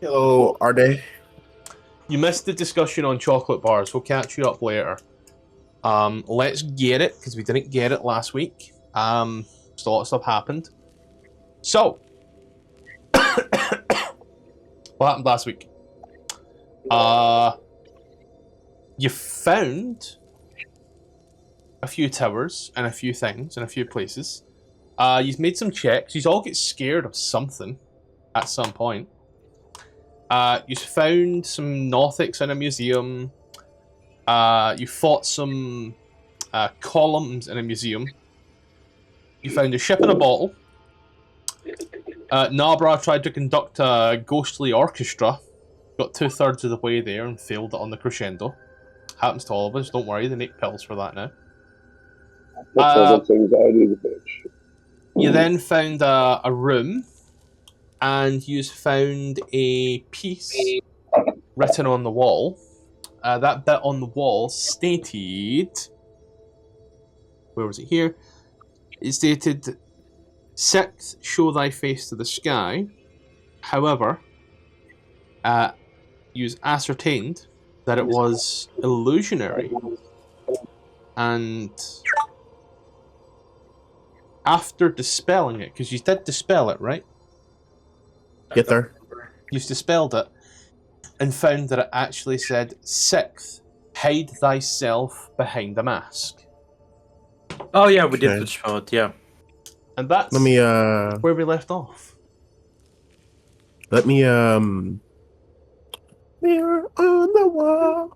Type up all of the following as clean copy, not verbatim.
Hello, are they? You missed the discussion on chocolate bars. We'll catch you up later. Let's get it, because we didn't get it last week. So a lot of stuff happened. So, what happened last week? You found a few towers and a few things in a few places. You've made some checks. You all get scared of something at some point. You found some Nothics in a museum. You fought some columns in a museum. You found a ship in a bottle. Nabra tried to conduct a ghostly orchestra. Got 2/3 of the way there and failed it on the crescendo. Happens to all of us. Don't worry, they make pills for that now. That's anxiety, the bitch. You then found a room, and you found a piece written on the wall. That bit on the wall stated... Where was it here? It stated, "Sixth, show thy face to the sky." However, you've ascertained that it was illusionary. And after dispelling it, because you did dispel it, right? Get there. You dispelled it and found that it actually said, "Sixth, hide thyself behind a mask." Oh yeah, we did dispel it, yeah. And that's Let me where we left off. let me mirror on the wall.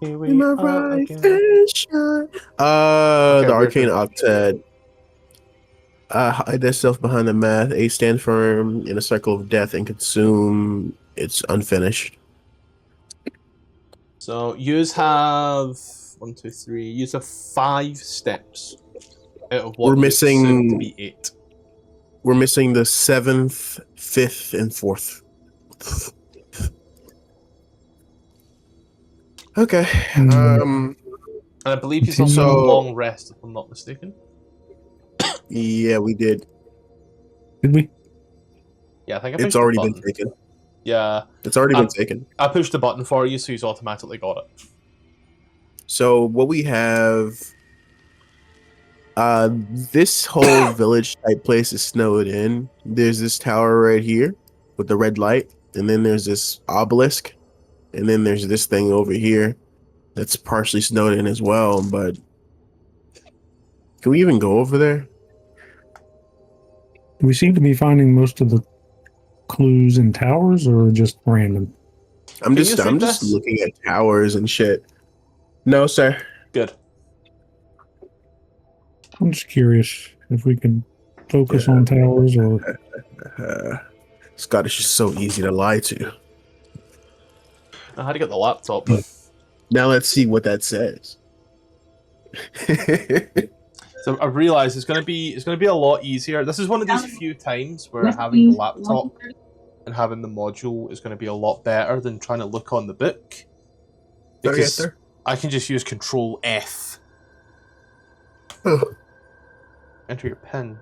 Here In my are right again. face shine. The arcane octet. Hide thyself behind the math. A, stand firm in a circle of death and consume. It's unfinished. So yous have 1, 2, 3. Yous have 5 steps out of what We're you missing- assume to be 8. We're missing the 7th, 5th, and 4th. Okay. And I believe he's also So- a long rest, if I'm not mistaken. Yeah, we did. Did we? Yeah, I think I pushed It's already the been button. taken. Yeah, It's already been taken. I pushed the button for you, so he's automatically got it. So what we have, this whole village type place is snowed in. There's this tower right here with the red light, and then there's this obelisk, and then there's this thing over here that's partially snowed in as well. But can we even go over there? Do we seem to be finding most of the clues in towers, or just random? I'm Can just you read just this? looking at towers and shit. No, sir. Good. I'm just curious if we can focus on towers or... Scottish is so easy to lie to. I had to get the laptop, but Now let's see what that says. so I realized it's gonna be a lot easier. This is one of these few times where having the laptop and having the module is gonna be a lot better than trying to look on the book. Because I can just use Control F. Oh. Enter your PIN.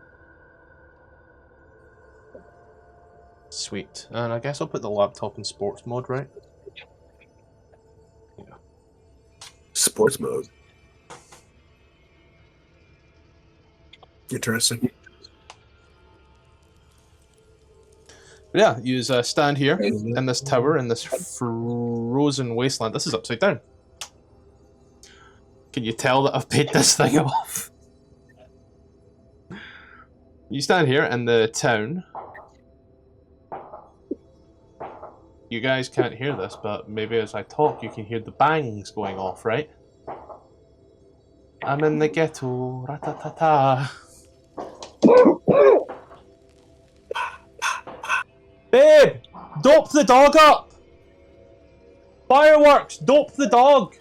Sweet. And I guess I'll put the laptop in sports mode, right? Yeah. Sports mode. Interesting. But yeah, you stand here in this tower in this frozen wasteland. This is upside down. Can you tell that I've paid this thing off? You stand here in the town. You guys can't hear this, but maybe as I talk you can hear the bangs going off, right? I'm in the ghetto, ratatata. Babe! Dope the dog up! Fireworks! Dope the dog!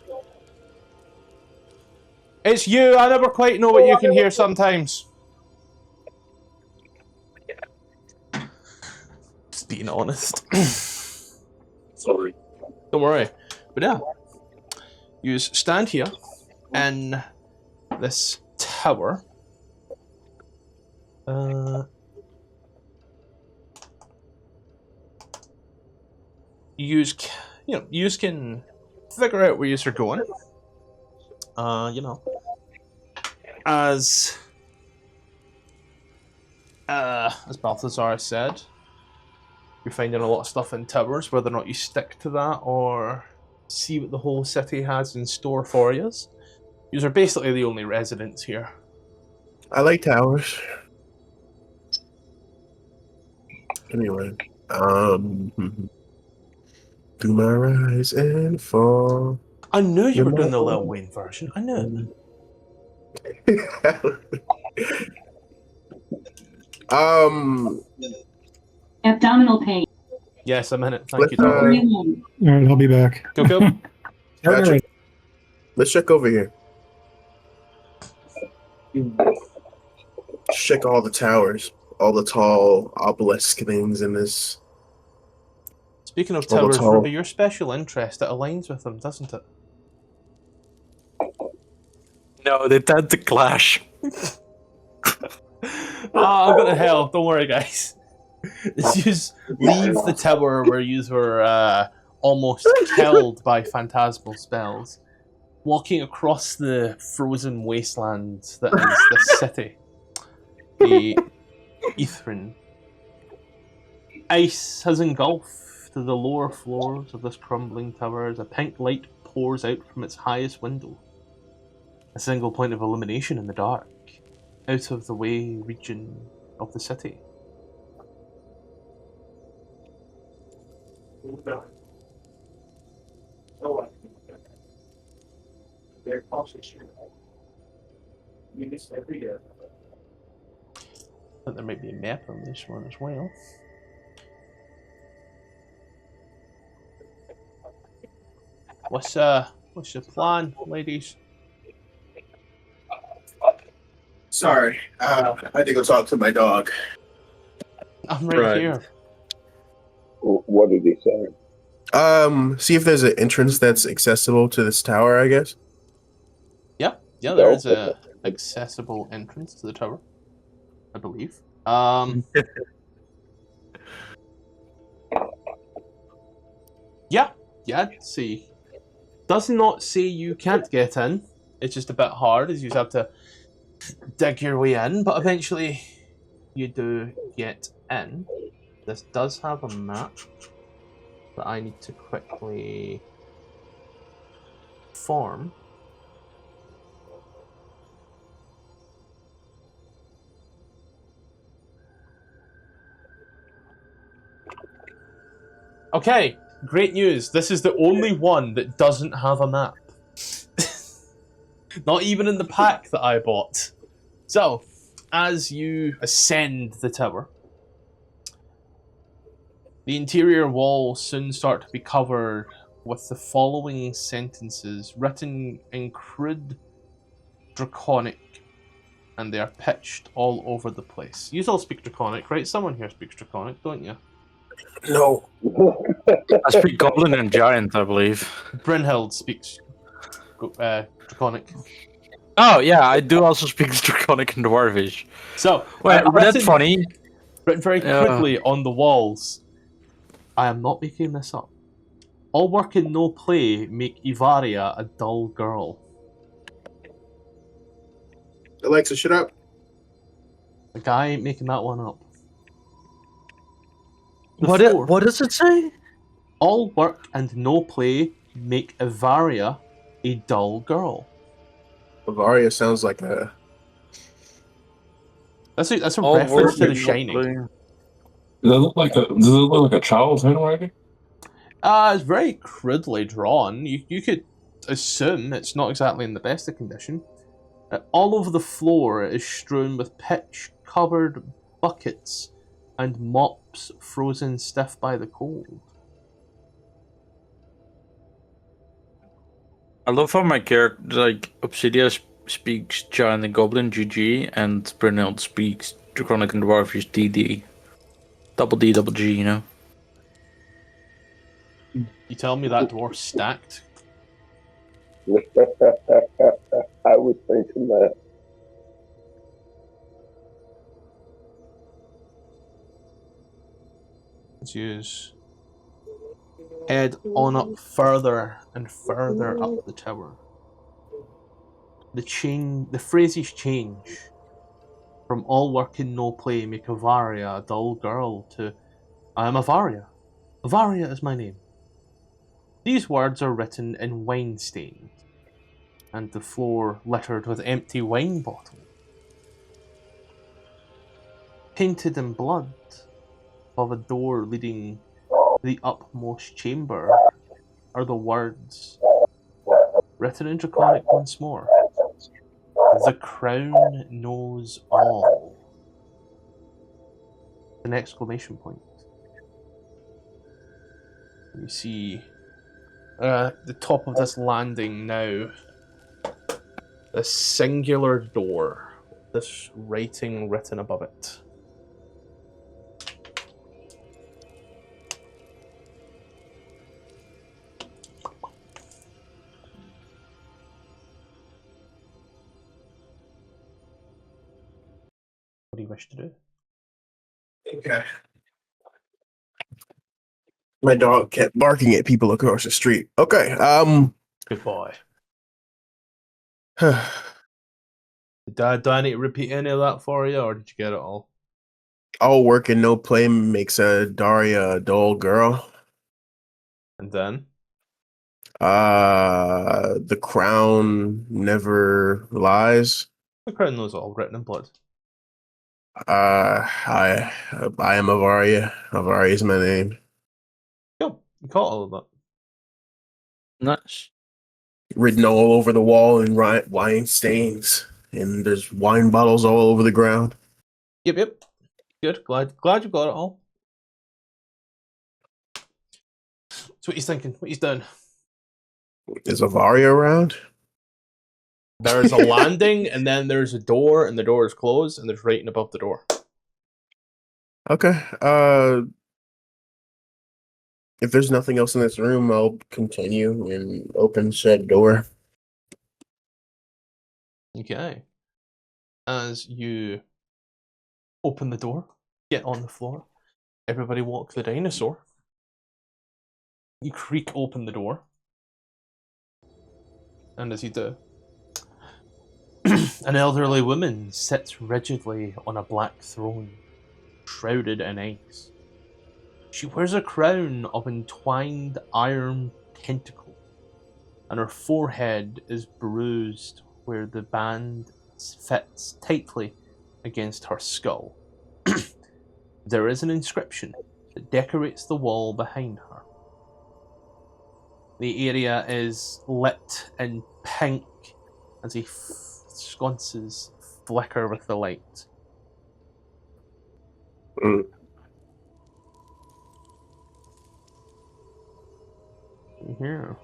It's you, I never quite know what you can hear sometimes. Just being honest. Sorry. Don't worry. But yeah. You stand here in this tower. you can figure out where you're going. As Balthazar said, you're finding a lot of stuff in towers. Whether or not you stick to that or see what the whole city has in store for you, you are basically the only residents here. I like towers. Anyway, do my rise and fall. I knew you You're were doing my the Lil all. Wayne version. I knew it. Abdominal pain. Yes, I'm in it. Thank you, let's, darling. All right, I'll be back. Go. All Gotcha. right. let's check over here. Check all the towers, all the tall obelisk things in this. Speaking of All the towers, tall- Ruby, your special interest, it aligns with them, doesn't it? No, they tend to clash. I'm going to hell. Don't worry, guys. You leave the tower where you were almost killed by phantasmal spells, walking across the frozen wasteland that is this city. The Ithrin. Ice has engulfed the lower floors of this crumbling tower as a pink light pours out from its highest window. A single point of illumination in the dark, out of the way region of the city. I think there might be a map on this one as well. What's the plan, ladies? Sorry, I had to go talk to my dog. I'm right Right. here. What did he say? See if there's an entrance that's accessible to this tower, I guess. Yeah, there is a accessible entrance to the tower, I believe. Yeah, see. Does not say you can't get in. It's just a bit hard as you have to dig your way in, but eventually you do get in. This does have a map that I need to quickly form. Okay, great news. This is the only one that doesn't have a map. Not even in the pack that I bought. So, as you ascend the tower, the interior walls soon start to be covered with the following sentences written in crude Draconic, and they are pitched all over the place. You all speak Draconic, right? Someone here speaks Draconic, don't you? No. I speak Goblin and Giant, I believe. Brynhild speaks Draconic. Oh, yeah, I do also speak Draconic and Dwarvish. So, Wait, that's written, funny. written very crudely on the walls. I am not making this up. All work and no play make Evaria a dull girl. Alexa, shut up. The guy ain't making that one up. What does it say? All work and no play make Evaria a dull girl. Bavaria sounds like a. That's a All reference work to The and no Shining. play. Does it look like a child's handwriting? It's very crudely drawn. You could assume it's not exactly in the best of condition. All over the floor is strewn with pitch-covered buckets and mops frozen stiff by the cold. I love how my character, like, Obsidia speaks Giant and Goblin, GG, and Brynhild speaks Draconic and Dwarvish, DD. Double D, double G, you know? You tell me that dwarf's stacked? I was thinking that. Let's use head on up further and further up the tower. The phrases change from all work and no play make Evaria a dull girl to I am Evaria. Evaria is my name. These words are written in wine stains, and the floor littered with empty wine bottles. Painted in blood above a door leading to the upmost chamber are the words, written in Draconic once more. The crown knows all. An exclamation point. You see the top of this landing now. A singular door. This writing written above it. What do you wish to do? Okay. My dog kept barking at people across the street. Okay. Good boy. Do I need to repeat any of that for you, or did you get it all? All work and no play makes a Daria a dull girl. And then? The crown never lies. The crown knows all, written in blood. I am Evaria. Evaria is my name. Cool. You caught all of that. Nice. Written all over the wall in wine stains, and there's wine bottles all over the ground. Yep. Good. Glad you got it all. So what he's thinking? What he's done? Is Evaria around? There's a landing, and then there's a door, and the door is closed, and there's writing above the door. Okay. If there's nothing else in this room, I'll continue and open said door. Okay. As you open the door, get on the floor, everybody walk the dinosaur. You creak open the door. And as you do, an elderly woman sits rigidly on a black throne, shrouded in ice. She wears a crown of entwined iron tentacles, and her forehead is bruised where the band fits tightly against her skull. There is an inscription that decorates the wall behind her. The area is lit in pink as the sconces flicker with the light. Here.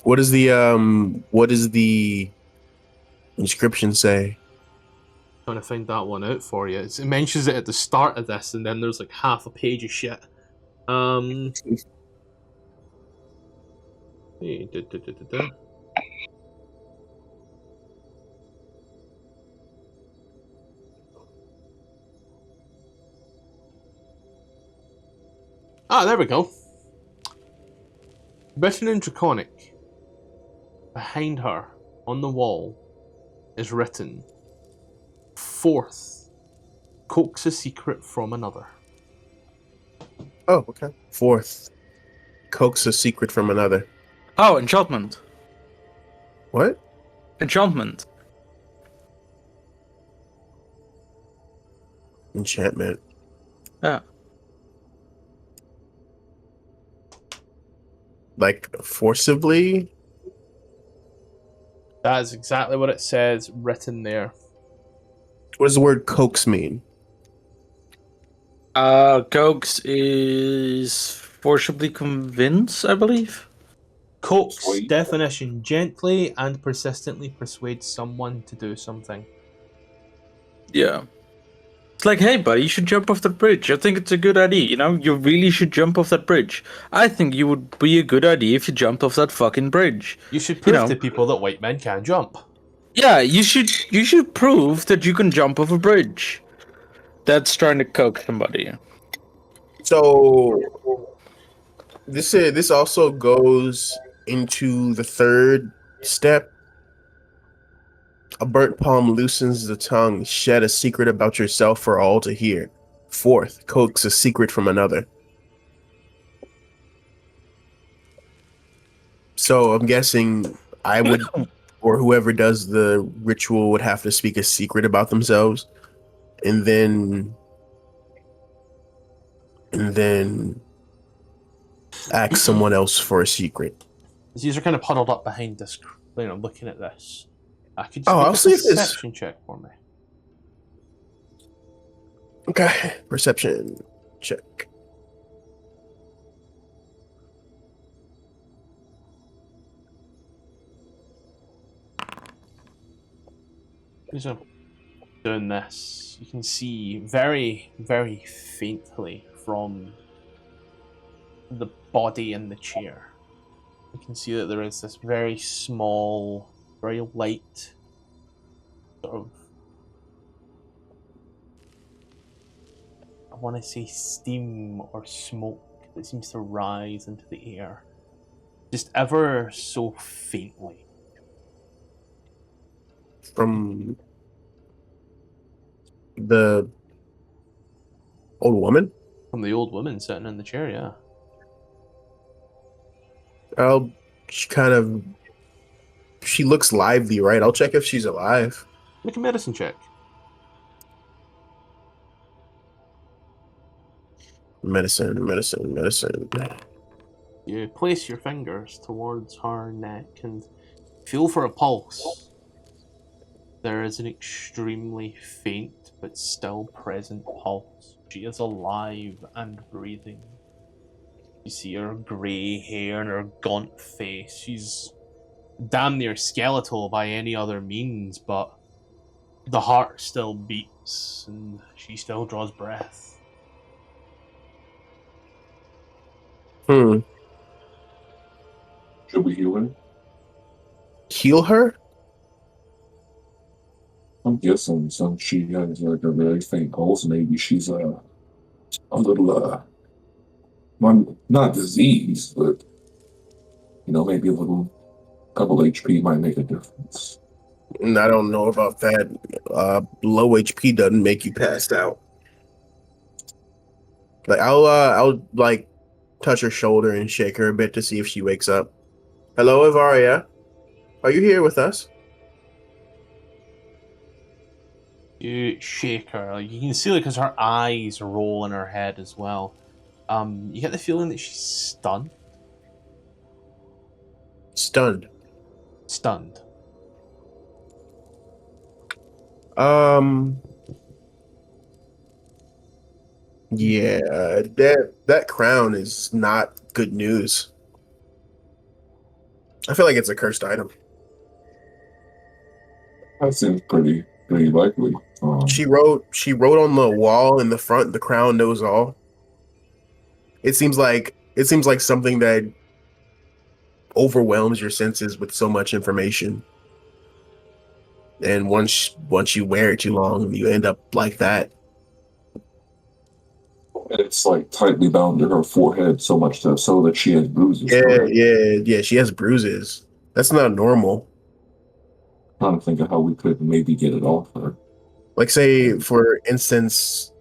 What does the inscription say? Trying to find that one out for you. It mentions it at the start of this, and then there's like half a page of shit. There we go. Written in Draconic, behind her, on the wall, is written, "Fourth, coax a secret from another." Oh, okay. Fourth, coax a secret from another. Oh, enchantment. What? Enchantment. Enchantment. Yeah. Like forcibly? That is exactly what it says written there. What does the word coax mean? Coax is forcibly convince, I believe. Coax, Sweet. definition, gently and persistently persuade someone to do something. Yeah. It's like, hey, buddy, you should jump off that bridge. I think it's a good idea, you know? You really should jump off that bridge. I think you would be a good idea if you jumped off that fucking bridge. You should prove know. to people that white men can jump. Yeah, you should prove that you can jump off a bridge. That's trying to coax somebody. So This also goes into the third step. A burnt palm loosens the tongue. Shed a secret about yourself for all to hear. Fourth, coax a secret from another. So I'm guessing I would, or whoever does the ritual would have to speak a secret about themselves, and then ask someone else for a secret. These are kind of huddled up behind this, looking at this. Could you Oh, make I'll a see if this. perception check for me? Okay, perception check. As I'm doing this, you can see very, very faintly from the body in the chair. You can see that there is this very small, very light sort of, I want to say steam or smoke that seems to rise into the air. Just ever so faintly. From the old woman? From the old woman sitting in the chair, yeah. She looks lively, right? I'll check if she's alive. Make a medicine check. Medicine. You place your fingers towards her neck and feel for a pulse. There is an extremely faint but still present pulse. She is alive and breathing. You see her grey hair and her gaunt face. She's damn near skeletal by any other means, but the heart still beats and she still draws breath. Should we heal her? Heal her? I'm guessing since she has like a very faint pulse, maybe she's a little not diseased, but maybe a little couple HP might make a difference. I don't know about that. Low HP doesn't make you passed out. Like I'll like touch her shoulder and shake her a bit to see if she wakes up. Hello, Evaria. Are you here with us? You shake her. You can see because her eyes roll in her head as well. You get the feeling that she's stunned. Stunned. Yeah, that crown is not good news. I feel like it's a cursed item. That seems pretty likely. She wrote on the wall in the front, "The crown knows all." It seems like something that overwhelms your senses with so much information. And once you wear it too long, you end up like that. It's like tightly bound to her forehead so that she has bruises. Yeah. She has bruises. That's not normal. Trying to think of how we could maybe get it off her. Like say for instance,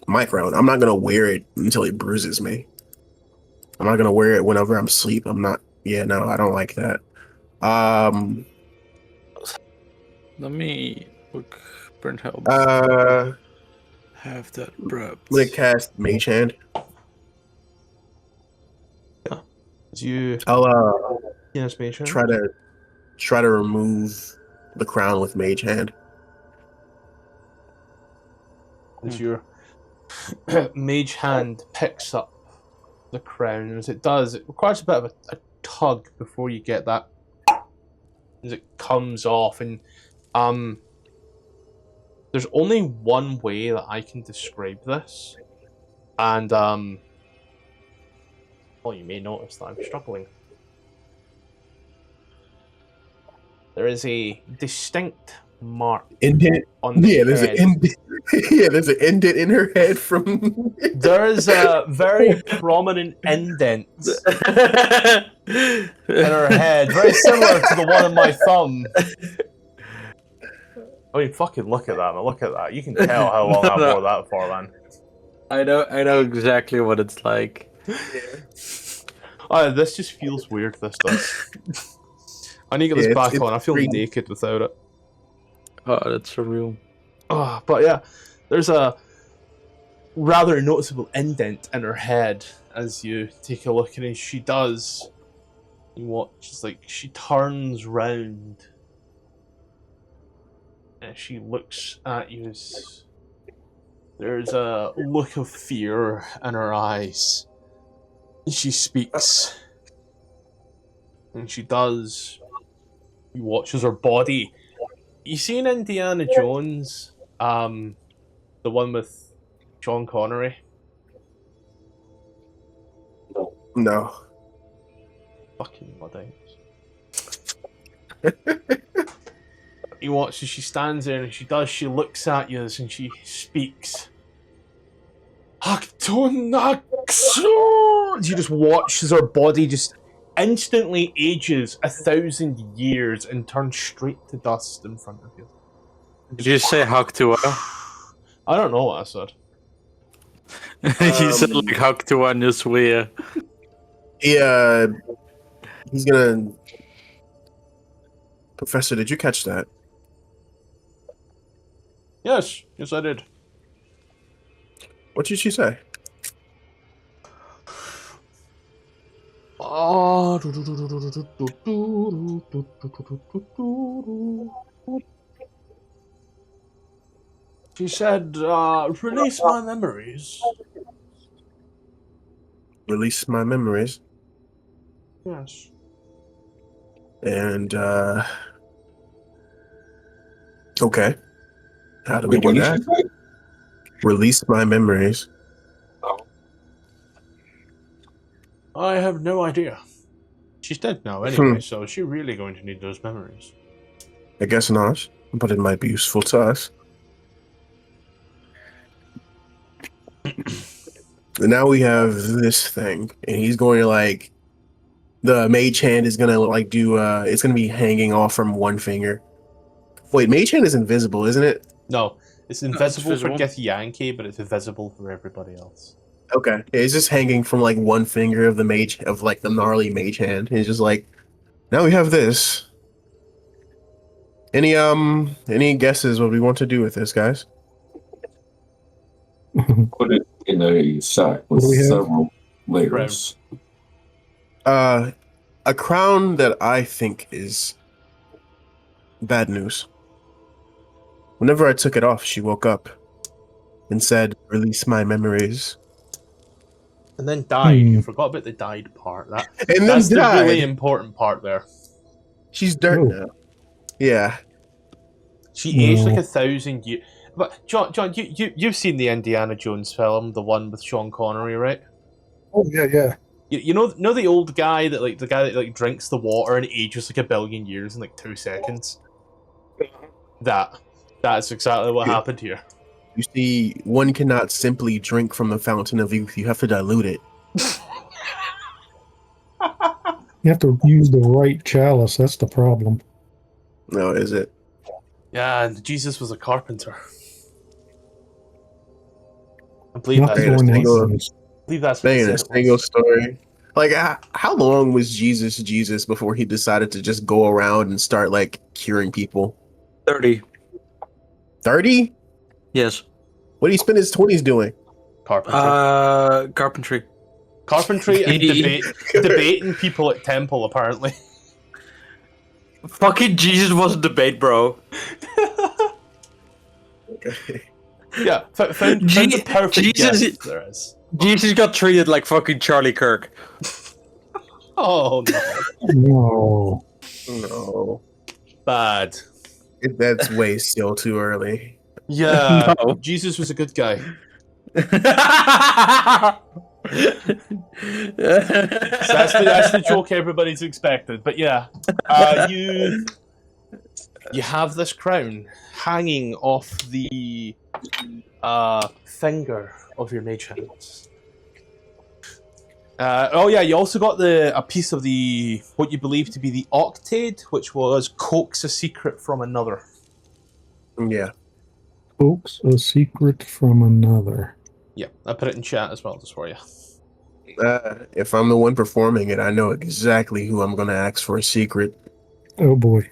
my crown. I'm not gonna wear it until it bruises me. I'm not gonna wear it whenever I'm asleep. I'm not. Yeah, no, I don't like that. Let me look. Burnt help. Have that prepped. I'm gonna cast Mage Hand. I'll Yes, Mage Hand. try to remove the crown with Mage Hand. As your Mage Hand picks up the crown, and as it does, it requires a bit of a tug before you get that. As it comes off, and there's only one way that I can describe this, and well, you may notice that I'm struggling. There is a distinct mark Indent. on the Yeah, there's an head indent. Yeah, there's an indent in her head from. There is a very prominent indent in her head, very similar to the one in my thumb. I mean, fucking look at that, man. Look at that. You can tell how long I wore that for, man. I know exactly what it's like. Oh, this just feels weird, this does. I need to get this back on. I feel naked without it. Oh, that's surreal. Oh, but yeah, there's a rather noticeable indent in her head as you take a look, and as she does, you watch, it's like she turns round and she looks at you. There's a look of fear in her eyes. She speaks, and she does. You watch as her body. You seen Indiana Jones, the one with Sean Connery? No. Fucking Luddites. You watch as she stands there, and she does. She looks at you and she speaks. You just watch as her body just instantly ages 1,000 years and turns straight to dust in front of you. Did you say hug to her? I don't know what I said. You said like hug to her, you swear. Yeah, he's gonna. Professor, did you catch that? Yes, I did. What did she say? She said, release my memories. Release my memories. Yes. And, okay. How do we do that? Release my memories. I have no idea. She's dead now anyway, so is she really going to need those memories? I guess not, but it might be useful to us. And now we have this thing, and he's going to like, the mage hand is going to like do, it's going to be hanging off from one finger. Wait, mage hand is invisible, isn't it? No, it's invisible for visible. Githyanki, but it's invisible for everybody else. Okay. Yeah, it's just hanging from like one finger of the mage, of like the gnarly mage hand. He's just like, now we have this. Any guesses what we want to do with this, guys? Put it in a sack with What do we have? several layers. A crown that I think is bad news. Whenever I took it off, she woke up and said, "Release my memories." And then died. You Hmm. forgot about the died part. And That's then the died. really important part there. She's dirt Oh. now. Yeah. She aged like No. 1,000 years. But John, you've seen the Indiana Jones film, the one with Sean Connery, right? Oh yeah. You know the old guy that like the guy that like drinks the water and ages like 1 billion years in like 2 seconds. That's exactly what happened here. You see, one cannot simply drink from the fountain of youth. You have to dilute it. You have to use the right chalice. That's the problem. No, is it? Yeah, and Jesus was a carpenter. I believe Not that's the Dang, one a single- that was. I believe that's what Dang, they a said it single was. story. Like, how long was Jesus before he decided to just go around and start like curing people? 30. 30? Yes. What did he spend his 20s doing? Carpentry. Carpentry. Carpentry and debating people at temple, apparently. Fucking Jesus was a debate, bro. Yeah, found the perfect Jesus- gift there is. Jesus got treated like fucking Charlie Kirk. Oh no, No. No. bad. That's way still too early. Yeah, No. Jesus was a good guy. So that's the joke everybody's expected. But yeah, you have this crown hanging off the finger of your mage hands. Oh yeah, you also got a piece of the what you believe to be the octade, which was coax a secret from another. Yeah. Folks, a secret from another. Yeah, I put it in chat as well, just for you. If I'm the one performing it, I know exactly who I'm gonna ask for a secret. Oh boy.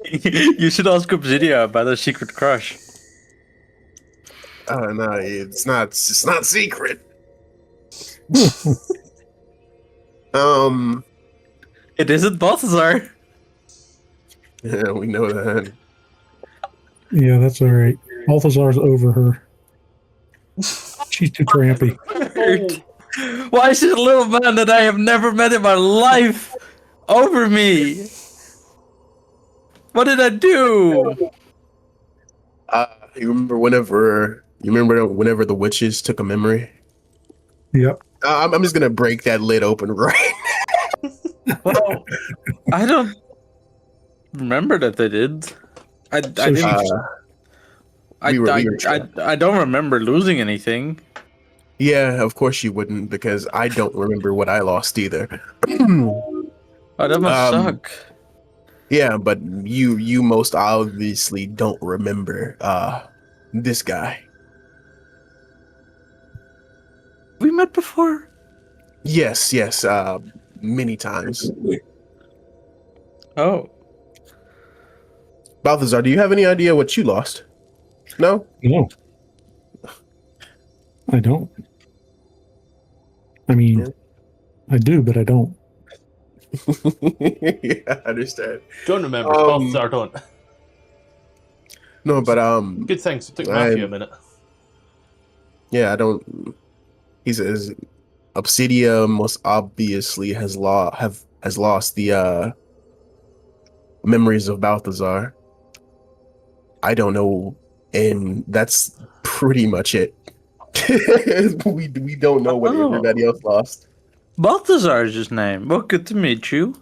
You should ask Obsidia about a secret crush. No, it's not secret. It isn't Balthazar. Yeah, we know that. Yeah, that's all right. Balthazar's over her. She's too trampy. Why is this little man that I have never met in my life over me? What did I do? You remember whenever the witches took a memory? Yep. I'm just gonna break that lid open right. Well, I don't remember that they did. I don't remember losing anything. Yeah, of course you wouldn't, because I don't remember what I lost either. Oh, that must suck. Yeah, but you most obviously don't remember this guy. We met before? Yes, many times. Oh. Balthazar, do you have any idea what you lost? No? No. I don't. I mean, Yeah. I do, but I don't. Yeah, I understand. Don't remember. Balthazar don't. No, but Good things. It took Matthew a minute. yeah, I don't. He says Obsidia most obviously has lost the memories of Balthazar. I don't know, and that's pretty much it. we don't know what everybody else lost. Balthazar is his name. Well, good to meet you.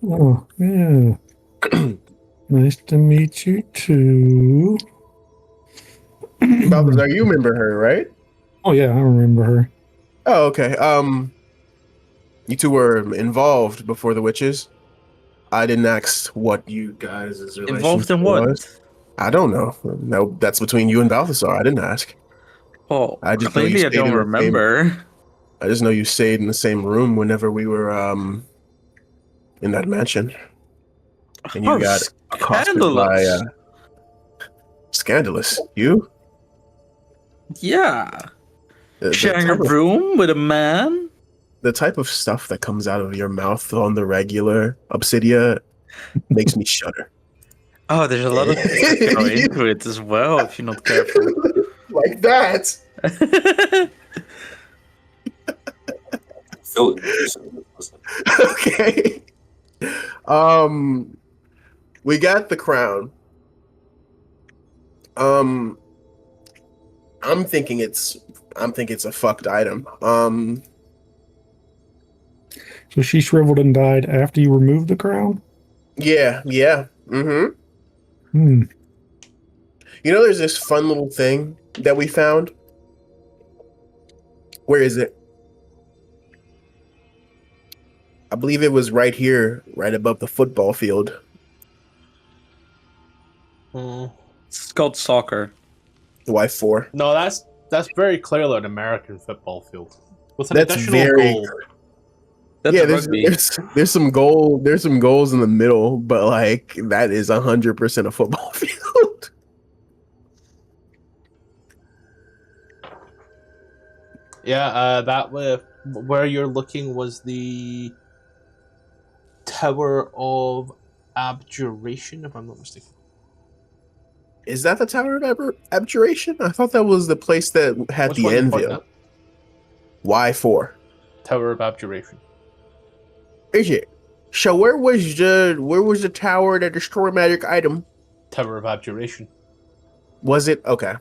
Oh, yeah. Nice to meet you too. Balthazar, you remember her, right? Oh yeah, I remember her. Oh, okay. You two were involved before the witches. I didn't ask what you guys' relationship Involved in what? was. I don't know. No, that's between you and Balthazar. I didn't ask. Oh, I just know you clearly I stayed don't in the same- remember. I just know you stayed in the same room whenever we were in that mansion, and you got accosted by scandalous. scandalous. You Yeah. the Sharing a type of- room with a man? the type of stuff that comes out of your mouth on the regular Obsidia makes me shudder. Oh, there's a lot of things that go into it as well if you're not careful. Like that. Feel it. Okay. We got the crown. I'm thinking it's a fucked item. So she shriveled and died after you removed the crown? Yeah. Mm-hmm. Hmm. You know, there's this fun little thing that we found. Where is it? I believe it was right here, right above the football field. It's called soccer. Y4. No, that's very clearly an American football field with an That's additional very- goal. That's Yeah, a rugby. there's some goals in the middle, but like that is 100% a football field. Yeah, that where you're looking was the Tower of Abjuration, if I'm not mistaken. Is that the Tower of Abjuration? I thought that was the place that had Which the one are you pointing anvil. at? Y4. Tower of Abjuration. Is it? So where was the tower that destroyed magic item? Tower of Abjuration. Was it okay?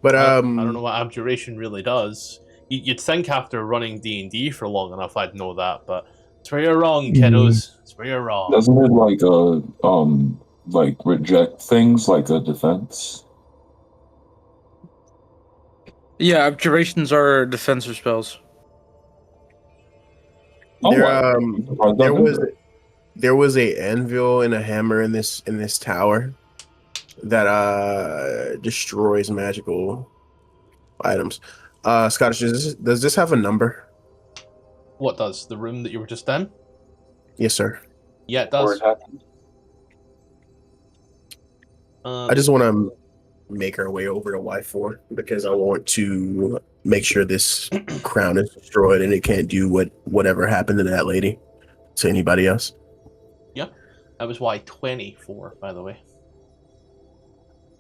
But I don't know what Abjuration really does. You'd think after running D&D for long enough I'd know that, but It's where you're wrong, Mm. kiddos. It's where you're wrong. Doesn't it like reject things like a defense? Yeah, abjurations are defensive spells. There, I there don't was know. there was a anvil and a hammer in this tower that destroys magical items. Scottish, does this have a number? What does? The room that you were just in? Yes, sir. Yeah, it Or does. it happened. I just want to make our way over to Y4 because I want to make sure this crown is destroyed and it can't do whatever happened to that lady to anybody else. Yeah, that was Y24, by the way.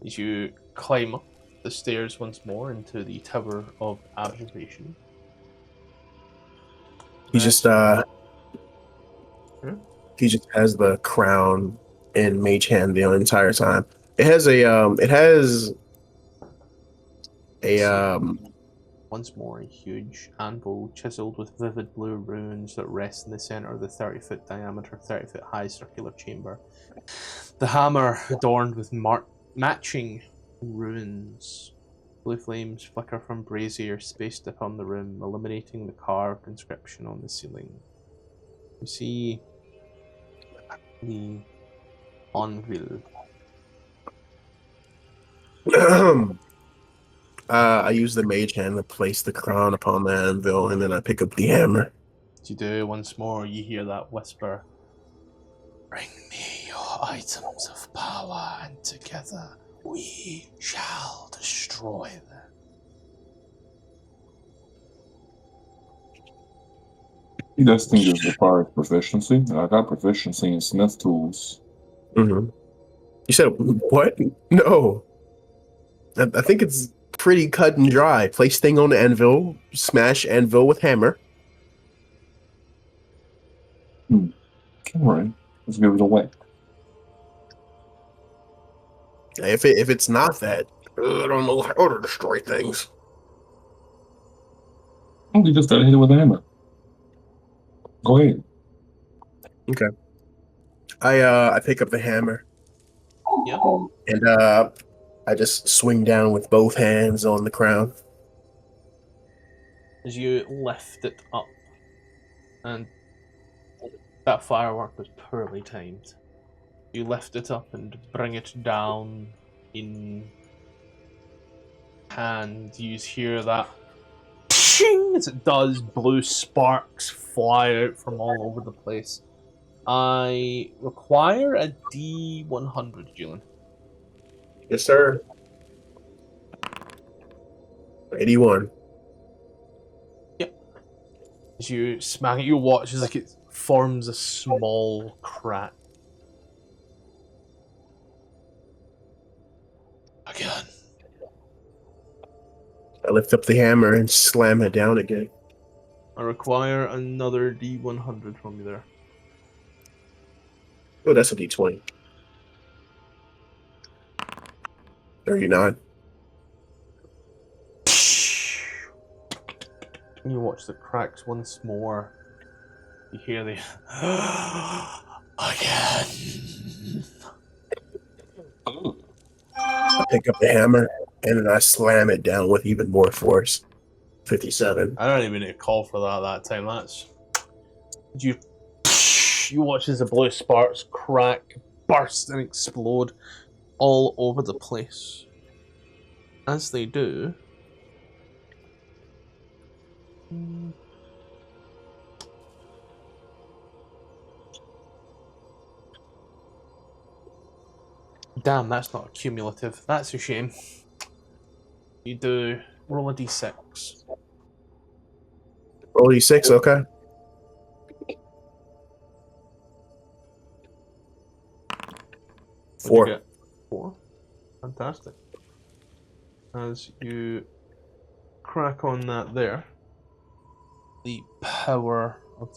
As you climb up the stairs once more into the Tower of Abjuration. He just he just has the crown in mage hand the entire time. It has a Once more, a huge anvil chiseled with vivid blue runes that rest in the center of the 30-foot diameter, 30-foot high circular chamber. The hammer adorned with matching runes. Blue flames flicker from brazier spaced upon the room, illuminating the carved inscription on the ceiling. You see the anvil. I use the mage hand to place the crown upon the anvil, and then I pick up the hammer. As you do, once more, you hear that whisper. Bring me your items of power, and together we shall destroy them. He does think this requires proficiency. And I got proficiency in smith tools. Mm-hmm. You said what? No. I think it's pretty cut and dry. Place thing on the anvil, smash anvil with hammer. All right, let's give it a whack. If it's not that, I don't know how to destroy things. Oh, we just got to hit it with a hammer. Go ahead. Okay. I pick up the hammer. Yeah. And I just swing down with both hands on the crown. As you lift it up, and that firework was poorly timed. You lift it up and bring it down in hand. You hear that ping as it does. Blue sparks fly out from all over the place. I require a D100, Julian. Yes, sir. 81. As you smack it, you watch as like it forms a small crack. Again. I lift up the hammer and slam it down again. I require another D100 from you there. Oh, that's a D20. 39. You watch the cracks once more. You hear the again. I pick up the hammer and then I slam it down with even more force. 57. I don't even need to call for that time. That's you watch as the blue sparks crack, burst, and explode all over the place. As they do, damn, that's not cumulative. That's a shame. You do roll a d6. Roll D6, okay. What'd you 4. get? 4. Fantastic. As you crack on that there, the power of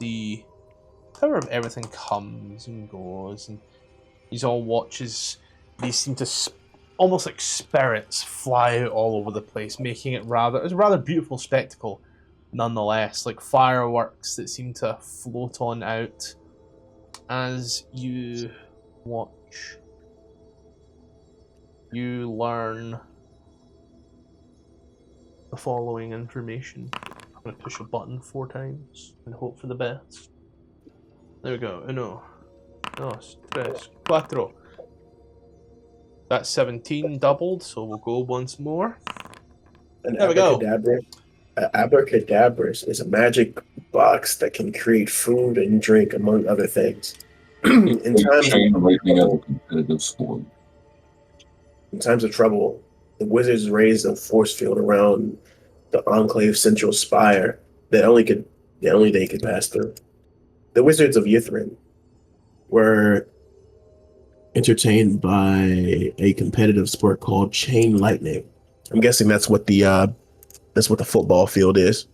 everything comes and goes, and these all watches. These seem to almost like spirits fly out all over the place, making it a rather beautiful spectacle. nonetheless, like fireworks that seem to float on out as you watch. You learn the following information. I'm going to push a button 4 times and hope for the best. There we go. Uno, dos, tres, cuatro. That's 17 doubled, so we'll go once more. An There we go. Abracadabra is a magic box that can create food and drink, among other things. in times Chain of lightning as a trouble, competitive sport. in times of trouble, the wizards raised a force field around the Enclave's central spire that only they could pass through. The wizards of Yithrin were entertained by a competitive sport called chain lightning. I'm guessing that's what the football field is.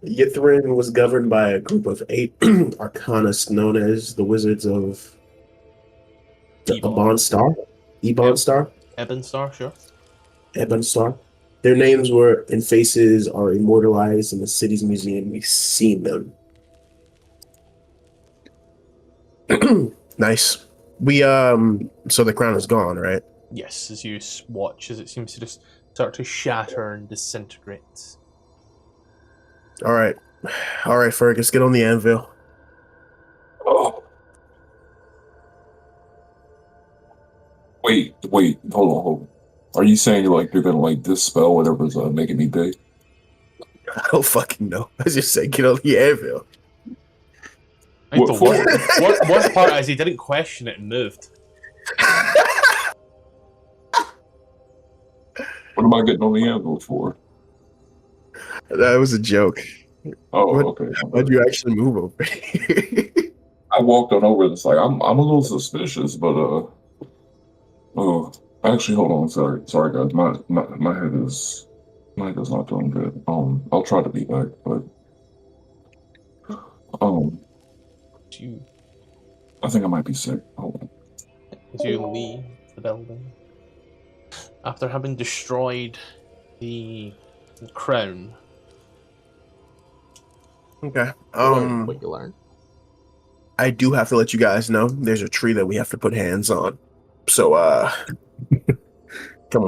Yithrin was governed by a group of 8 arcanists known as the Wizards of the Ebon Star. Ebon Star? Ebon Star, sure. Ebon Star. Their names were and faces are immortalized in the city's museum. We've seen them. Nice. We so the crown is gone, right? Yes, as you watch, as it seems to just start to shatter and disintegrate. All right, Fergus, get on the anvil. Oh. Wait, hold on. Are you saying like you're gonna like dispel whatever's making me big? I don't fucking know. I just said get on the anvil. I think What the worst part is he didn't question it and moved. What am I getting on the anvil for? That was a joke. Oh, What- okay. Why'd you actually move over here? I walked on over. It's like I'm a little suspicious, but oh, actually, hold on. Sorry, guys. My head is not doing good. I'll try to be back, but You, I think I might be sick. Hold on. as you leave the building, after having destroyed the crown, Okay. what you learn? I do have to let you guys know there's a tree that we have to put hands on. So come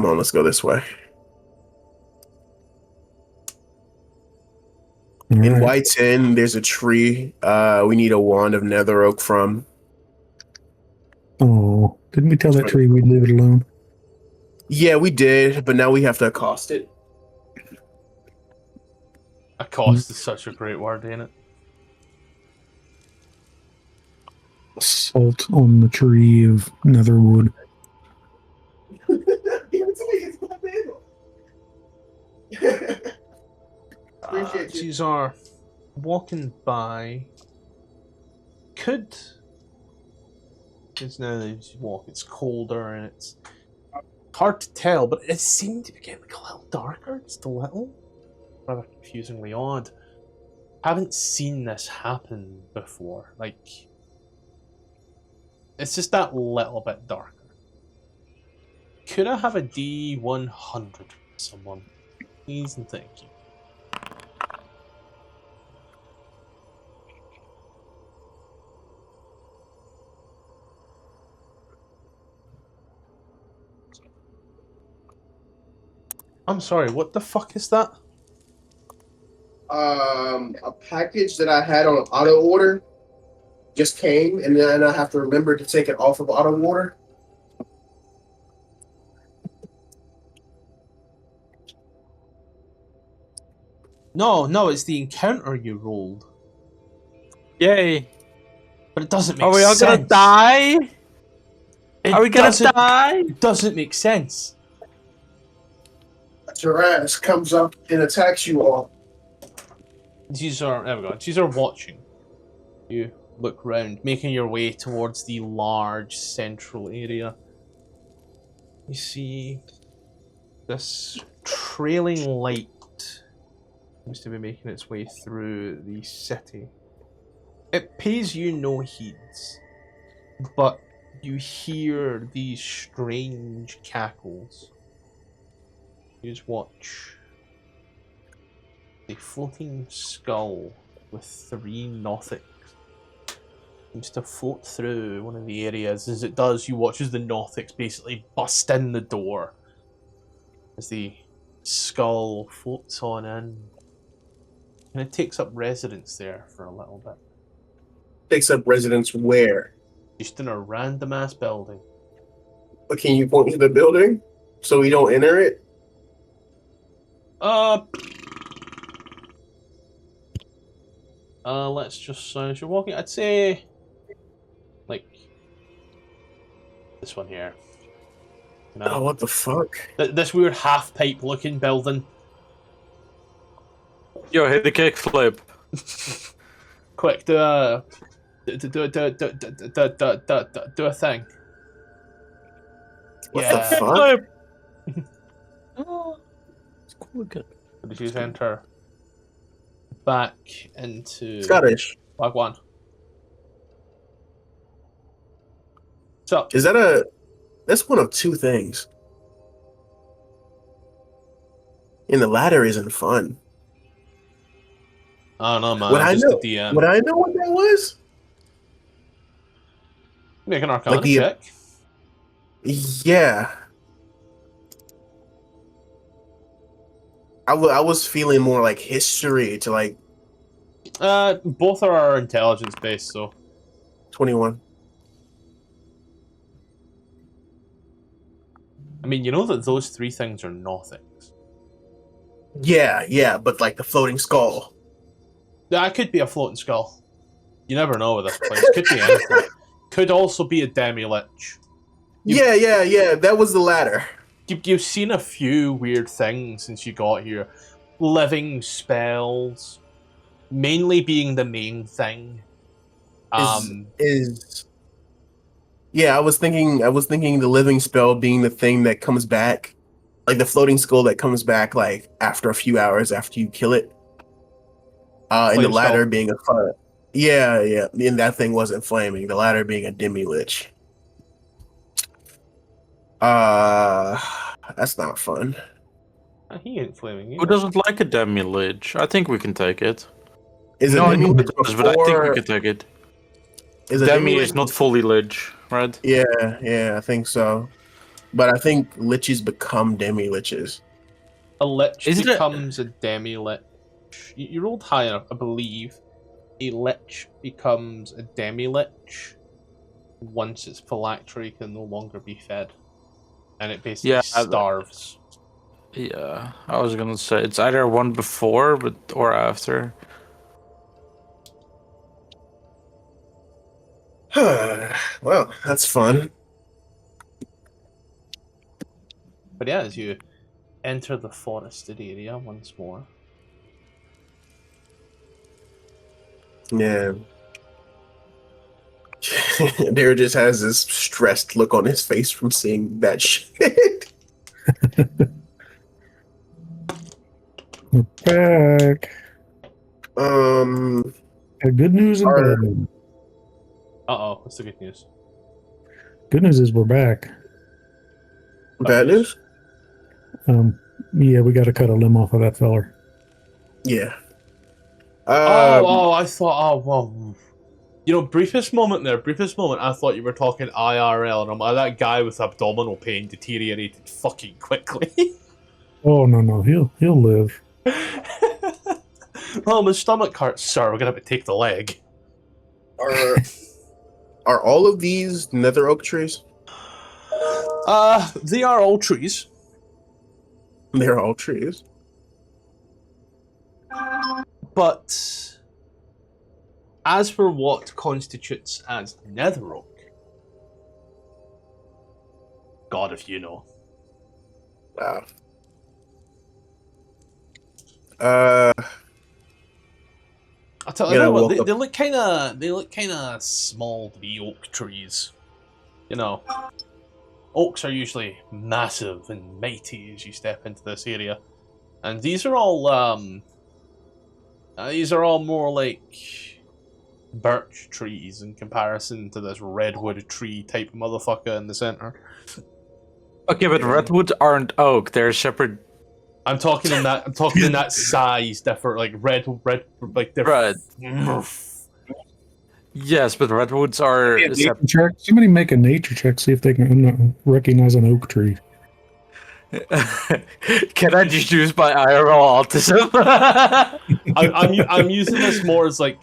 on, let's go this way. In White's Inn, there's a tree we need a wand of nether oak from. Oh, didn't we tell that tree we'd leave it alone? Yeah, we did, but now we have to accost it. Accost is such a great word, ain't it? Salt on the tree of netherwood. Appreciate you. These are walking by. Could. It's now that you walk, it's colder and it's hard to tell, but it seemed to be getting like a little darker, just a little. Rather confusingly odd. Haven't seen this happen before. Like, it's just that little bit darker. Could I have a D100 for someone? Please and thank you. I'm sorry, what the fuck is that? A package that I had on auto order just came, and then I have to remember to take it off of auto order. No, it's the encounter you rolled. Yay! But it doesn't make Are we all sense. gonna die? It Are we gonna doesn't- die? It doesn't make sense. Your ass comes up and attacks you all. These are, there we go. These are watching. You look round, making your way towards the large central area. You see this trailing light seems to be making its way through the city. It pays you no heeds, but you hear these strange cackles You just watch a floating skull with 3 Nothics. Seems to float through one of the areas. As it does, you watch as the Nothics basically bust in the door as the skull floats on in. And it takes up residence there for a little bit. Takes up residence where? Just in a random ass building. But can you point to the building so we don't enter it? Let's just as you're walking, I'd say like this one here. You know, Oh, what the fuck? this weird half pipe looking building. Yo, hit the kickflip. Quick, do a thing. What Yeah. the fuck? Oh, it's cool again. Did you enter back into Scottish. Wagwan? So Is that a? That's one of two things. And the latter isn't fun. I don't know, man. Would I'm I just know? a DM. Would I know what that was? Make an Arcana Like the- check. Yeah. I was feeling more like history to like Both are intelligence based, so 21. I mean, you know that those 3 things are Nothics. Yeah, but like the floating skull. That could be a floating skull. You never know with this place. Could be anything. Could also be a demi-lich. Yeah. That was the latter. You've seen a few weird things since you got here. Living spells, mainly being the main thing. Yeah, I was thinking the living spell being the thing that comes back, like the floating skull that comes back like after a few hours after you kill it. And the Flame latter skull. being a fun. Yeah. And that thing wasn't flaming. The latter being a demi-lich. That's not fun. He ain't flaming. Who doesn't like a demi-lich? I think we can take it. Is it No, I know demi-lich it does, but I think we before? can take it. Is it Demi demi-lich? is not fully lich, right? Yeah, I think so. But I think liches become demi-liches. A lich Is it a- becomes a demi-lich. You rolled high enough, I believe. A lich becomes a demi-lich once its phylactery can no longer be fed. And it basically Yeah, starves. Yeah, I was gonna say it's either one before or after. Well, that's fun. But yeah, as you enter the forested area once more. Yeah. Dare just has this stressed look on his face from seeing that shit. We're back. Got good news and Are- bad news. Uh-oh, what's the good news? Good news is we're back. Bad news? Yeah, we got to cut a limb off of that feller. Yeah. I thought, well, you know, briefest moment, I thought you were talking IRL, and I'm like, that guy with abdominal pain deteriorated fucking quickly. Oh no, he'll live. Oh, my stomach hurts, sir, we're gonna have to take the leg. Are all of these nether oak trees? They are all trees. They're all trees. But as for what constitutes as nether oak, God if you know. Wow. I'll tell you Yeah, what, welcome. they look kind of small to be oak trees. You know, oaks are usually massive and mighty as you step into this area, and these are all more like birch trees in comparison to this redwood tree type motherfucker in the center. Okay, but redwood aren't oak; they're a separate I'm talking in that. I'm talking in that size, different, like red, like different. Yes, but redwoods are. Nature check. Somebody make a nature check, see if they can recognize an oak tree. Can I just use my IRL autism? I'm using this more as like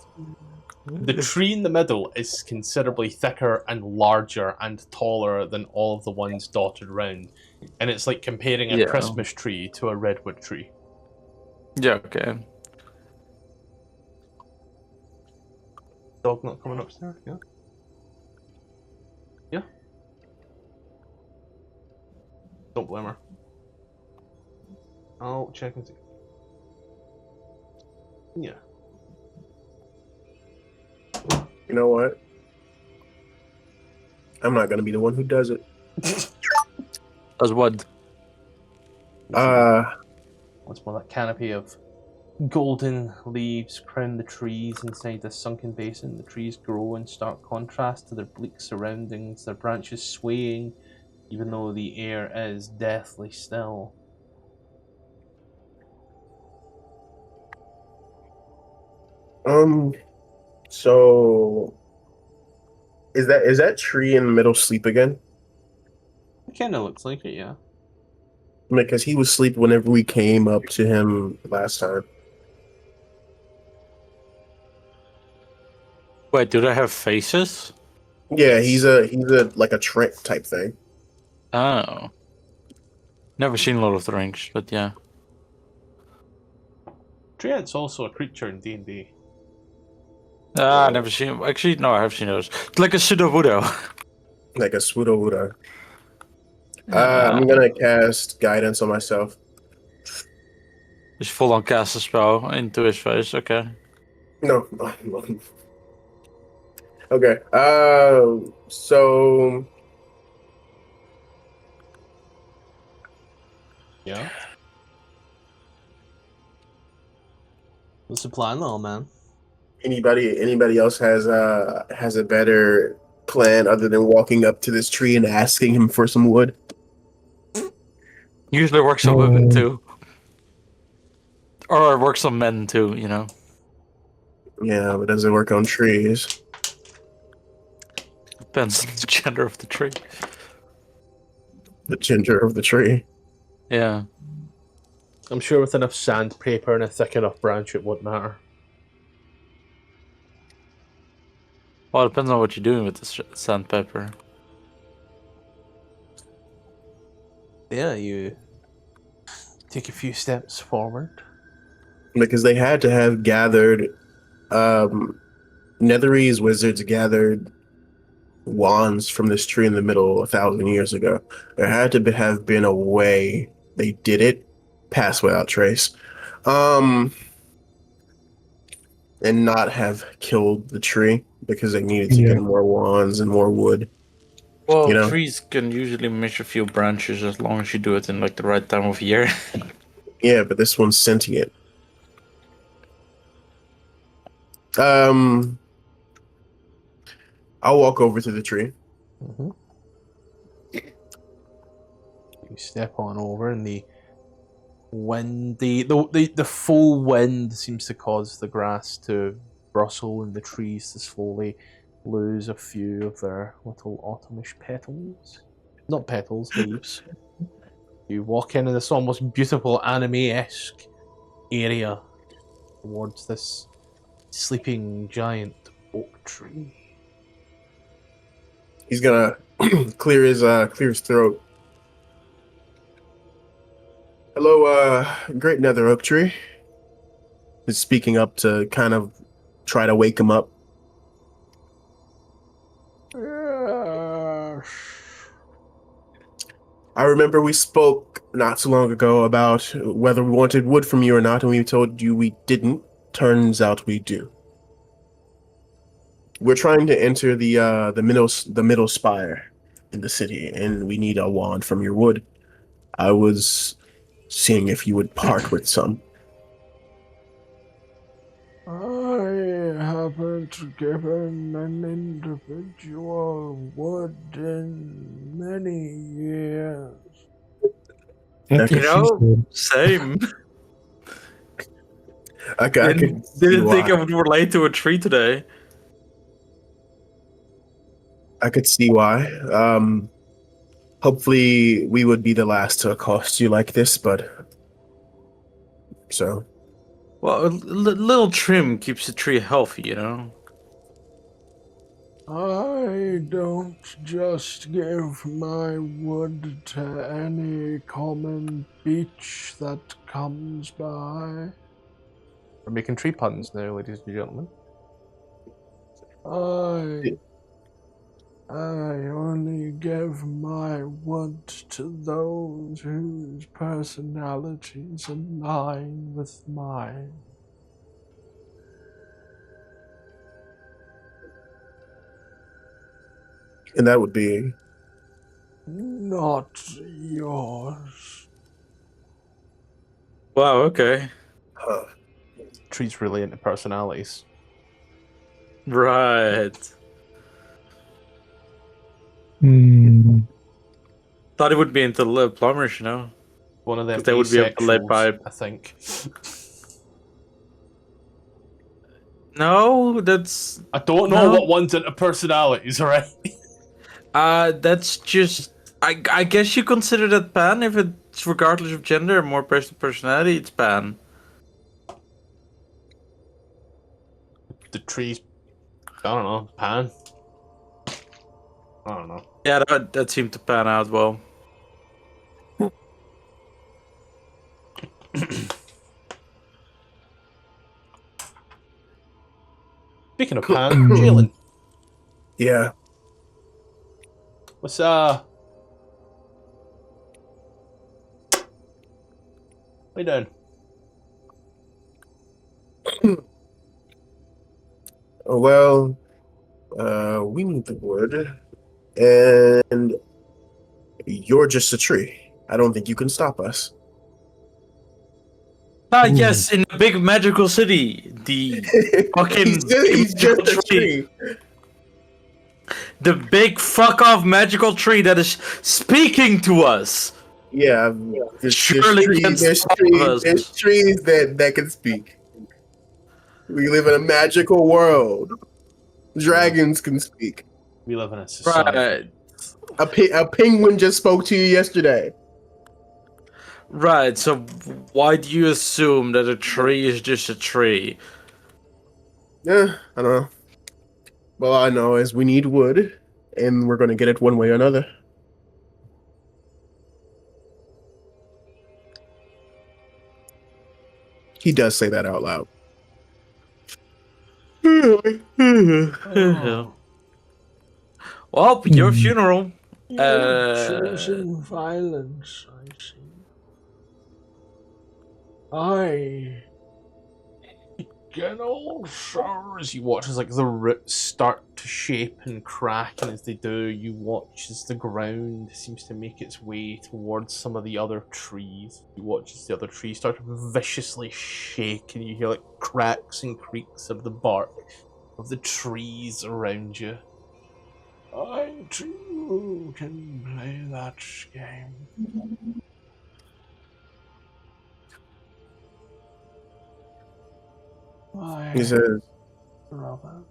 the tree in the middle is considerably thicker and larger and taller than all of the ones dotted around, and it's like comparing a Yeah. Christmas tree to a redwood tree. Yeah, okay. Dog not coming upstairs? Yeah. Yeah. Don't blame her. I'll check and see. Yeah. You know what? I'm not gonna be the one who does it. As what? What's more, that canopy of golden leaves crown the trees inside the sunken basin. The trees grow in stark contrast to their bleak surroundings, their branches swaying, even though the air is deathly still. So is that tree in the middle asleep again? It kind of looks like it, yeah. Because he was asleep whenever we came up to him last time. Wait, do they have faces? Yeah, he's a like a trick type thing. Oh. Never seen Lord of the Rings, but yeah. Treant's also a creature in D&D. Never seen. Actually, no, I have seen those. It's like a pseudo-voodoo. Like a pseudo. I'm gonna cast guidance on myself. Just full on cast a spell into his face. Okay. No. Okay. So Yeah. What's the plan, little man? anybody else has a better plan other than walking up to this tree and asking him for some wood? Usually works on women too. Or it works on men too, you know. Yeah, but does it work on trees? Depends on the gender of the tree. The ginger of the tree. Yeah. I'm sure with enough sandpaper and a thick enough branch, it won't matter. Well, it depends on what you're doing with the sandpaper. Yeah, you take a few steps forward. Because they had to have gathered Netherese wizards gathered wands from this tree in the middle 1,000 years ago. There had to have been a way they did it, pass without trace, and not have killed the tree because they needed to get more wands and more wood. Well, you know? Trees can usually miss a few branches as long as you do it in like the right time of year. Yeah, but this one's sentient. I'll walk over to the tree. Mm-hmm. You step on over, and the wind, the full wind seems to cause the grass to rustle and the trees to slowly lose a few of their little autumnish petals. Not petals, leaves. You walk into this almost beautiful anime-esque area towards this sleeping giant oak tree. He's gonna clear his throat. Hello, great nether oak tree. He's speaking up to kind of try to wake him up. I remember we spoke not so long ago about whether we wanted wood from you or not, and we told you we didn't. Turns out we do. We're trying to enter the middle spire in the city, and we need a wand from your wood. I was seeing if you would part with some. I haven't given an individual wood in many years. That's You what she know, said. same. I could Didn't, see didn't think why. I would relate to a tree today. I could see why. Hopefully we would be the last to accost you like this, but so Well, a little trim keeps the tree healthy, you know? I don't just give my wood to any common beach that comes by. We're making tree puns now, ladies and gentlemen. I only give my wood to those whose personalities align with mine. and that would be Not yours. Wow, okay. Trees really into personalities. Right. Hmm. Thought it would be into plumbers, you know? One of them 'Cause they would be able to lay asexuals, pipe. I think. No, that's I don't know No. what one's into personalities, alright? that's just I guess you consider that pan if it's regardless of gender, more personality, it's pan. The trees, I don't know, pan. I don't know. Yeah, that seemed to pan out well. Speaking of pan, Jalen, yeah. what's what are you doing? Well, we need the wood, and you're just a tree. I don't think you can stop us. Ah, yes, in a big magical city, the fucking he's just a magical tree. the big fuck off magical tree that is speaking to us. Yeah, Surely can stop us. there's trees that can speak. We live in a magical world. Dragons can speak. We live in a society. Right. A penguin just spoke to you yesterday. Right, so why do you assume that a tree is just a tree? Yeah, I don't know. Well, all I know is we need wood, and we're going to get it one way or another. He does say that out loud. Oh. Well, your funeral. You're choosing violence, I see. I can also. As you watch as like the roots start to shape and crack, and as they do, you watch as the ground seems to make its way towards some of the other trees. You watch as the other trees start to viciously shake, and you hear like cracks and creaks of the bark of the trees around you. I too can play that game. He says, Brother.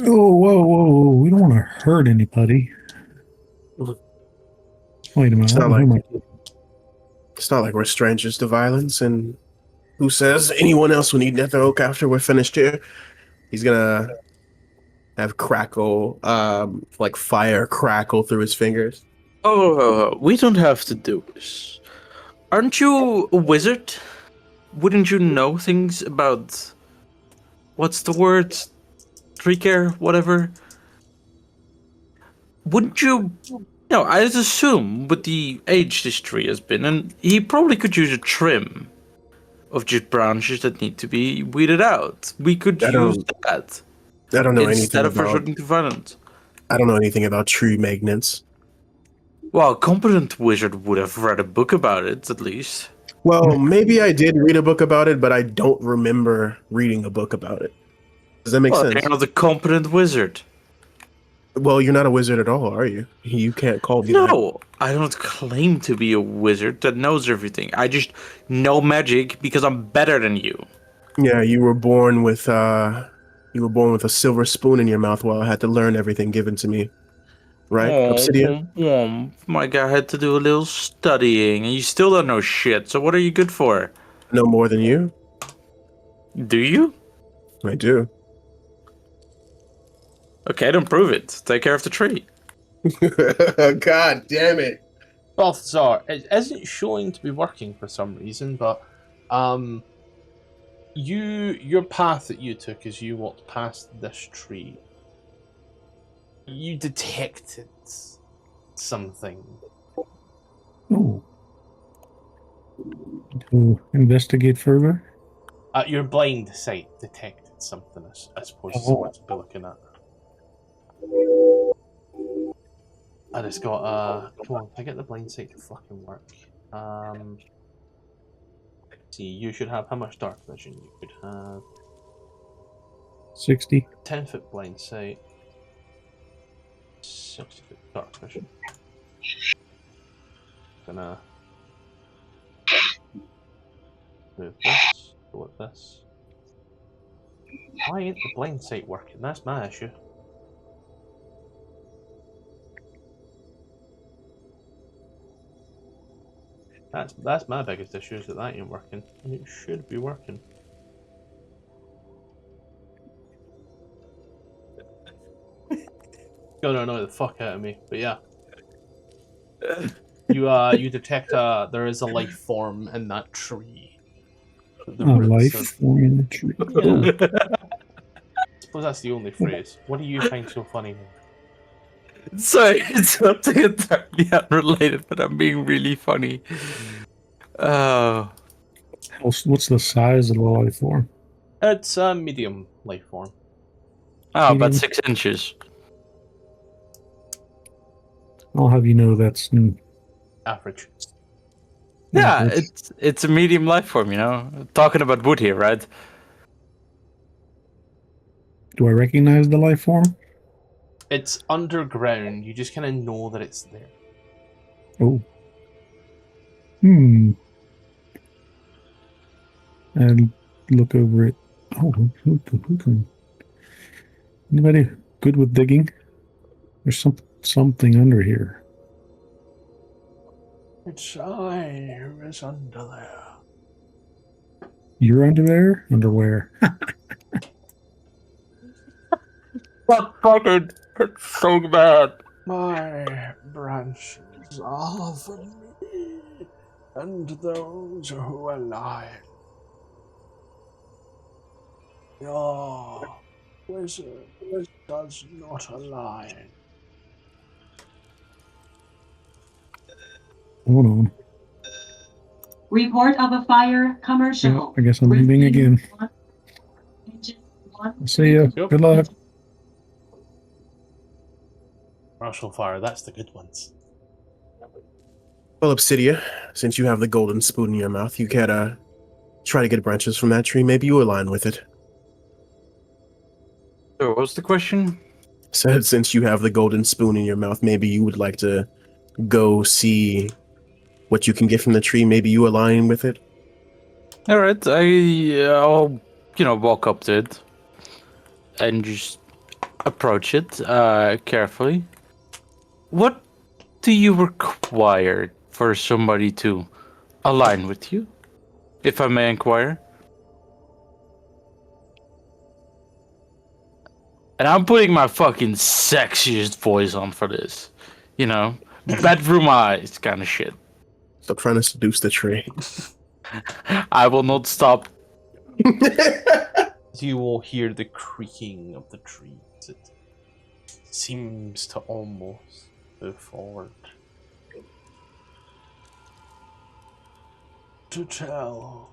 Oh, whoa. We don't want to hurt anybody. Wait a minute. It's not what am like- I- it's not like we're strangers to violence, and who says anyone else will need Nether Oak after we're finished here? He's gonna have crackle, like fire crackle through his fingers. Oh, we don't have to do this. Aren't you a wizard? Wouldn't you know things about what's the word? Tree care, whatever. Wouldn't you? No, I'd assume with the age this tree has been, and he probably could use a trim of just branches that need to be weeded out. We could I use don't- that I don't know instead anything of about. resorting to violence. I don't know anything about tree magnets. Well, a competent wizard would have read a book about it, at least. Well, maybe I did read a book about it, but I don't remember reading a book about it. Does that make Well, sense? you're not a competent wizard. Well, you're not a wizard at all, are you? You can't call me that. No, I don't claim to be a wizard that knows everything. I just know magic because I'm better than you. Yeah, you were born with a silver spoon in your mouth while I had to learn everything given to me. Right? Obsidian? My guy had to do a little studying, and you still don't know shit. So what are you good for? No more than you? Do you? I do. Okay, then prove it. Take care of the tree. God damn it. Balthazar, it isn't showing to be working for some reason, but your path that you took as you walked past this tree, you detected something. Oh. To investigate further? Your blind sight detected something, I suppose is what to be looking at. I just got come on, can I get the blind sight to fucking work? See, you should have how much dark vision? You could have 60. 10-foot blind sight, 60-foot dark vision. Gonna move this, go with this. Why ain't the blind sight working? That's my issue. That's my biggest issue, is that ain't working. And it should be working. Gonna annoy the fuck out of me, but yeah. You detect there is a life form in that tree. The A roots life of, form in the tree. yeah. Oh, I suppose that's the only phrase. What do you find so funny? Sorry, it's something entirely unrelated, but I'm being really funny. what's the size of the life form? It's a medium life form. About Medium? 6 inches. I'll have you know that's Average. Yeah, average. it's a medium life form, you know? Talking about wood here, right? Do I recognize the life form? It's underground. You just kind of know that it's there. Oh. Hmm. And look over it. Oh, who can? Anybody good with digging? There's something under here. It's I who is under there. You're under there? Underwear. Fucking, it's so bad. My branches are for me and those who align. Your wizard does not align. Hold on. Report of a fire commercial. Yeah, I guess I'm leaving again. See ya. Yep. Good luck. Martial fire, that's the good ones. Well, Obsidia, since you have the golden spoon in your mouth, you could try to get branches from that tree. Maybe you align with it. So what was the question? Said since you have the golden spoon in your mouth, maybe you would like to go see what you can get from the tree. Maybe you align with it. All right, I'll walk up to it and just approach it carefully. What do you require for somebody to align with you, if I may inquire? And I'm putting my fucking sexiest voice on for this, bedroom eyes kind of shit. Stop trying to seduce the tree. I will not stop. You will hear the creaking of the trees. It seems to almost move forward. To tell,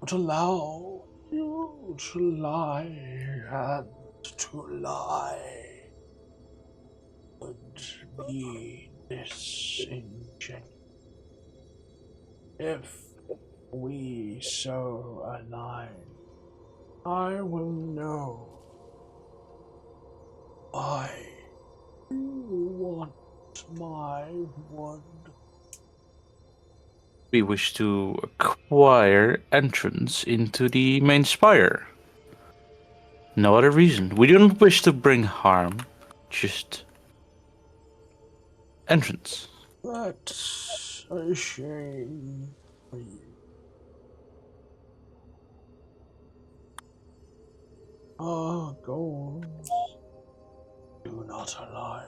but allow you to lie and to lie would be disingenuous. If we so align, I will know. I want my wood. We wish to acquire entrance into the main spire. No other reason. We don't wish to bring harm, just entrance. That's a shame for you. Goals do not align.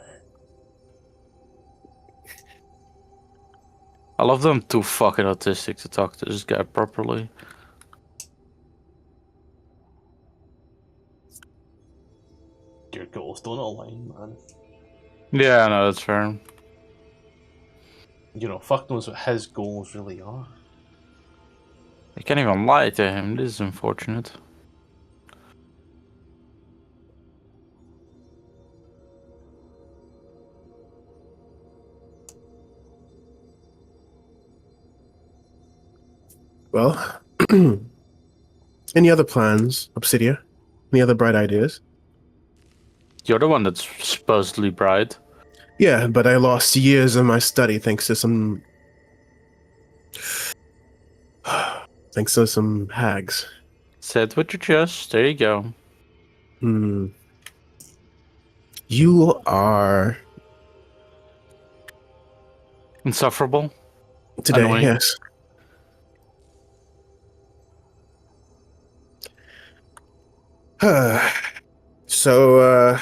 I love them too fucking autistic to talk to this guy properly. Your goals don't align, man. Yeah, no, that's fair. You know, fuck knows what his goals really are. I can't even lie to him. This is unfortunate. Well, any other plans, Obsidia? Any other bright ideas? You're the one that's supposedly bright. Yeah, but I lost years of my study thanks to some hags. Said with your chest. There you go. You are Insufferable. today, Annoying. yes. So,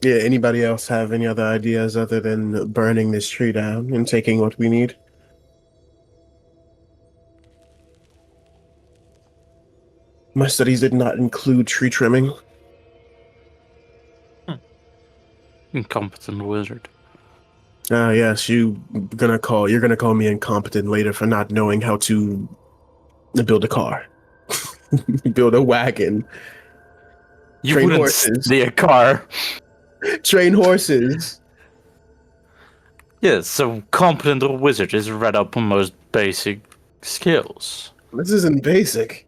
yeah, anybody else have any other ideas other than burning this tree down and taking what we need? My studies did not include tree trimming. Incompetent wizard. Yes, you're gonna call me incompetent later for not knowing how to build a car, build a wagon, You train wouldn't horses, see a car. train horses. Yes, so competent wizard is read up on most basic skills. This isn't basic.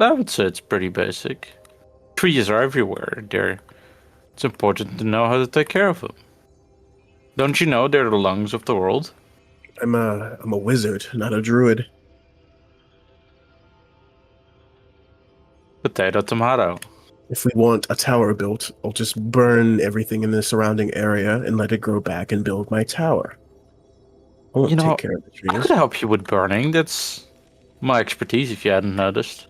I would say it's pretty basic. Trees are everywhere. It's important to know how to take care of them. Don't you know they're the lungs of the world? I'm a wizard, not a druid. Potato, tomato. If we want a tower built, I'll just burn everything in the surrounding area and let it grow back and build my tower. I won't You know, take care of the I trees. could help you with burning. That's my expertise if you hadn't noticed.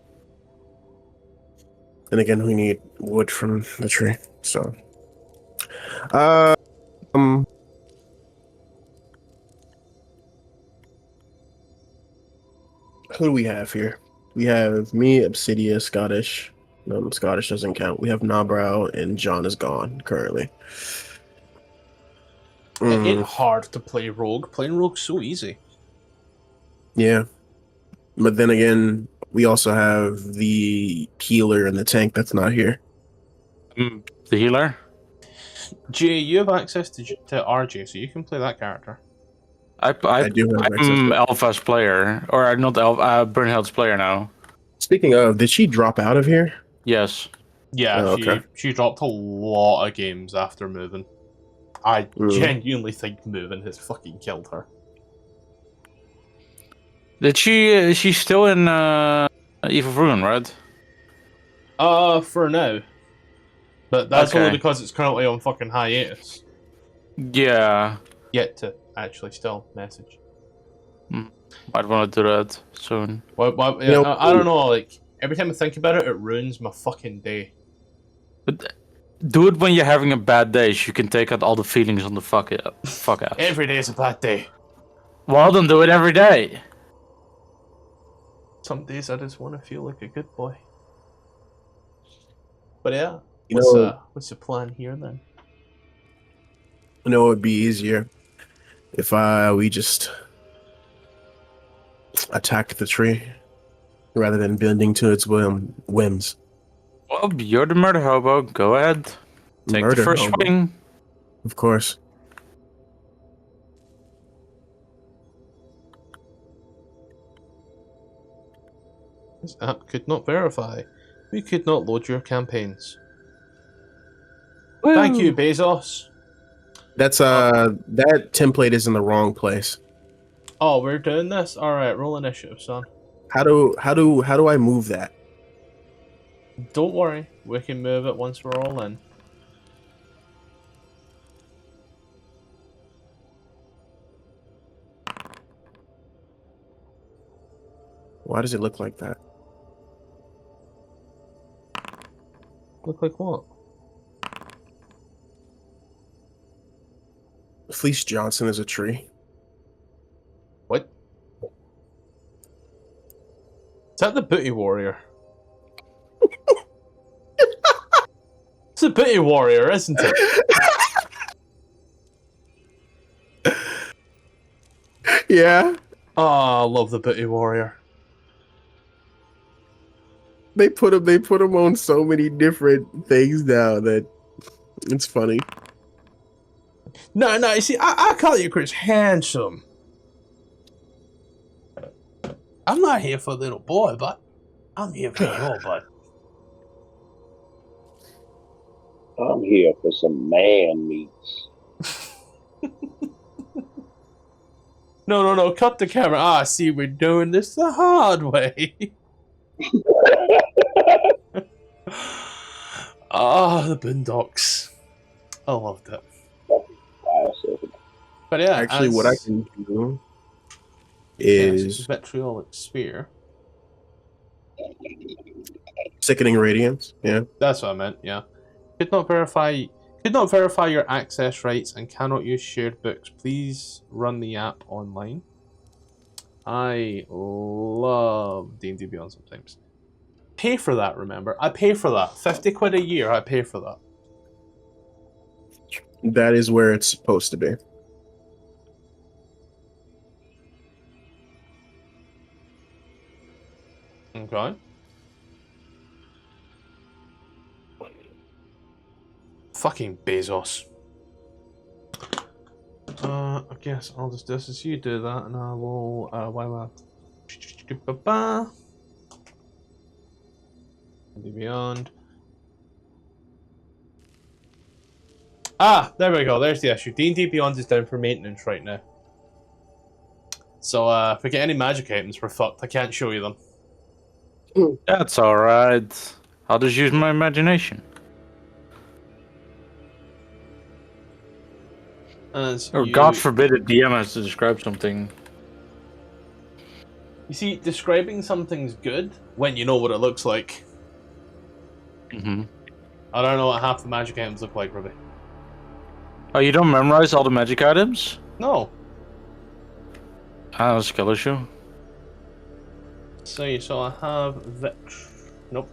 And again, we need wood from the tree. So, who do we have here? We have me, Obsidia, Scottish. No, Scottish doesn't count. We have Nabrow, and John is gone currently. It ain't hard to play rogue. Playing rogue's so easy. Yeah. But then again, we also have the healer and the tank that's not here. The healer? Jay, you have access to RJ, so you can play that character. I do have access I'm to it. Alpha's player, or not Bernhild's player now. Speaking of, did she drop out of here? Yes. Yeah, Oh, okay. she dropped a lot of games after moving. I genuinely think moving has fucking killed her. Did she? She's still in Eve of Ruin, right? For now. But that's Okay. only because it's currently on fucking hiatus. Yeah. Yet to actually still message. I'd want to do that soon. Well, You know- I don't know, like, every time I think about it, it ruins my fucking day. But do it when you're having a bad day, so you can take out all the feelings on the fuck out. Every day is a bad day. Well, then do it every day. Some days I just want to feel like a good boy. But yeah, You know, what's the plan here then? it would be easier if we just attacked the tree rather than bending to its whims. Well, you're the murder hobo. Go ahead. Take Murder the first hobo. swing. Of course. This app could not verify. We could not load your campaigns. Thank you, Bezos. That's that template is in the wrong place. Oh, we're doing this? Alright, roll initiative, son. How do I move that? Don't worry, we can move it once we're all in. Why does it look like that? Look like what? Fleece Johnson is a tree. What? Is that the Booty Warrior? It's the Booty Warrior, isn't it? Yeah. Oh, I love the Booty Warrior. They put him on so many different things now that it's funny. No, you see, I call you Chris handsome. I'm not here for little boy, but I'm here for your bud. I'm here for some man meats. No, cut the camera. Ah, see, we're doing this the hard way. Ah, the Boondocks. I loved it. But yeah, Actually, what I can do is vitriolic sphere. sickening radiance. Yeah. That's what I meant. Yeah. Could not verify your access rights and cannot use shared books. Please run the app online. I love D&D Beyond sometimes. Pay for that, remember? I pay for that. 50 quid a year, I pay for that. That is where it's supposed to be. Okay. Fucking Bezos. I guess I'll just do this as you do that, and I will, while Beyond. Ah, there we go. There's the issue. D&D Beyond is down for maintenance right now. So, if we get any magic items, we're fucked. I can't show you them. That's alright. I'll just use my imagination. Or God forbid a DM has to describe something. You see, describing something's good when you know what it looks like. Mm-hmm. I don't know what half the magic items look like, Ruby. Oh, you don't memorize all the magic items? No. Ah, skill issue. So I have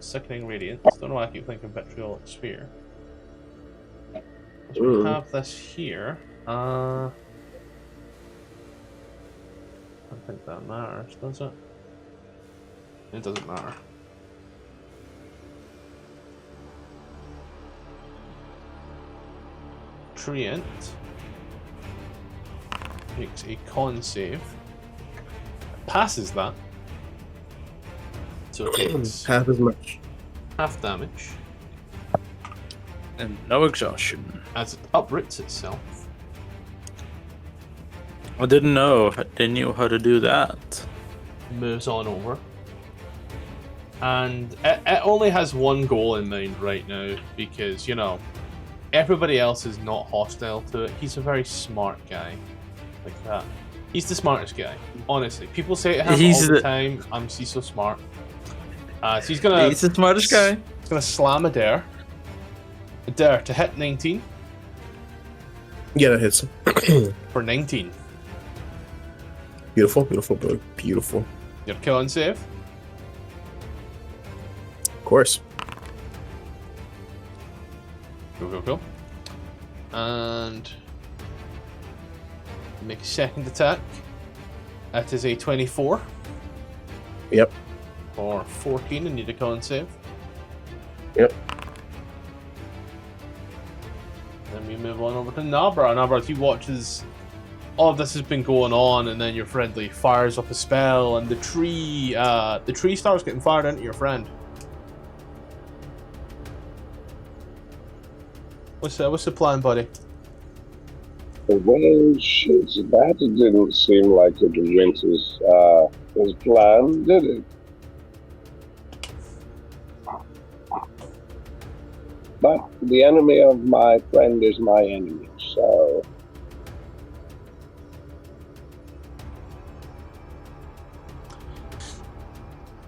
Sickening Radiance. Don't know why I keep thinking Vitriolic Sphere. So we have this here. I don't think that matters, does it? It doesn't matter. Treant makes a con save. Passes that. So it takes half as much. half damage And no exhaustion. as it uproots itself. I didn't know they knew how to do that. Moves on over. And it only has one goal in mind right now because, you know, everybody else is not hostile to it. He's a very smart guy. Like that. He's the smartest guy. Honestly. People say it to him all the time. He's so smart. So he's the smartest guy. He's gonna slam a dare. A dare to hit 19. Yeah, that hits. For 19. Beautiful, beautiful, beautiful. Your kill and save. Of course. Go. And make a second attack. That is a 24. Yep. Or 14 and need a con save. Yep. Then we move on over to Nabra. Nabra, you watch as all of this has been going on, and then your friendly fires up a spell, and the tree starts getting fired into your friend. What's the plan, buddy? Well, shit, that didn't seem like it went his plan, did it? But the enemy of my friend is my enemy, so...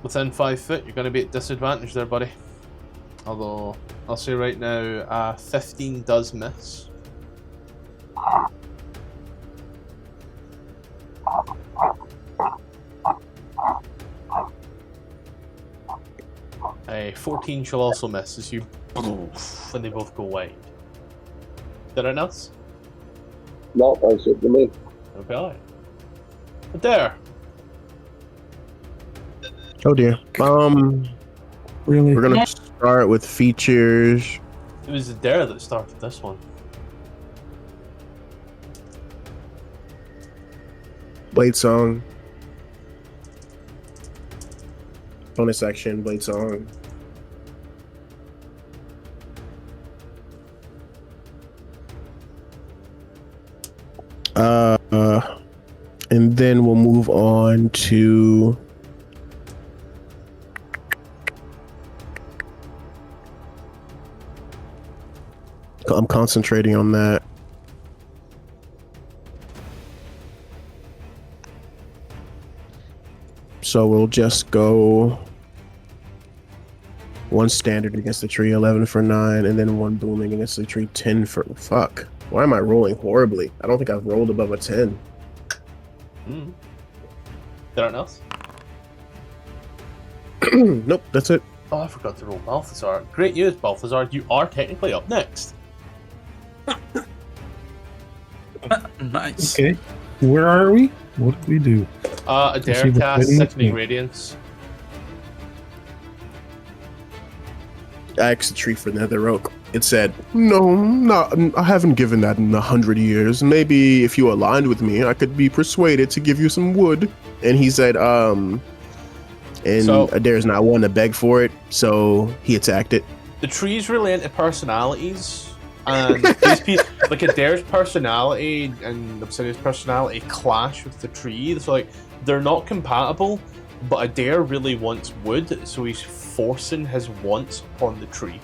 Within 5 foot, you're going to be at disadvantage there, buddy. Although, I'll say right now, 15 does miss. A 14 shall also miss as you when they both go wide. Did anything else? No, that's it for me. Okay. But there. Oh dear. Really? We're gonna start with features. It was Dare that started this one. Blade song. Bonus action, blade song. And then we'll move on to I'm concentrating on that. So we'll just go one standard against the tree, 11 for 9, and then one booming against the tree, 10 for... Fuck. Why am I rolling horribly? I don't think I've rolled above a 10. Anything else? Nope, that's it. Oh, I forgot to roll Balthazar. Great news, Balthazar. You are technically up next. Nice. Okay. Where are we? What did we do? Adair see the cast thing? Sickening Yeah. Radiance. I asked the tree for nether oak. It said, no, I haven't given that in 100 years. Maybe if you aligned with me, I could be persuaded to give you some wood. And he said, and So- Adair's not one to beg for it, so he attacked it. The tree's really into personalities. And these people, like Adair's personality and Obsidian's personality clash with the tree. So, like, they're not compatible, but Adair really wants wood, so he's forcing his wants upon the tree.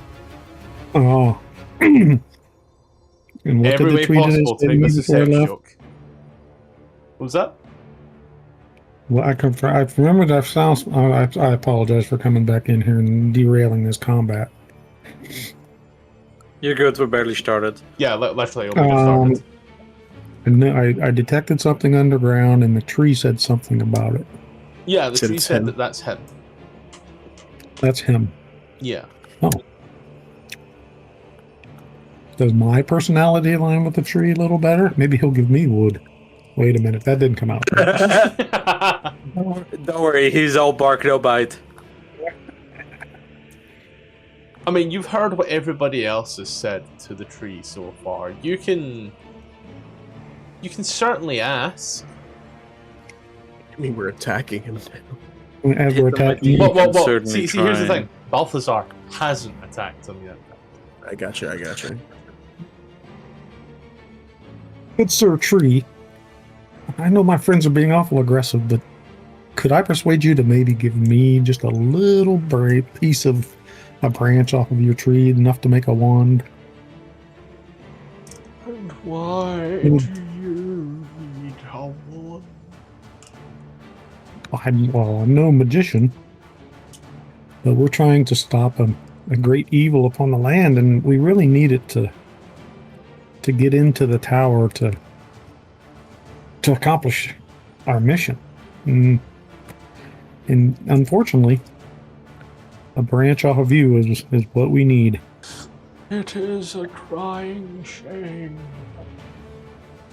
Oh. And what Every did the way tree possible to make this a sex joke. What was that? Well, I remember that sounds. I apologize for coming back in here and derailing this combat. You're good. We're barely started. Yeah, literally, we just started. And then I detected something underground, and the tree said something about it. Yeah, the Said tree it's said him. that that's him. That's him. Yeah. Does my personality align with the tree a little better? Maybe he'll give me wood. Wait a minute, that didn't come out. Don't worry, he's all bark, no bite. I mean, you've heard what everybody else has said to the tree so far. You can certainly ask. I mean, we're attacking him. As we're attacking, Well, certainly see, here's the try. thing. Balthazar hasn't attacked him yet. I got you. good sir tree. I know my friends are being awful aggressive, but could I persuade you to maybe give me just a little piece of a branch off of your tree, enough to make a wand? And why Mm. do you need a wand? I'm no magician, but we're trying to stop a great evil upon the land, and we really need it to get into the tower to accomplish our mission. And unfortunately, a branch off of you is what we need. It is a crying shame,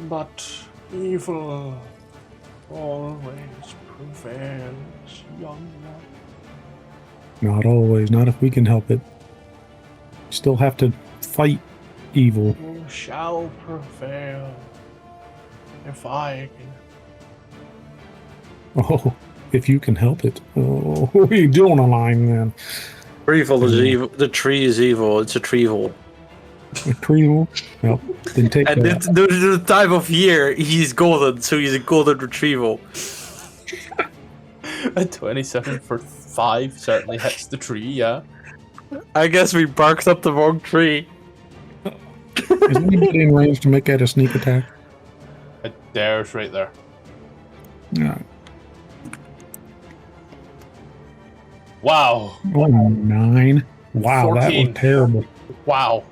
but evil always prevails, young one. Not always, not if we can help it. Still have to fight evil. You shall prevail. If I can. Oh, if you can help it. Oh, what are you doing, Align, then? Trevel is evil. The tree is evil. It's a trevel. A tree? Well, then take And that. the time of year, he's golden, so he's a golden retrieval. A 27 for 5 certainly hits the tree, yeah. I guess we barked up the wrong tree. Is anybody in range to make that a sneak attack? It dares right there. Yeah. Wow. Oh, 9. Wow, that 14. was terrible. Wow.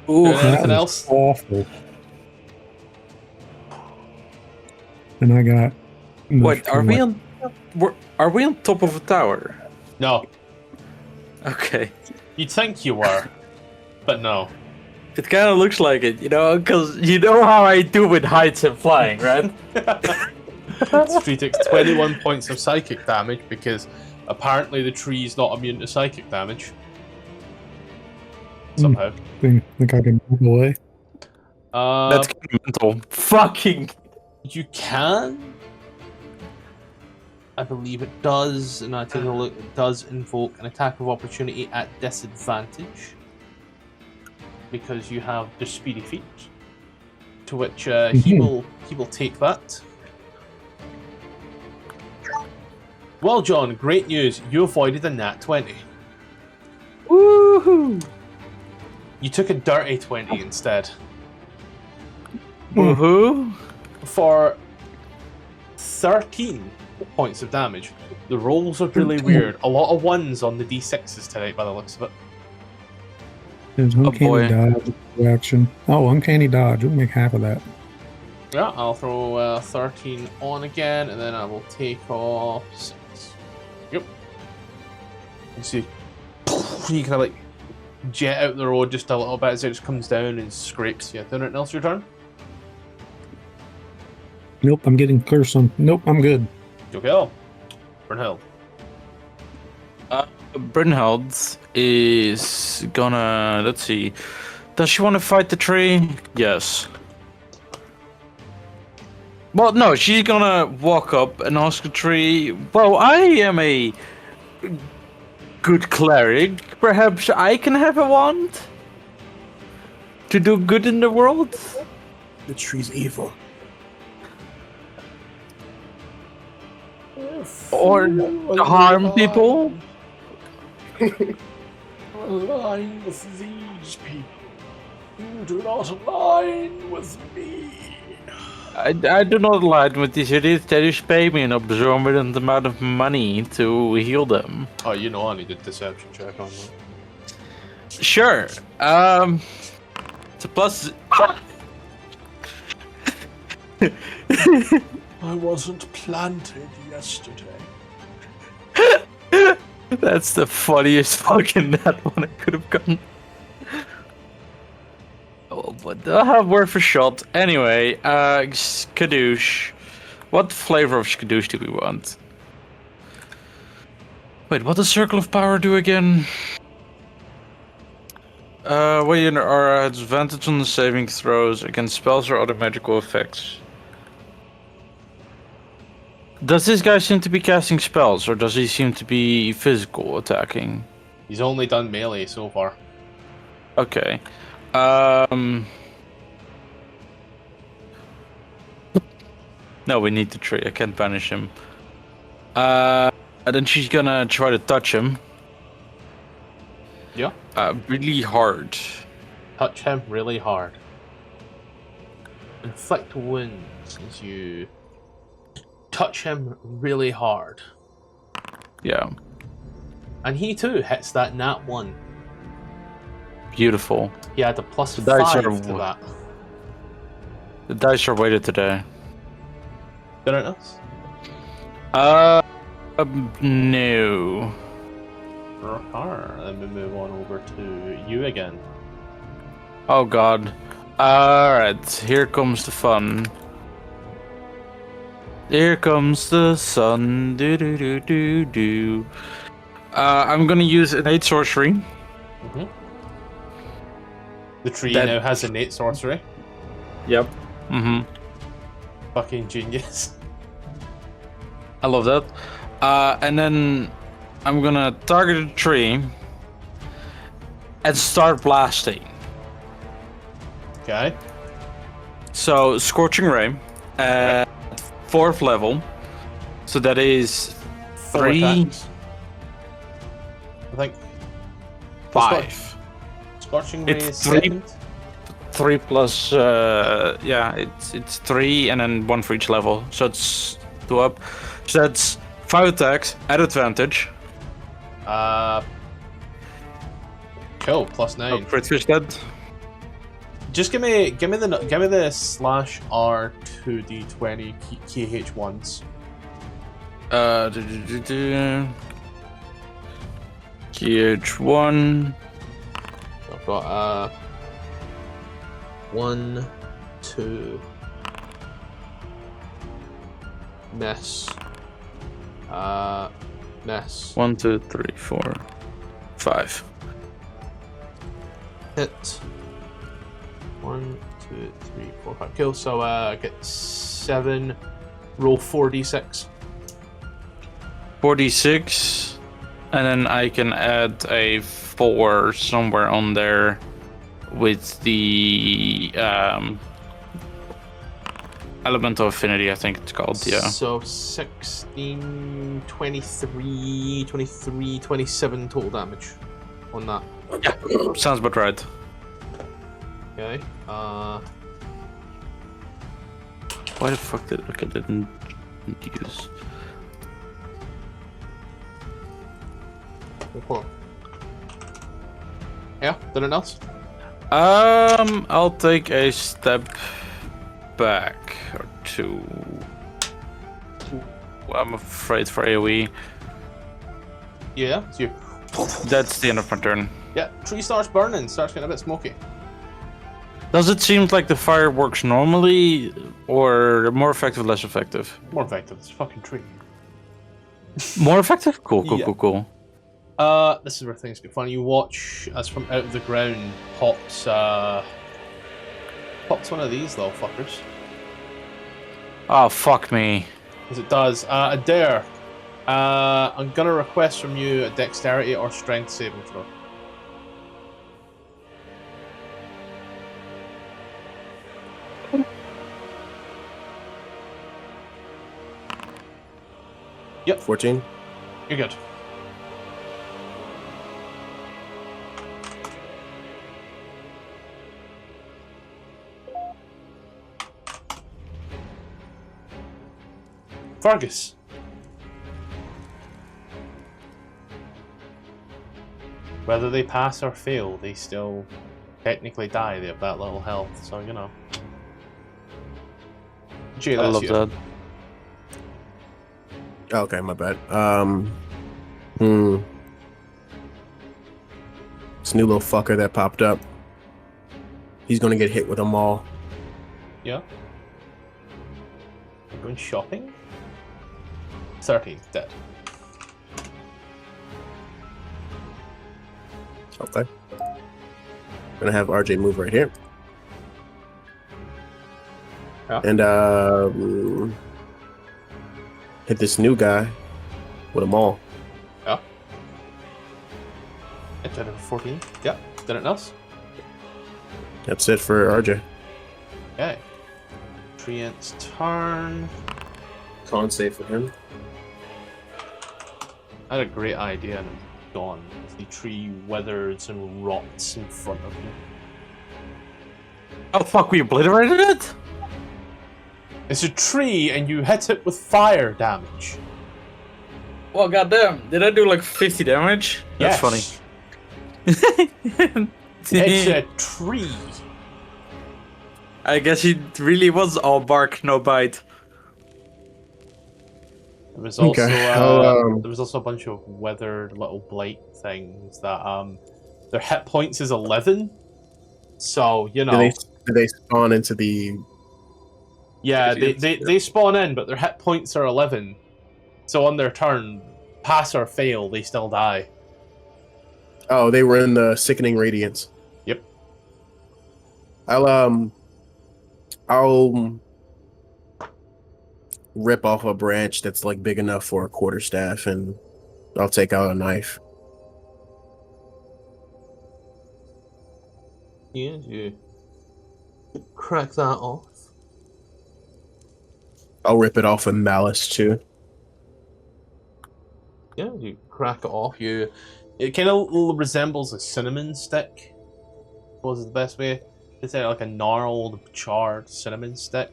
Ooh, Doing That anything was else? awful. And I got. wait, are we on? Are we on top of a tower? No. Okay, You'd think you were, but no. it kind of looks like it, because you know how I do with heights and flying, right? This tree takes 21 points of psychic damage because apparently the tree is not immune to psychic damage. Somehow. Think I can move away. That's kind of mental. Fucking. You can. I believe it does, and I take a look. It does invoke an attack of opportunity at disadvantage because you have the speedy feat. To which he will take that. Well, John, great news. You avoided a nat 20. Woohoo! You took a dirty 20 instead. Woohoo! For 13 points of damage. The rolls are really weird. A lot of ones on the d6s tonight by the looks of it. There's boy. uncanny dodge reaction. Oh, uncanny dodge. We'll make half of that. Yeah, I'll throw 13 on again, and then I will take off 6. Yep. You see, you kind of like jet out the road just a little bit as it just comes down and scrapes you. Anything else your turn? Nope, I'm getting close on. Nope, I'm good. Okay, Brunhild. Brunhild is gonna. Let's see. Does she want to fight the tree? Yes. Well, no, she's gonna walk up and ask the tree. Well, I am a good cleric. Perhaps I can have a wand to do good in the world. The tree's evil. Or to harm people. Align with these people. You do not align with me. I do not align with these idiots. They just pay me an absorbent amount of money to heal them. Oh, you know I need a deception check on that. Sure. It's a plus. I wasn't planted yesterday. That's the funniest fucking that one I could have gotten. Oh, but they'll have worth a shot. Anyway, skadoosh. What flavor of skadoosh do we want? Wait, what does Circle of Power do again? We are at advantage on the saving throws against spells or other magical effects. Does this guy seem to be casting spells, or does he seem to be physical attacking? He's only done melee so far. Okay. No, we need the tree. I can't banish him. And then she's gonna try to touch him. Yeah. Really hard. Touch him really hard. Inflict wounds as you touch him really hard. Yeah. And he too hits that nat 1. Beautiful. He had a plus The dice 5 are- to that. The dice are weighted today. Anything else? No. Then we move on over to you again. Oh god. Alright, here comes the fun. Here comes the sun. Do do do do do. I'm gonna use innate sorcery. The tree That- now has innate sorcery. Yep. Mm-hmm. Fucking genius. I love that. And then I'm gonna target a tree and start blasting. Okay. So Scorching Ray at 4th level. So that is 4 3, attacks. I think 5. Scorching Ray It's is 3. second. 3 plus yeah, it's 3 and then 1 for each level. So it's 2 up. So that's 5 attacks at advantage. Cool. +9. Oh, Critfish dead. Just give me the slash R 2d20 KH ones. KH1. I've got 1, 2, miss, miss, 1, 2, 3, 4, 5. hit. 1, 2, 3, 4, 5. Cool. So I get 7. Roll 4d6. 46, and then I can add a 4 somewhere on there with the elemental affinity, I think it's called. Yeah. So 16, 23, 23, 27 total damage on that. Yeah, sounds about right. Okay. Why the fuck did I didn't use? Cool. Yeah. Anything else? I'll take a step back or 2. I'm afraid for AoE. Yeah. It's you. That's the end of my turn. Yeah. Tree starts burning. Starts getting a bit smoky. Does it seem like the fire works normally, or more effective, less effective? More effective. It's a fucking tree. More effective? Cool, cool, Yeah. cool, cool. This is where things get funny. You watch as from out of the ground pops one of these little fuckers. Oh, fuck me. As it does. Adair, I'm gonna request from you a dexterity or strength saving throw. Yep, 14. you're good. Fergus. Whether they pass or fail, they still technically die. They have that little health, so you know. Jay, I that's love you. that. Okay, my bad. This new little fucker that popped up. He's gonna get hit with a maul. Yeah. We're going shopping? 13, dead. Okay. Gonna have RJ move right here. Yeah. And hit this new guy with a maul. Yeah. It's out of 14. Yeah. Anything else? That's it for RJ. Okay. Treant's turn. Con save for him. I had a great idea and it's gone. As the tree withers and rots in front of you. Oh, fuck, we obliterated it? It's a tree and you hit it with fire damage. Well, goddamn. Did I do like 50 damage? That's funny. It's a tree. I guess it really was all bark, no bite. There was also Okay, there was also a bunch of weathered little blight things that their hit points is 11. So, you know. Do they spawn into the... Yeah, they spawn in, but their hit points are 11. So on their turn, pass or fail, they still die. Oh, they were in the Sickening Radiance. Yep. I'll I'll rip off a branch that's like big enough for a quarterstaff, and I'll take out a knife. Yeah, you crack that off. I'll rip it off with malice too. Yeah, you crack it off. It kind of resembles a cinnamon stick. I suppose is the best way to say it, like a gnarled, charred cinnamon stick.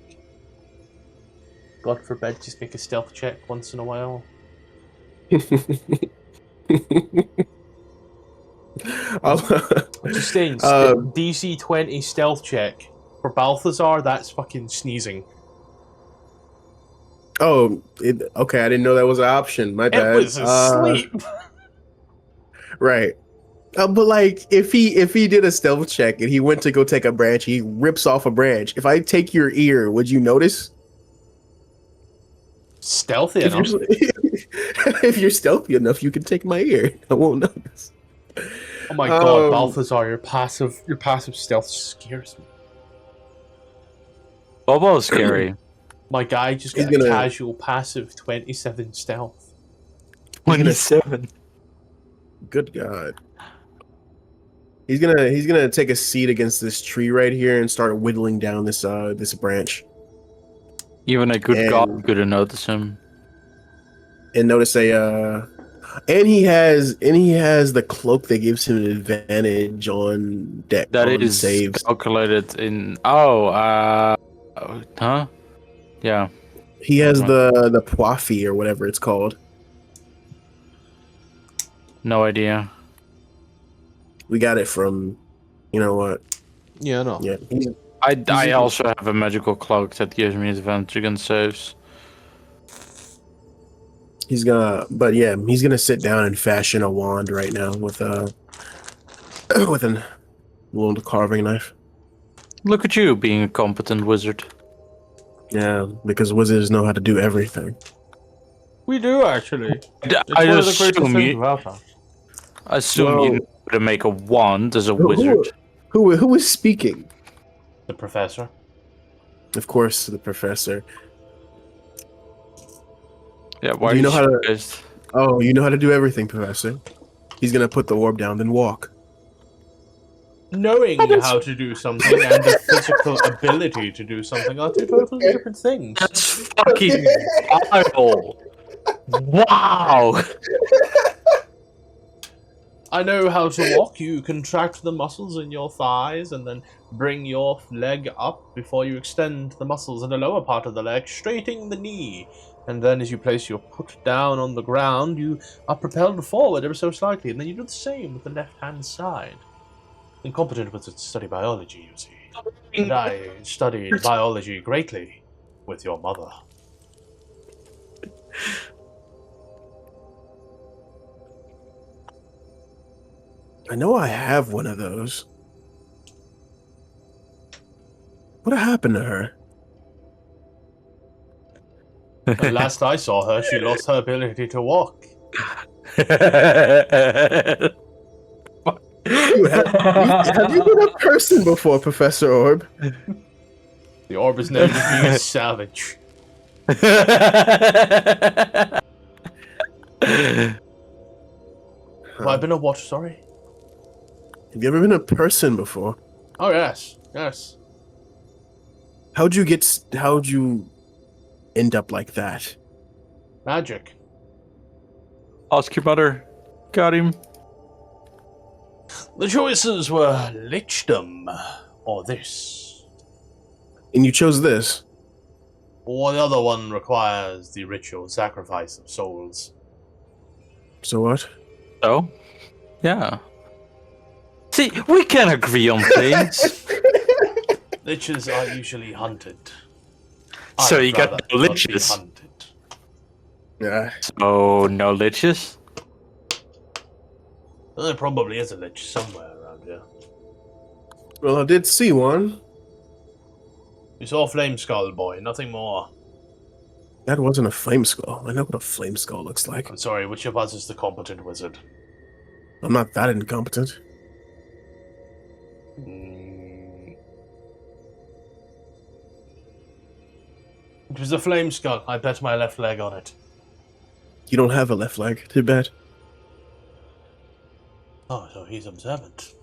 God forbid, just make a stealth check once in a while. Just saying, DC 20 stealth check for Balthazar. That's fucking sneezing. Oh, okay. I didn't know that was an option. My bad. It was asleep. Right. But like, if he did a stealth check and he went to go take a branch, he rips off a branch. If I take your ear, would you notice? Stealthy enough. If you're stealthy enough, you can take my ear. I won't notice. Oh my god, Balthazar, your passive stealth scares me. Bobo's scary. My guy just got a casual passive 27 stealth. 27. Good God. He's gonna take a seat against this tree right here and start whittling down this branch. Even a good god could have noticed him. And notice and he has the cloak that gives him an advantage on deck. That on is saves. calculated in huh? Yeah. He has the Poifi or whatever it's called. No idea. We got it from, you know what? Yeah, no. Yeah. I also have a magical cloak that gives me advantage against saves. He's gonna sit down and fashion a wand right now with a little carving knife. Look at you being a competent wizard. Yeah, because wizards know how to do everything. We do actually. I assume you know how to make a wand as a wizard. Who is speaking? The professor. Of course, the professor. Yeah, why do you know how to? Guys... Oh, you know how to do everything, Professor. He's gonna put the orb down, then walk. Knowing how to do something and the physical ability to do something are two totally different things. That's fucking wild. Wow. I know how to walk. You contract the muscles in your thighs and then bring your leg up before you extend the muscles in the lower part of the leg, straightening the knee. And then as you place your foot down on the ground, you are propelled forward ever so slightly. And then you do the same with the left-hand side. Incompetent with study biology, you see. And I studied biology greatly with your mother. I know I have one of those. What happened to her? The last I saw her, she lost her ability to walk. Have you been a person before, Professor Orb? The orb is known to be a savage. Have I been a what? Sorry? Have you ever been a person before? Oh, yes. Yes. How'd you end up like that? Magic. Ask your mother. Got him. The choices were lichdom or this. And you chose this? Or the other one requires the ritual sacrifice of souls. So what? Oh? Yeah. See, we can agree on things. Liches are usually hunted. So you got no liches. Yeah. So no liches? Well, there probably is a lich somewhere around here. Well, I did see one. You saw Flame Skull, boy, nothing more. That wasn't a flame skull. I know what a flame skull looks like. I'm sorry, which of us is the competent wizard? I'm not that incompetent. It was a flame skull. I bet my left leg on it. You don't have a left leg. Too bad. Oh, so he's observant.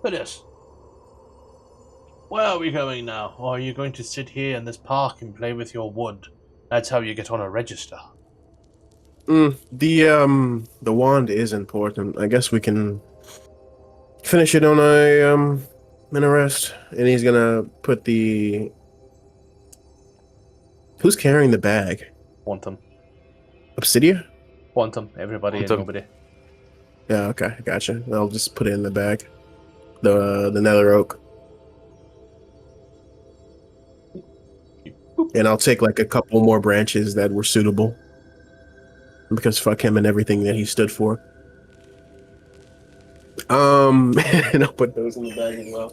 But yes. Where are we going now? Or are you going to sit here in this park and play with your wood? That's how you get on a register. The wand is important. I guess we can finish it on a rest. And he's gonna put the. Who's carrying the bag? Quantum. Obsidia? Quantum. Everybody Quantum. and nobody. Yeah, okay, gotcha. I'll just put it in the bag. The nether oak. And I'll take like a couple more branches that were suitable. Because fuck him and everything that he stood for. And I'll put those in the bag as well.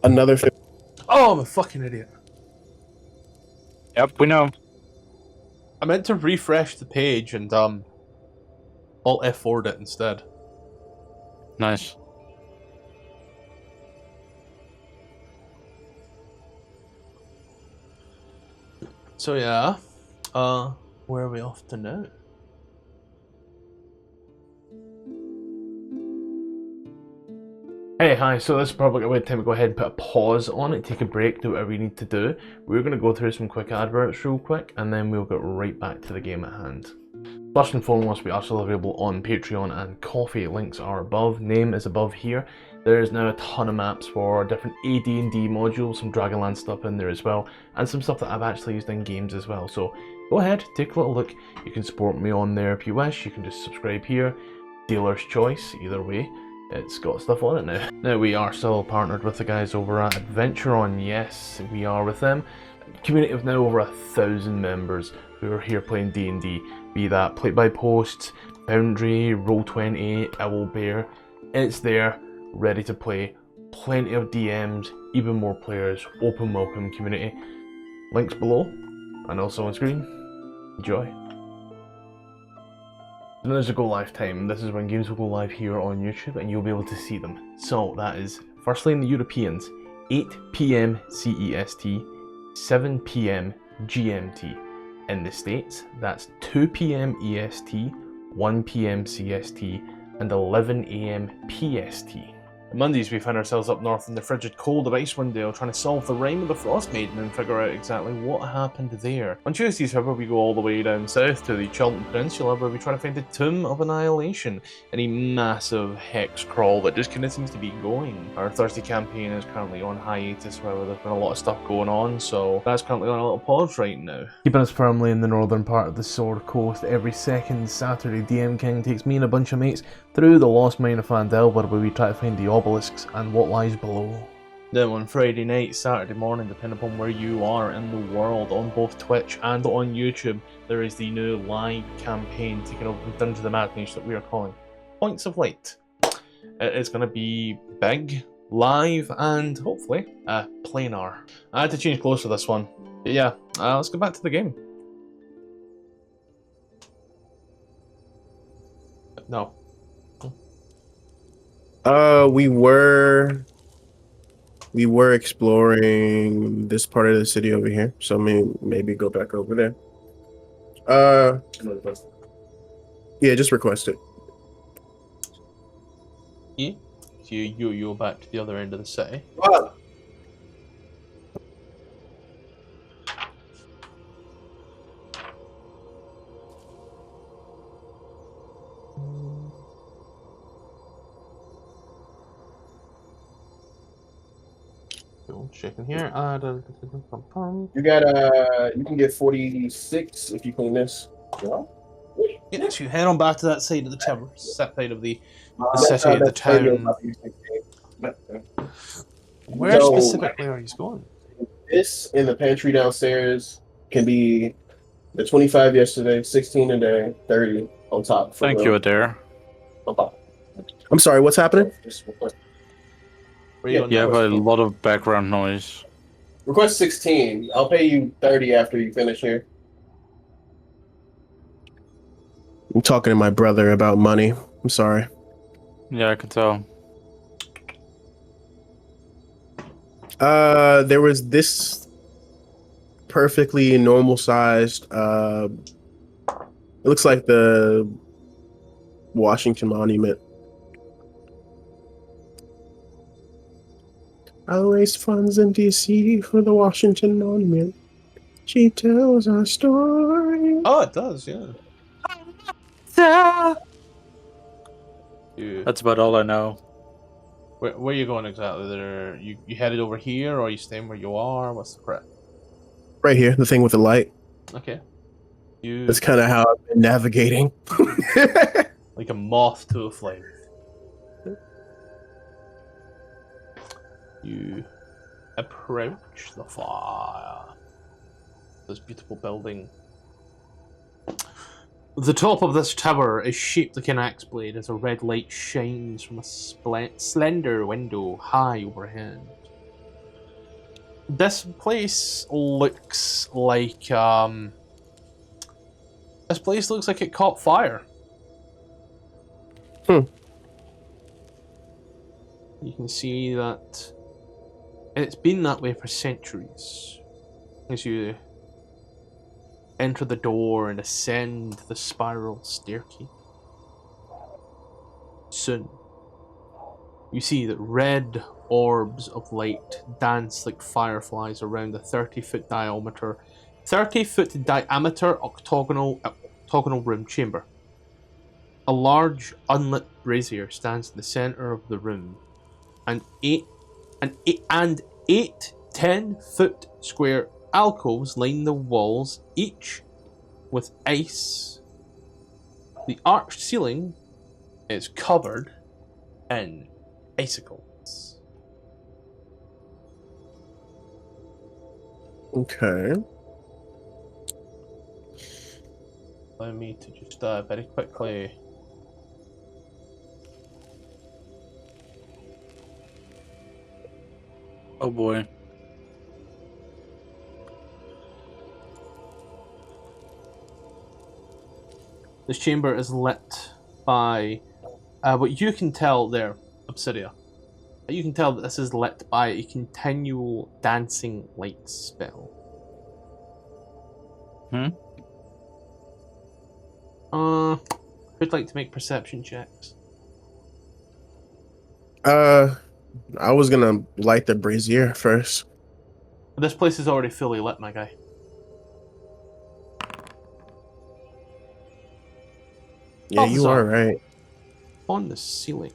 Another. Oh, I'm a fucking idiot. Yep, we know. I meant to refresh the page and Alt F4'd it instead. Nice. So yeah, where are we off to now? Hey, hi, so this is probably a good time to go ahead and put a pause on it, take a break, do whatever we need to do. We're going to go through some quick adverts real quick, and then we'll get right back to the game at hand. First and foremost, we are still available on Patreon and Coffee. Links are above, name is above here. There is now a ton of maps for different AD&D modules, some Dragonland stuff in there as well, and some stuff that I've actually used in games as well. So go ahead, take a little look. You can support me on there if you wish. You can just subscribe here. Dealer's choice, either way. It's got stuff on it now. Now we are still partnered with the guys over at AdverntureOn. Yes, we are with them. Community of now over 1,000 members who are here playing D&D. Be that Play by Post, Boundary, Roll20, Owlbear. It's there, ready to play. Plenty of DMs, even more players. Open welcome community. Links below and also on screen. Enjoy. And there's a go live time. This is when games will go live here on YouTube and you'll be able to see them. So that is firstly in the Europeans, 8 PM CEST, 7 PM GMT. In the States, that's 2 PM EST, 1 PM CST, and 11 AM PST. On Mondays, we find ourselves up north in the frigid cold of Icewind Dale trying to solve the Rime of the Frostmaiden and figure out exactly what happened there. On Tuesdays, however, we go all the way down south to the Chilton Peninsula where we try to find the Tomb of Annihilation in a massive hex crawl that just kind of seems to be going. Our Thursday campaign is currently on hiatus, where there's been a lot of stuff going on, so that's currently on a little pause right now. Keeping us firmly in the northern part of the Sword Coast, every second Saturday, DM King takes me and a bunch of mates through the Lost Mine of Fandel where we try to find the obelisks and what lies below. Then on Friday night, Saturday morning, depending upon where you are in the world, on both Twitch and on YouTube, there is the new live campaign taking over down to the madness that we are calling Points of Light. It is going to be big, live, and hopefully planar. I had to change clothes for this one. But yeah, let's go back to the game. No. We were exploring this part of the city over here, so maybe go back over there. Yeah, just request it. Yeah. So you're back to the other end of the city. What? Checking here. You got you can get 46 if you clean this. Yeah. Yeah, so you head on back to that side of the tower, that side of the city, of the town. Where So, specifically are you going? This in the pantry downstairs can be the 25 yesterday, 16 today, 30 on top. Thank you, Adair. I'm sorry, what's happening? Where you You have a going? lot of background noise. Request 16. I'll pay you 30 after you finish here. I'm talking to my brother about money. I'm sorry. Yeah, I can tell. There was this perfectly normal sized. It looks like the Washington Monument. I raise funds in DC for the Washington Monument. She tells our story. Oh, it does, yeah. That's You, about all I know. where are you going exactly? There, you headed over here, or are you staying where you are? What's the prep? Right here, the thing with the light. Okay. You That's kind of how I've been navigating. like a moth to a flame. You approach the fire. This beautiful building. The top of this tower is shaped like an axe blade as a red light shines from a slender window high overhead. This place looks like this place looks like it caught fire. Hmm. You can see that it's been that way for centuries. As you enter the door and ascend the spiral staircase. Soon, you see that red orbs of light dance like fireflies around the 30-foot diameter octagonal room chamber. A large unlit brazier stands in the center of the room, and eight 10-foot square alcoves line the walls, each with ice. The arched ceiling is covered in icicles. Okay. Allow me to just very quickly. Oh boy. This chamber is lit by what you can tell there, Obsidia. You can tell that this is lit by a continual dancing light spell. Who'd like to make perception checks? I was gonna light the brazier first. This place is already fully lit, my guy. Yeah, you Balthazar. are right. On the ceiling,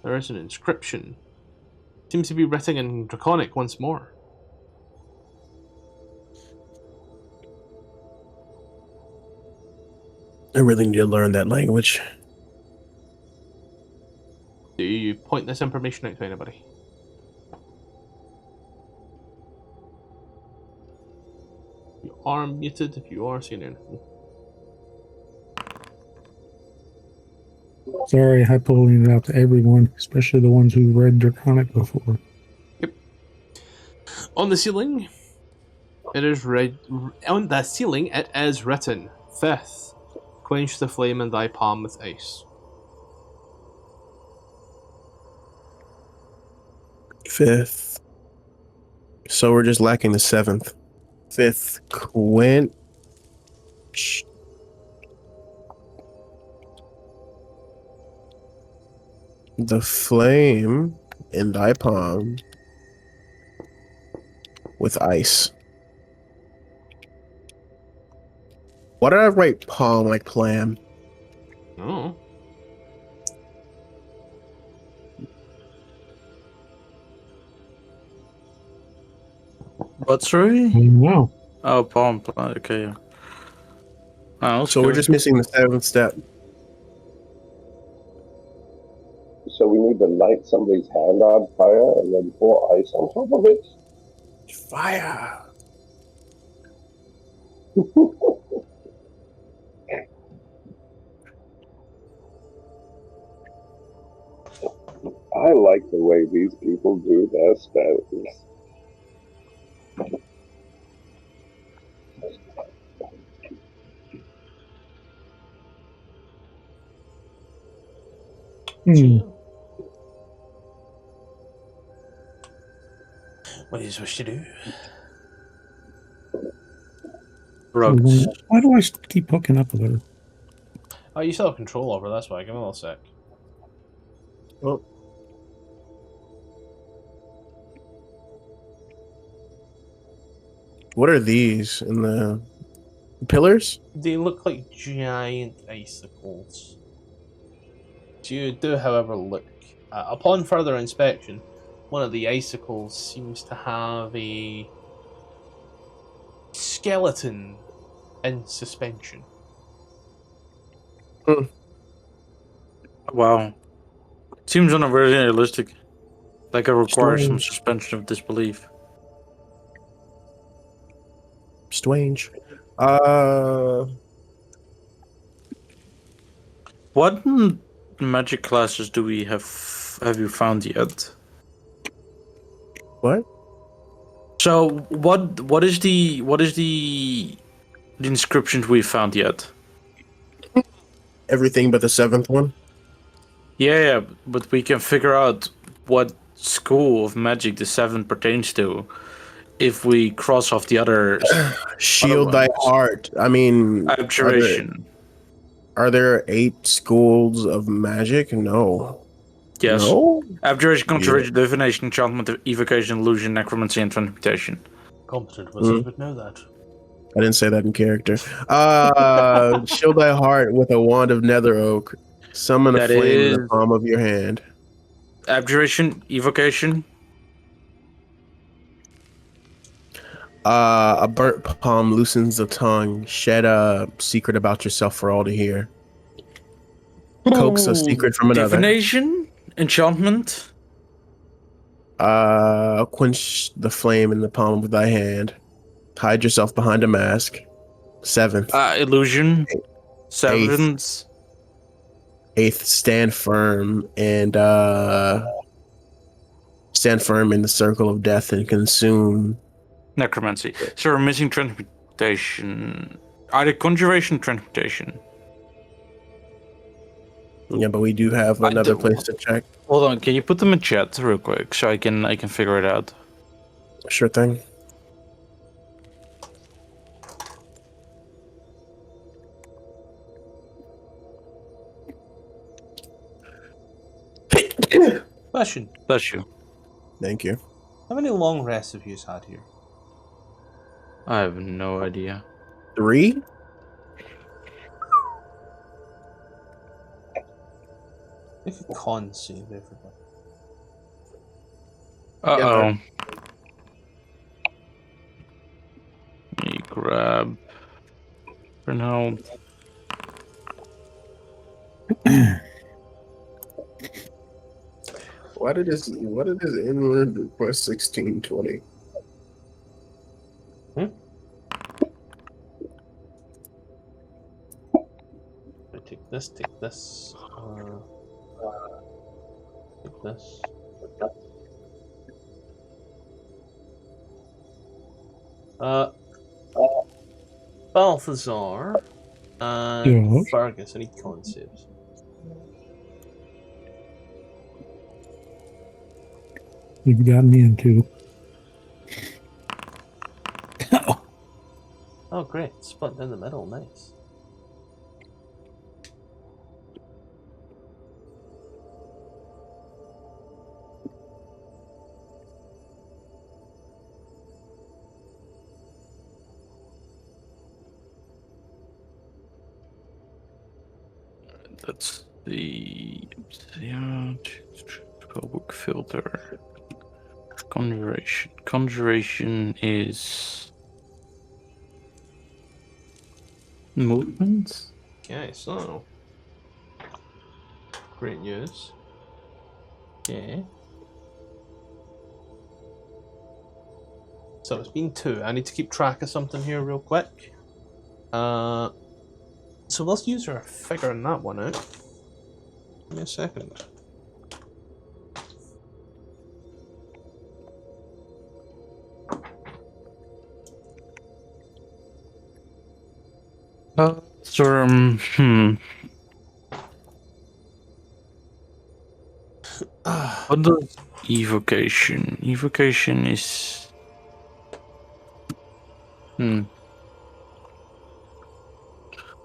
there is an inscription. Seems to be written in Draconic once more. I really need to learn that language. Do you point this information out to anybody? You are muted if you are seeing anything. Sorry, I pulling it out to everyone, especially the ones who read Draconic before. Yep. On the ceiling, it is on the ceiling it is written, "Fifth, quench the flame in thy palm with ice." Fifth. So we're just lacking the seventh. Fifth, quench. The flame in thy palm with ice. Why did I write palm like plan? Oh. What's right? Wow. Oh, palm plant. Okay. Yeah. Oh, So we're just missing the seventh step. So we need to light somebody's hand on fire and then pour ice on top of it? Fire. I like the way these people do their spells. Hmm. What do you wish to do? Rugs. Why do I keep hooking up with her? Oh, you still have control over. That's why. Give me a little sec. Well, what are these in the pillars? They look like giant icicles. You do, however, look. Upon further inspection, one of the icicles seems to have a skeleton in suspension. Wow. Seems not very realistic. Like it requires some Strange. suspension of disbelief. Strange. What magic classes do we have you found yet? What? So what is the inscriptions we found yet? Everything but the seventh one. Yeah, but we can figure out what school of magic the 7 pertains to if we cross off the others. Shield thy ones. heart. I mean, Abjuration. are there 8 schools of magic? No. Yes. No. Abjuration, conjuration, divination, enchantment, evocation, illusion, necromancy, and transmutation. Competent wizard would know that. I didn't say that in character. Shield thy heart with a wand of nether oak. Summon a That flame in the is- palm of your hand. Abjuration, evocation. A burnt palm loosens the tongue. Shed a secret about yourself for all to hear. Coax a secret from another. Divination, enchantment. Quench the flame in the palm of thy hand. Hide yourself behind a mask. 7th. Illusion. 7th. 8th, stand firm and stand firm in the circle of death and consume. Necromancy. So we're missing transmutation. Either conjuration, transmutation. Yeah, but we do have another place to check. Hold on, can you put them in chat real quick so I can figure it out? Sure thing. Question. Bless you. Thank you. How many long rests have you had here? I have no idea. 3? Make a con save, everybody. Uh-oh. Let me grab Brynhold. What did this inward request 1620? I take this, take this. Take this. Balthazar and Yes. Fergus, I need con saves. You've got me into. Oh, great. Split down the middle. Nice. That's the book filter. Conjuration. Conjuration is movement. Okay, so great news. Okay. So it's been 2. I need to keep track of something here real quick. So let's use our figuring that one out. Give me a second. What does evocation? Evocation is.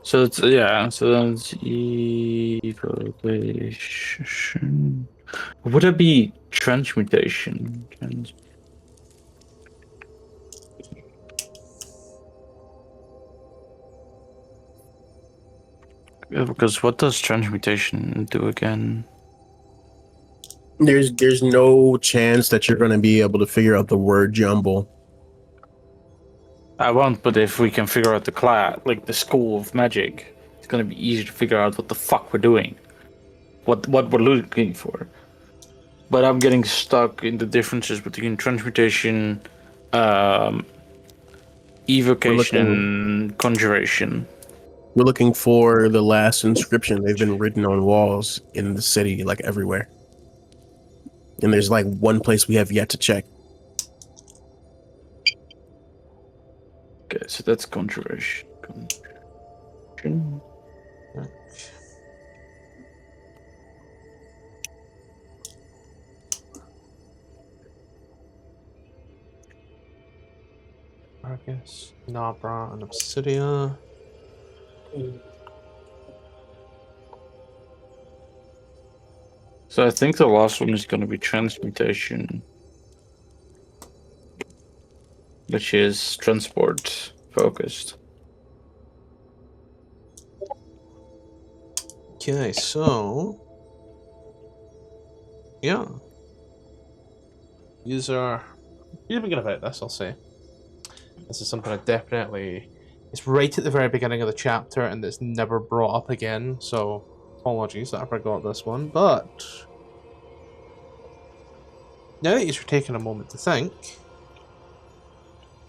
So it's So that's evocation. Would it be transmutation? Because what does transmutation do again? There's no chance that you're going to be able to figure out the word jumble. I won't, but if we can figure out the class, like the school of magic, it's gonna be easy to figure out what the fuck we're doing, what we're looking for. But I'm getting stuck in the differences between transmutation, evocation, and conjuration. We're looking for the last inscription. They've been written on walls in the city, like everywhere. And there's like one place we have yet to check. Okay, so that's conjuration. Argus, Nabra, and Obsidia. So I think the last one is going to be transmutation, which is transport focused. Okay, so yeah, you're thinking about this. I'll say this is something I definitely. It's right at the very beginning of the chapter, and it's never brought up again. So apologies that I forgot this one, but now that you're taking a moment to think,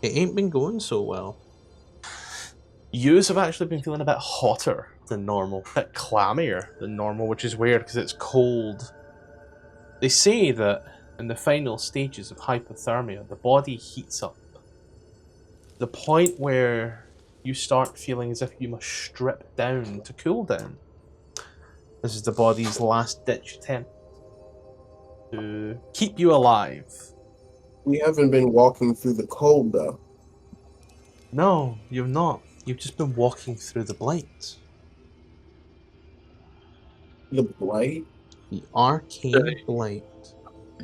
it ain't been going so well. Yous have actually been feeling a bit hotter than normal, a bit clammier than normal, which is weird because it's cold. They say that in the final stages of hypothermia, the body heats up. The point where you start feeling as if you must strip down to cool down. This is the body's last ditch attempt to keep you alive. We haven't been walking through the cold, though. No, you've not. You've just been walking through the blight. The blight? The arcane blight.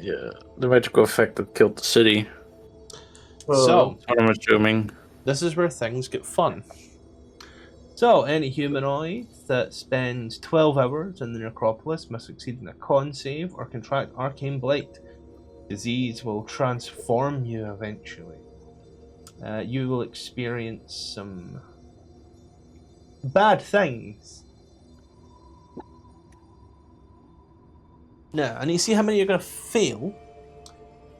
Yeah, the magical effect that killed the city. So, That's what I'm assuming. this is where things get fun. So, any humanoid that spends 12 hours in the necropolis must succeed in a con save or contract arcane blight. Disease will transform you eventually. You will experience some bad things. Now, I need to see how many you're going to fail.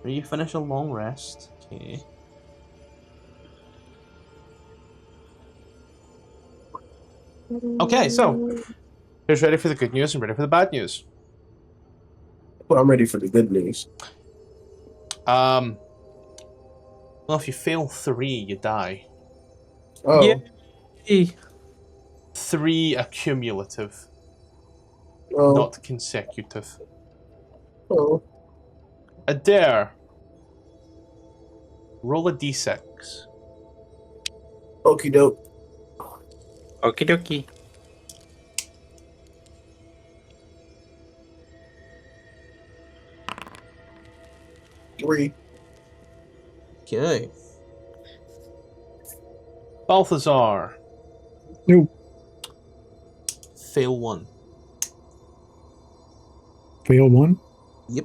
When you finish a long rest. Okay. Okay, so who's ready for the good news and ready for the bad news? Well, I'm ready for the good news. Well, if you fail 3, you die. Oh. Yeah. 3 accumulative, Oh. not consecutive. Oh. Adair, roll a d6. Okie doke. Okie dokie. Three. Okay. Balthazar. Nope. Fail 1. Fail 1? Yep.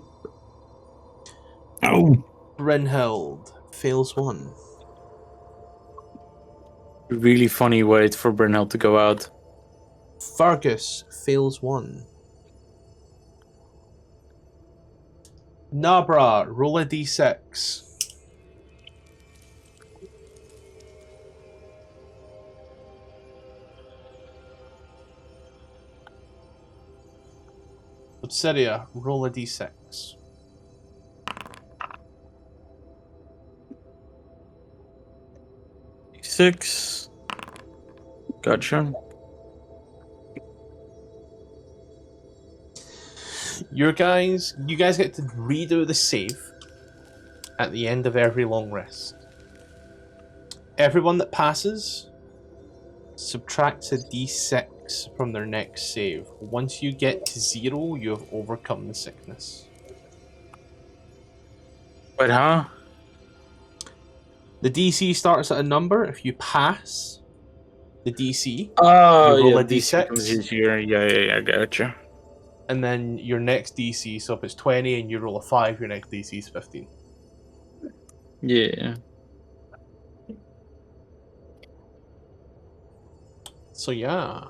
Oh. Brynhild fails 1. Really funny way for Brunel to go out. Fergus fails 1. Nabra, roll a d6. Obsidia, roll a d6. Six. Gotcha. You guys get to redo the save at the end of every long rest. Everyone that passes subtracts a d6 from their next save. Once you get to 0, you have overcome the sickness. Wait, huh? The DC starts at a number. If you pass the DC, Oh, you roll yeah, a DC becomes d6, easier. Yeah, I gotcha. and then your next DC, so if it's 20 and you roll a 5, your next DC is 15. Yeah. So yeah.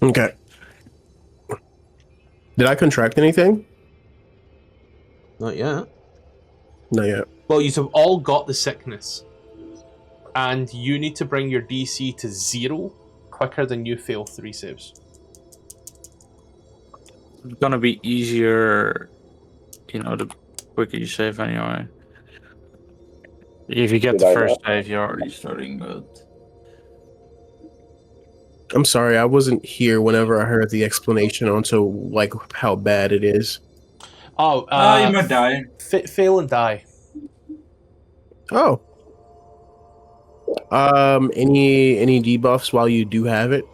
Okay. Did I contract anything? Not yet. Not yet. Well, you have all got the sickness. And you need to bring your DC to 0 quicker than you fail 3 saves. It's gonna be easier, the quicker you save anyway. If you get Did the I first not? save, you're already starting good. I'm sorry, I wasn't here whenever I heard the explanation onto like how bad it is. Oh, you might die. Fail and die. Oh. Any debuffs while you do have it?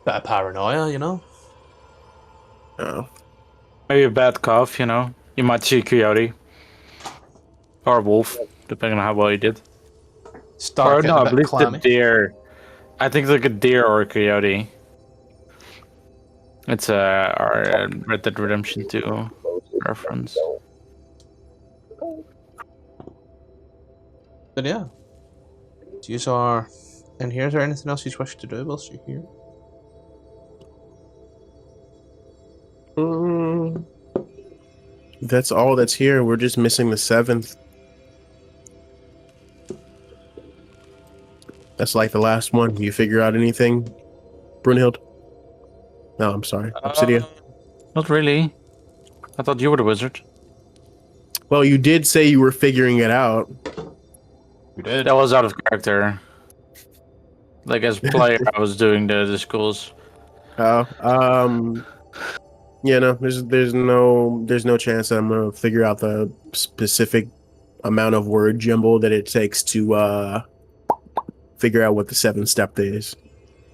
Bit of paranoia, you know? Oh. Maybe a bad cough, You might see a coyote. Or a wolf, depending on how well you did. Start Or getting no, a I bit believe the clammy. deer. I think like a deer or a coyote. It's our Red Dead Redemption 2 reference. But yeah. These are... And here, is there anything else you wish to do whilst you're here? That's all that's here. We're just missing the 7th. That's like the last one. You figure out anything, Brunhild? No, I'm sorry. Obsidia. Not really. I thought you were the wizard. Well, you did say you were figuring it out. We did. That was out of character. Like as player, I was doing the schools. Yeah, no, there's no chance that I'm gonna figure out the specific amount of word jumble that it takes to figure out what the 7th step is,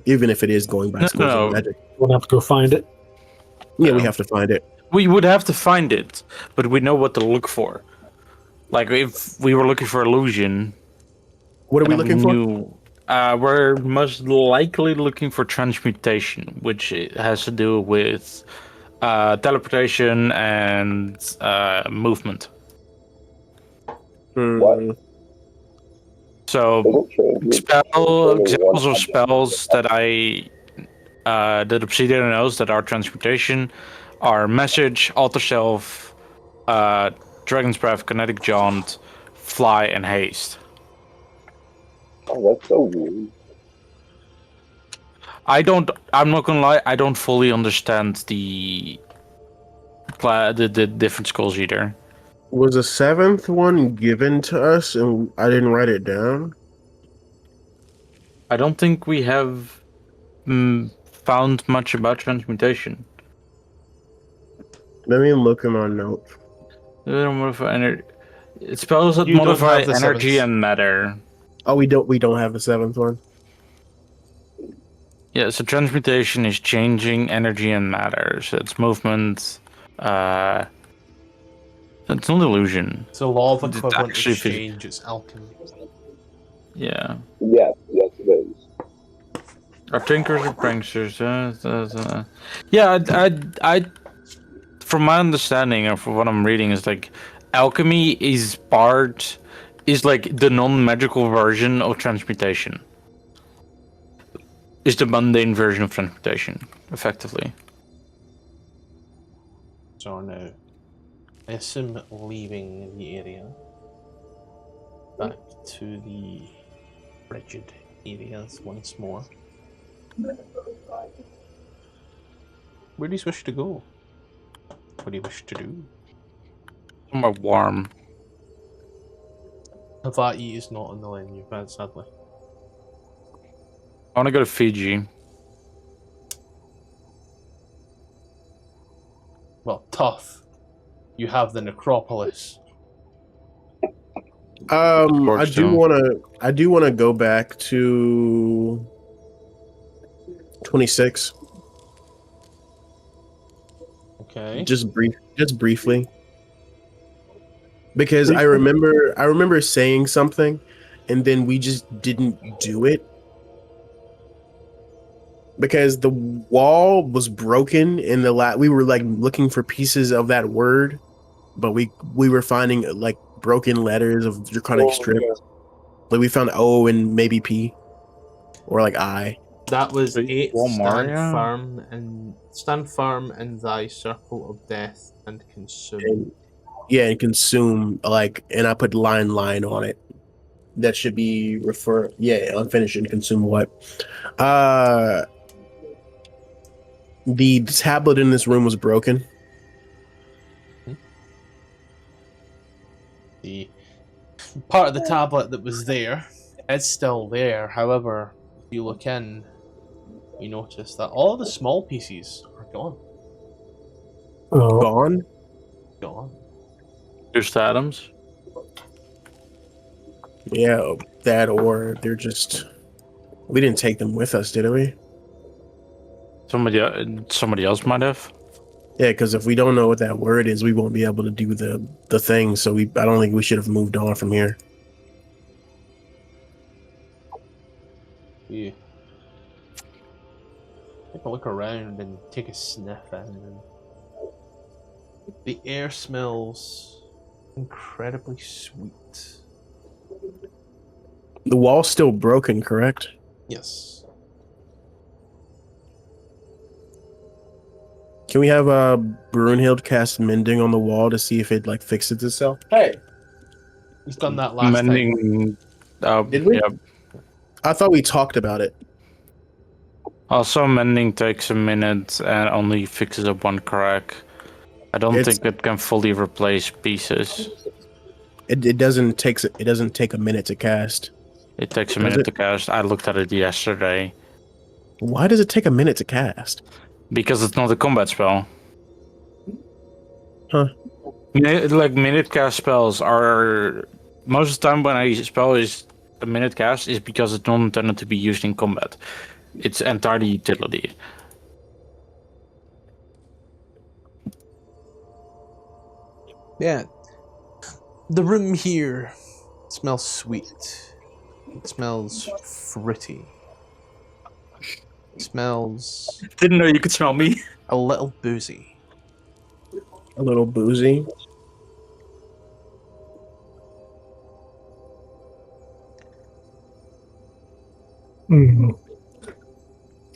even if it is going by schools of magic. We'll have to go find it. Yeah, we have to find it. We would have to find it, but we know what to look for. Like if we were looking for illusion, What are we looking for? We're most likely looking for transmutation, which has to do with teleportation and movement. What? So Isn't examples of spells that that Obsidian knows that are transmutation are Message, Alter Self, Dragon's Breath, Kinetic Jaunt, Fly, and Haste. Oh, that's so weird. I'm not gonna lie, I don't fully understand the different schools either. Was the 7th one given to us and I didn't write it down? I don't think we have found much about transmutation. Let me look in our notes. It spells that You don't modify have the energy 7th. and matter. Oh, we don't have the 7th one. Yeah, so transmutation is changing energy and matter. So it's movement. It's not illusion. It's a law of It's equivalent actually exchange. It's alchemy. Yeah. Yes, it is. Our tinkers or pranksters. Yeah, I, from my understanding and from what I'm reading, is like alchemy is like the non-magical version of transmutation. Is the mundane version of transmutation, effectively. So now, I assume leaving the area back to the frigid areas once more. Where do you wish to go? What do you wish to do? Somewhere warm. Hawaii is not on the menu, but sadly. I want to go to Fiji. Well, tough. You have the necropolis. I Works do too. want to go back to 26. Okay. Just briefly. Because I remember saying something and then we just didn't do it. Because the wall was broken in the we were like looking for pieces of that word, but we were finding like broken letters of draconic strip. Like we found O and maybe P or like I. That was Wait, 8. Walmaria? Stand firm in thy circle of death and consume. And, yeah, and consume and I put line on it. That should be unfinished and consume what? The tablet in this room was broken. The part of the tablet that was there is still there. However, if you look in, you notice that all the small pieces are gone. Oh, Gone? Gone. Just atoms. Yeah, that or they're just. We didn't take them with us, did we? Somebody else might have. Yeah, because if we don't know what that word is, we won't be able to do the thing. So I don't think we should have moved on from here. You take a look around and take a sniff in, and the air smells incredibly sweet. The wall's still broken, correct? Yes. Can we have Brunhild cast mending on the wall to see if it fixes itself? Hey, He's done that last time. Mending. Did we? Yeah. I thought we talked about it. Also, mending takes a minute and only fixes up one crack. I don't think it can fully replace pieces. It doesn't take a minute to cast. It takes a Does minute it? to cast. I looked at it yesterday. Why does it take a minute to cast? Because it's not a combat spell. Huh. Like minute cast spells are most of the time when a spell is a minute cast is because it's not intended to be used in combat. It's entirely utility. Yeah. The room here smells sweet. It smells fruity. It smells Didn't know you could smell me. a little boozy. A little boozy.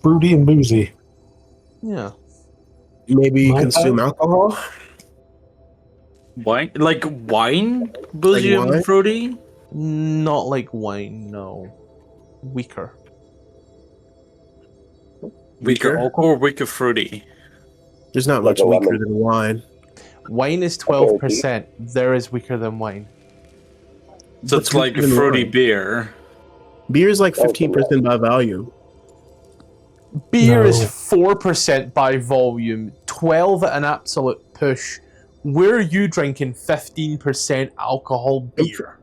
Fruity and boozy. Yeah. Maybe My consume type? alcohol. Wine? Like wine? Boozy wine? and fruity? Not like wine, no. Weaker. Weaker alcohol or weaker fruity? There's not Like much a weaker lemon. than wine. Wine is 12%. There is weaker than wine. So What's it's like a weaker than fruity wine? beer. Beer is like 15% by volume. Beer No. is 4% by volume, 12 at an absolute push. Where are you drinking 15% alcohol beer?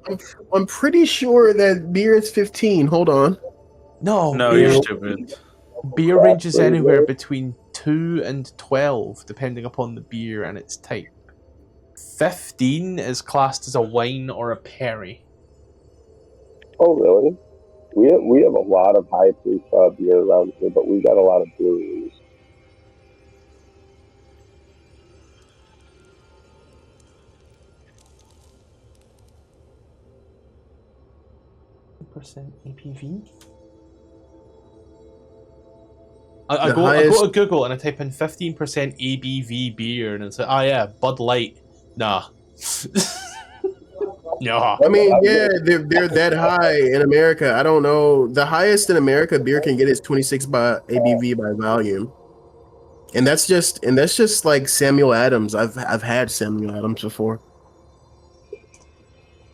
I'm pretty sure that beer is 15. Hold on. No, No, beer, you're stupid. beer ranges anywhere between 2 and 12, depending upon the beer and its type. 15 is classed as a wine or a perry. Oh, really? We have a lot of high proof beer around here, but we got a lot of breweries. Percent ABV? I The go highest- to Google and I type in 15% ABV beer and it's like, oh yeah, Bud Light. Nah. Nah. I mean, yeah, they're that high in America. I don't know. The highest in America beer can get is 26 by ABV by volume. And that's just like Samuel Adams. I've had Samuel Adams before.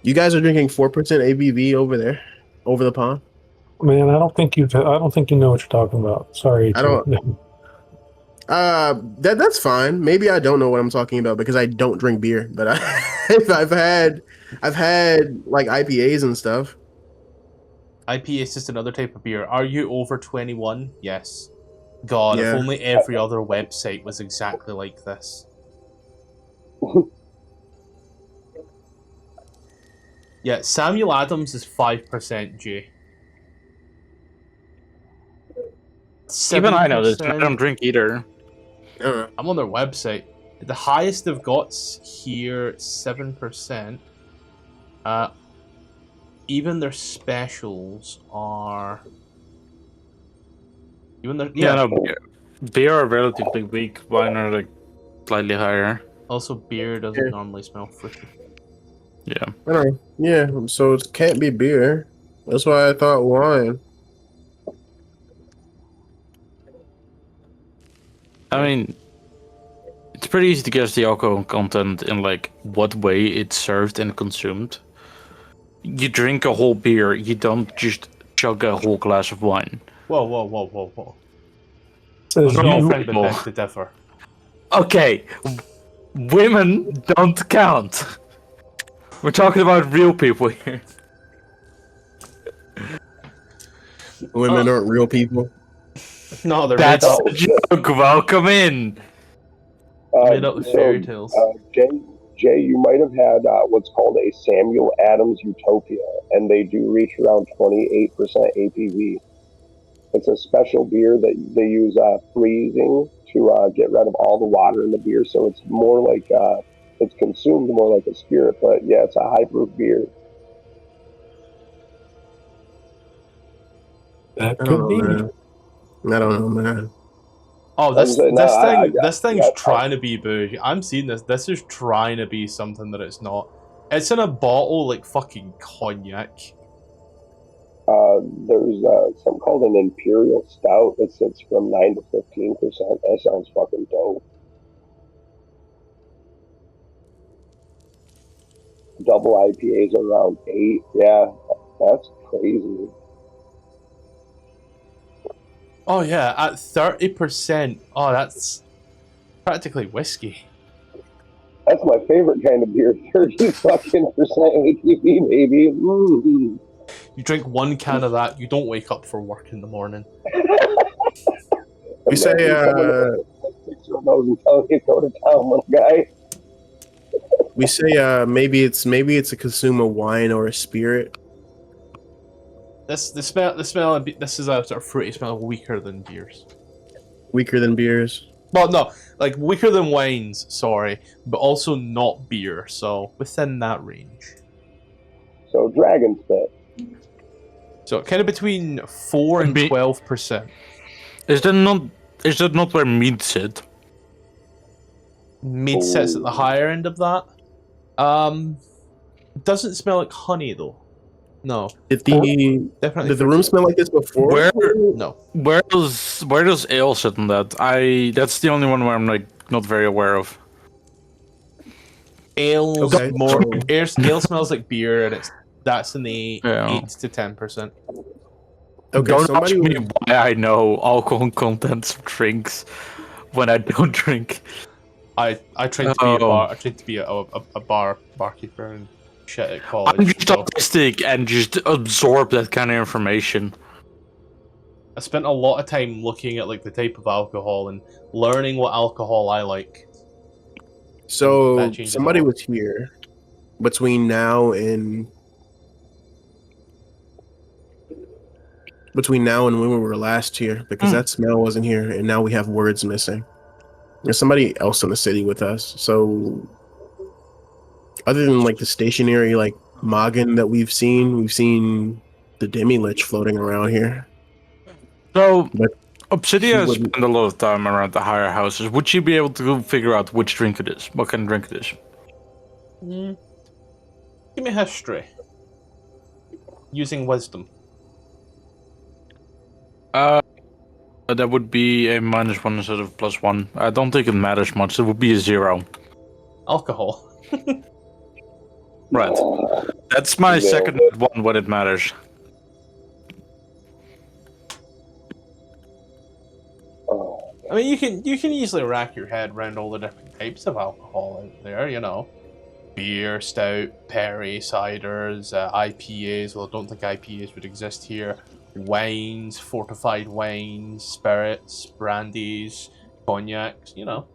You guys are drinking 4% ABV over there, over the pond. Man, I don't think you know what you're talking about. Sorry. I don't. That's fine. Maybe I don't know what I'm talking about because I don't drink beer, but I've had like IPAs and stuff. IPA is just another type of beer. Are you over 21? Yes. God, if Yeah. only every other website was exactly like this. Yeah, Samuel Adams is 5%, Jay. Even I know this. I 7%. don't drink either. I'm on their website. The highest they've got's here, 7%. Even their specials are... Even their... Yeah, Yeah, no, beer are relatively weak. Wine are like slightly higher. also beer doesn't normally smell fruity. Yeah. I don't know. Yeah, so it can't be beer. That's why I thought wine. I mean, it's pretty easy to guess the alcohol content in like what way it's served and consumed. You drink a whole beer, you don't just chug a whole glass of wine. Whoa. Says I'm not you. friend but beg to differ. Okay, women don't count. We're talking about real people here. Women aren't real people. No, they're That's made up. the joke. Welcome in. Made up with fairy tales. Jay, you might have had what's called a Samuel Adams Utopia, and they do reach around 28% APV. It's a special beer that they use freezing to get rid of all the water in the beer, so it's more like it's consumed more like a spirit. But yeah, it's a high proof beer. That I could don't be. know, man. I don't know, man. Oh, I'm saying, no, this thing's I- trying to be bougie. I'm seeing this. This is trying to be something that it's not. It's in a bottle like fucking cognac. There's something called an Imperial Stout that sits from 9 to 15%. That sounds fucking dope. Double IPAs around 8. Yeah, that's crazy. Oh yeah, at 30%. Oh, that's practically whiskey. That's my favorite kind of beer. 30 fucking percent ABV, baby. Mm-hmm. You drink one can of that, you don't wake up for work in the morning. We say, Six of those and tell you go to town, little guy. maybe it's a consumer wine or a spirit. The smell. This is a sort of fruity smell, weaker than beers. Weaker than beers. Well, no, like weaker than wines. Sorry, but also not beer. So within that range. So Dragon Spit. So kind of between 4 and 12%. Is that not where mead sit? Mead sits at the higher end of that. Doesn't smell like honey though. No. Definitely. Did the room smell like this before? No. Where does ale sit in that? That's the only one where I'm like not very aware of. Ale's Okay. more. Ale smells like beer, and that's in the Yeah. 8 to 10%. Okay, Don't somebody ask me why I know alcohol contents of drinks when I don't drink. I trained to be a bar. I trained to be a barkeeper and shit at college. I'm just so autistic and just absorb that kind of information. I spent a lot of time looking at like the type of alcohol and learning what alcohol I like. So That changes somebody a lot. was here between now and when we were last here because that smell wasn't here, and now we have words missing. There's somebody else in the city with us. So other than like the stationary like Magen that we've seen the Demi-Lich floating around here. So But Obsidia she wouldn't- spent a lot of time around the higher houses. Would she be able to figure out which drink it is? What kind of drink it is? Give me history. Using wisdom. That would be a -1 instead of +1. I don't think it matters much. It would be a 0. Alcohol. Right. That's my Nailed second it. one when it matters. Oh, I mean, you can easily rack your head around all the different types of alcohol out there. You know, beer, stout, perry, ciders, IPAs. Well, I don't think IPAs would exist here. Wines, fortified wines, spirits, brandies, cognacs. You know.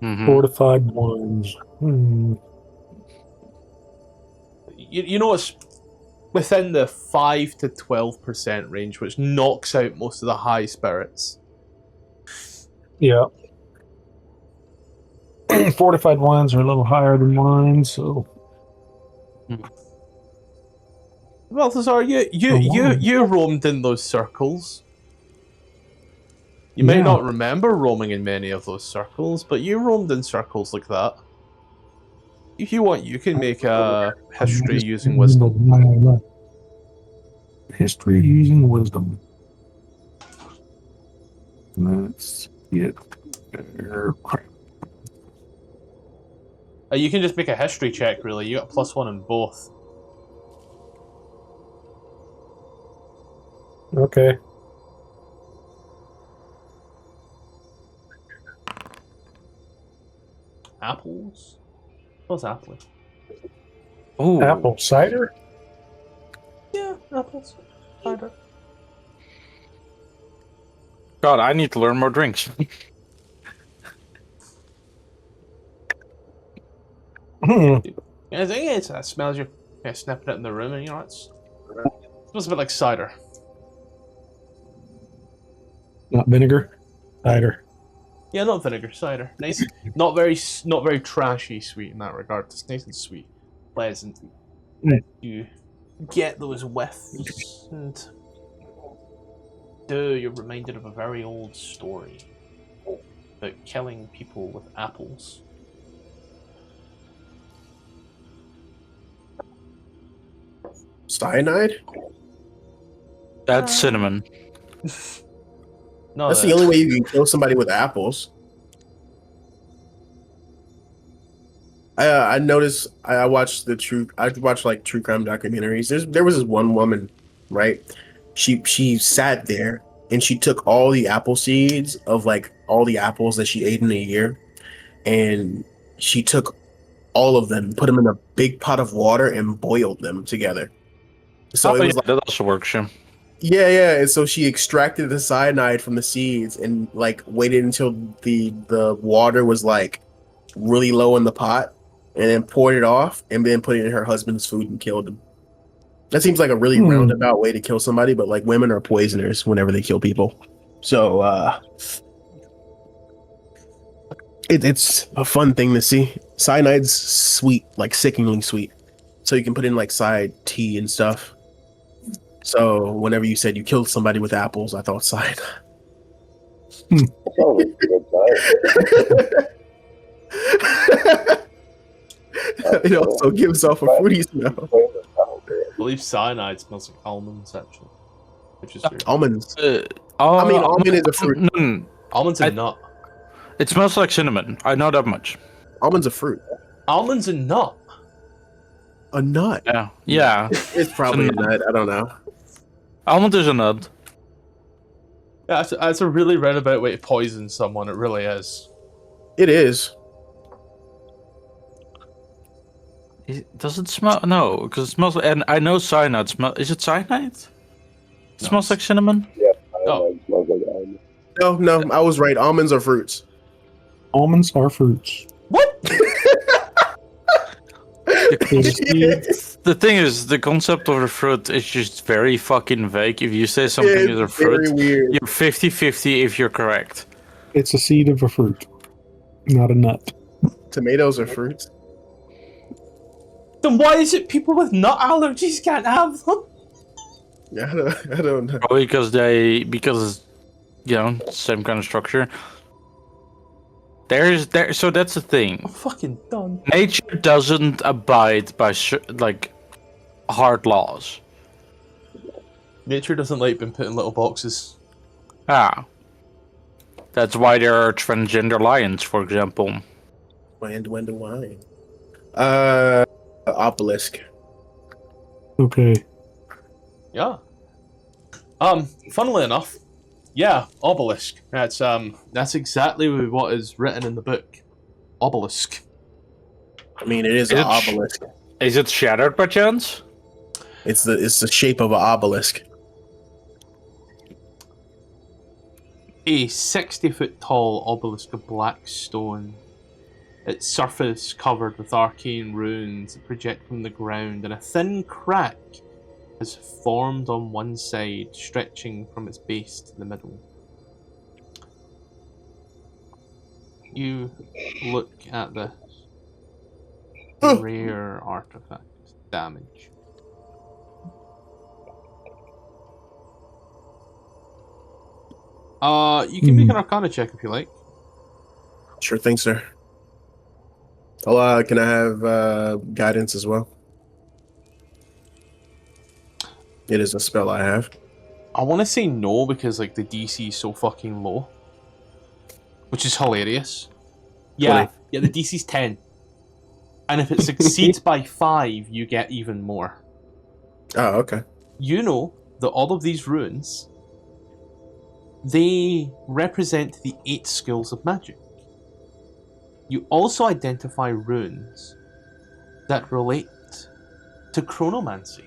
Mhm. Fortified ones. You know it's within the 5 to 12% range, which knocks out most of the high spirits. Yeah. Fortified wines are a little higher than wine, so. Balthazar, you roamed in those circles. You may Yeah. not remember roaming in many of those circles, but you roamed in circles like that. If you want, you can make a history using wisdom. History using wisdom. Let's get there. You can just make a history check, really. You got +1 in both. Okay. Apples? What's apple? Ooh. Apple cider? Yeah, apples. Cider. God, I need to learn more drinks. Hmm. Yeah, I think it smells you sniffing it in the room, and you know, it smells a bit like cider. Not vinegar. Cider. Yeah, not vinegar, cider. Nice, not very trashy sweet in that regard. It's nice and sweet, pleasant. Mm. You get those whiffs, and you're reminded of a very old story about killing people with apples. Cyanide? That's cinnamon. No, That's the only way you can kill somebody with apples. I noticed. I watched like true crime documentaries. There was this one woman, right? She sat there and she took all the apple seeds of like all the apples that she ate in a year, and she took all of them, put them in a big pot of water, and boiled them together. So it was like, that also works, yeah. yeah. And so she extracted the cyanide from the seeds and like waited until the water was like really low in the pot, and then poured it off, and then put it in her husband's food and killed him. That seems like a really roundabout way to kill somebody, but like women are poisoners whenever they kill people. So it's a fun thing to see. Cyanide's sweet, like sickeningly sweet. So you can put in like cyan tea and stuff. So whenever you said you killed somebody with apples, I thought cyan. that sounds like a good time. It also gives off a fruity smell. I believe cyanide smells like almonds, actually, which is weird. Almonds. I mean, almond is a fruit. Almonds a nut. It smells like cinnamon. I know that much. Almond's a fruit. Almonds a nut. A nut. Yeah. It's probably a nut. I don't know. Almond is a nut. Yeah, that's a really roundabout way to poison someone. It really is. It is. Does it smell? No, because it smells. And I know cyanide smell. Is it cyanide? It smells like cinnamon. Yeah, Oh. smells like almond. No, I was right. Almonds are fruits. Almonds are fruits. What? The thing is, the concept of a fruit is just very fucking vague. If you say something is a fruit, weird. you're 50-50 if you're correct. It's a seed of a fruit, not a nut. Tomatoes are fruits. Then why is it people with nut allergies can't have them? Yeah, I don't know. Probably because you know, same kind of structure. So that's the thing. I'm fucking done. Nature doesn't abide by like hard laws. Nature doesn't like being put in little boxes. That's why there are transgender lions, for example. When do wine? Obelisk. Okay. Yeah. Funnily enough, yeah, obelisk. That's exactly what is written in the book. Obelisk. I mean, it is Is an it obelisk. Is it shattered by chance? It's the shape of an obelisk. A 60-foot tall obelisk of black stone. Its surface covered with arcane runes that project from the ground, and a thin crack has formed on one side, stretching from its base to the middle. You look at this rare artifact damage. You can make an Arcana check if you like. Sure thing, sir. Can I have guidance as well? It is a spell I have. I want to say no because like the DC is so fucking low, which is hilarious. Yeah, 20. yeah, the DC's 10, and if it succeeds by 5, you get even more. Oh, okay. You know that all of these runes, they represent the 8 skills of magic. You also identify runes that relate to chronomancy.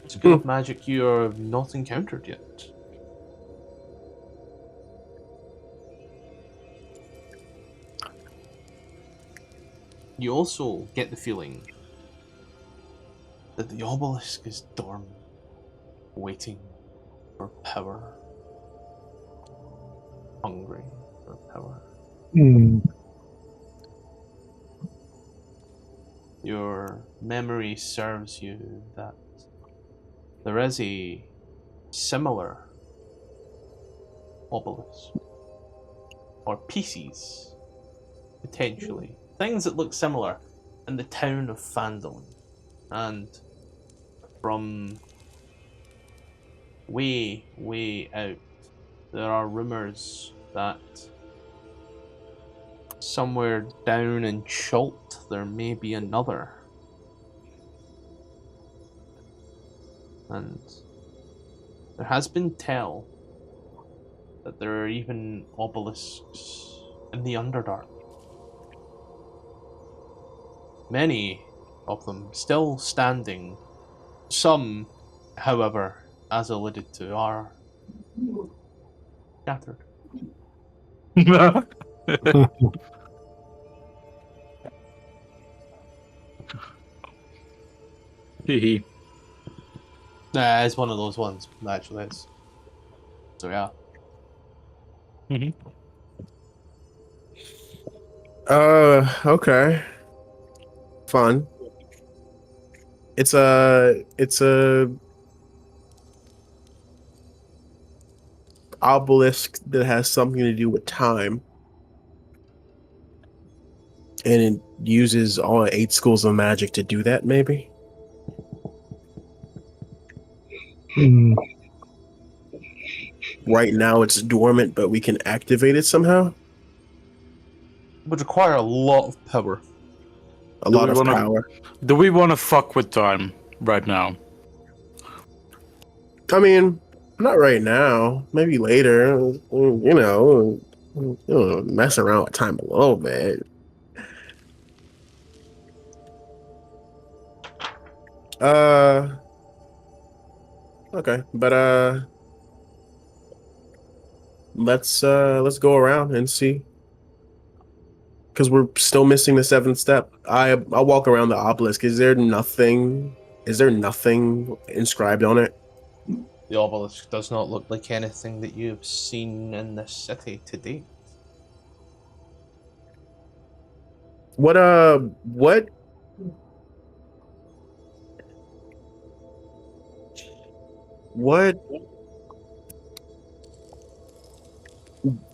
It's a skill of magic you have not encountered yet. You also get the feeling that the obelisk is dormant, waiting for power, hungry for power. Your memory serves you that there is a similar obelisk, or pieces, potentially. Things that look similar in the town of Phandalin. And from way, way out, there are rumors that somewhere down in Chult there may be another. And there has been tell that there are even obelisks in the Underdark. Many of them still standing. Some, however, as alluded to, are scattered. Hee Nah, it's one of those ones, actually. It's... So yeah. Okay. Fun. It's a obelisk that has something to do with time. And it uses all 8 schools of magic to do that, maybe? Right now it's dormant, but we can activate it somehow? Would require a lot of power. A lot of power. Do we want to fuck with time right now? I mean, not right now. Maybe later. Mess around with time a little bit. Okay, but let's go around and see. Because we're still missing the 7th step. I'll walk around the obelisk. Is there nothing inscribed on it? The obelisk does not look like anything that you've seen in this city to date. What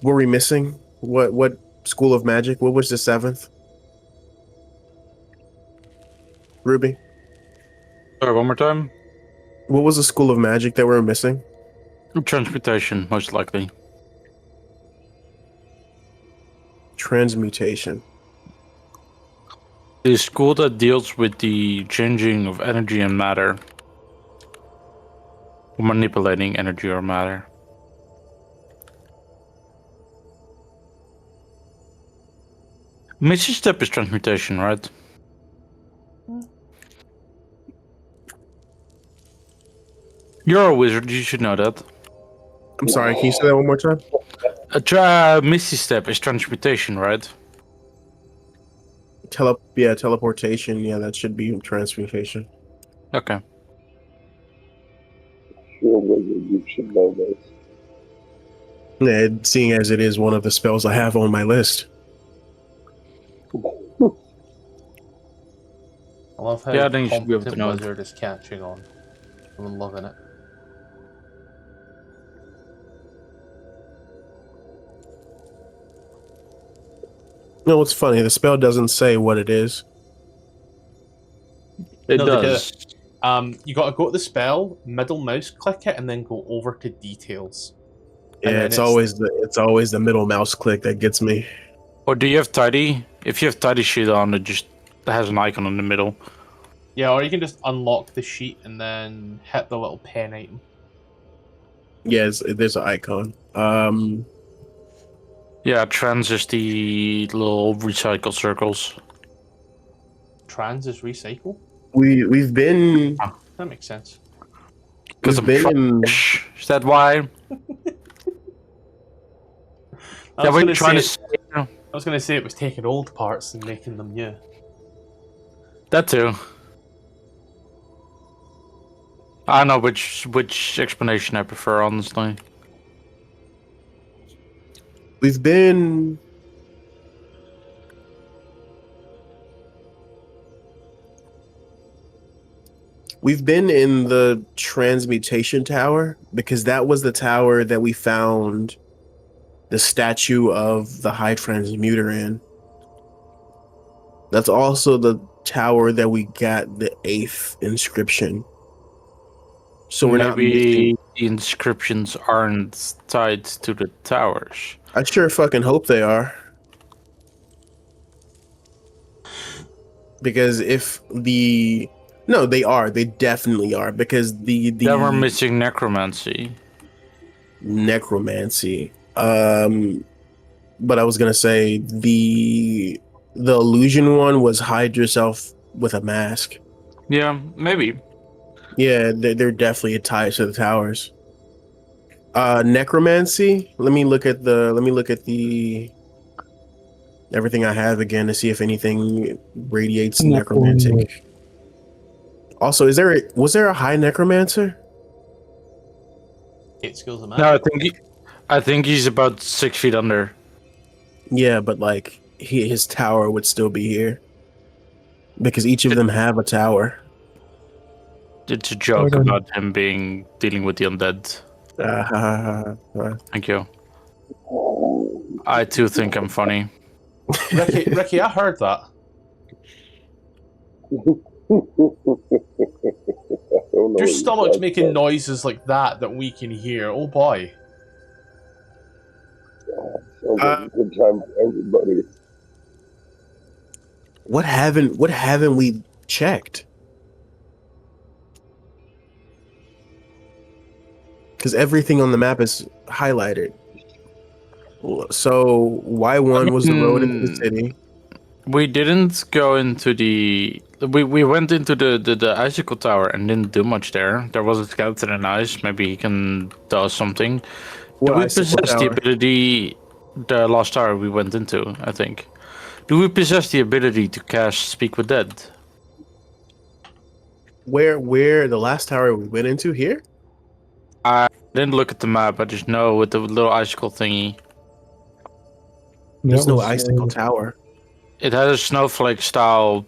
were we missing? What school of magic? What was the 7th? Ruby? Sorry, one more time. What was the school of magic that we're missing? Transmutation, most likely. Transmutation. The school that deals with the changing of energy and matter. Or manipulating energy or matter. Misty Step is transmutation, right? You're a wizard, you should know that. I'm sorry, can you say that one more time? Misty Step is transmutation, right? Teleportation. Yeah, that should be transmutation. Okay. You're a wizard. You should know this. Yeah, seeing as it is one of the spells I have on my list. I love how Yeah, then you should be able to competent know it. wizard is catching on. I'm loving it. No, what's funny, the spell doesn't say what it is. It No, they do. does. You got to go to the spell, middle mouse click it, and then go over to details. And Yeah, then it's always the middle mouse click that gets me. Or do you have tidy? If you have tidy sheet on, it just has an icon in the middle. Yeah, or you can just unlock the sheet and then hit the little pen item. Yes, there's an icon. Yeah, trans is the little recycle circles. Trans is recycle. We've been That makes sense. Because we've been in Is that why? I Yeah, was what gonna you're trying to say- say? I was going to say it was taking old parts and making them new. That too. I don't know which explanation I prefer, honestly. we've been We've been in the transmutation tower because that was the tower that we found the statue of the high transmuter in. That's also the tower that we got the 8th inscription. So we're not Maybe missing. the inscriptions aren't tied to the towers. I sure fucking hope they are. Because if the no, they are. They definitely are. Because the Then we're missing necromancy. necromancy. But I was gonna say the illusion one was hide yourself with a mask. Yeah, maybe. Yeah, they're definitely tied to the towers. Necromancy. Let me look at the everything I have again to see if anything radiates necromantic. Also, was there a high necromancer? 8 skills of No, magic. I think he's about 6 feet under. Yeah, but like his tower would still be here because each of them have a tower. It's a joke Okay. about him dealing with the undead. Thank you. I too think I'm funny. Ricky, I heard that. I don't know Your what stomach's you making said. noises like that we can hear. Oh boy. Sounds like a good time for everybody. What haven't we checked? Because everything on the map is highlighted. So Y1 was the road into the city. We didn't go into the. We went into the icicle tower and didn't do much there. There was a skeleton in ice. Maybe he can do something. What Do we icicle possess the tower? ability? The last tower we went into, I think. Do we possess the ability to cast Speak with Dead? Where the last tower we went into here? I didn't look at the map. I just know with the little icicle thingy. There's no icicle tower. It has a snowflake style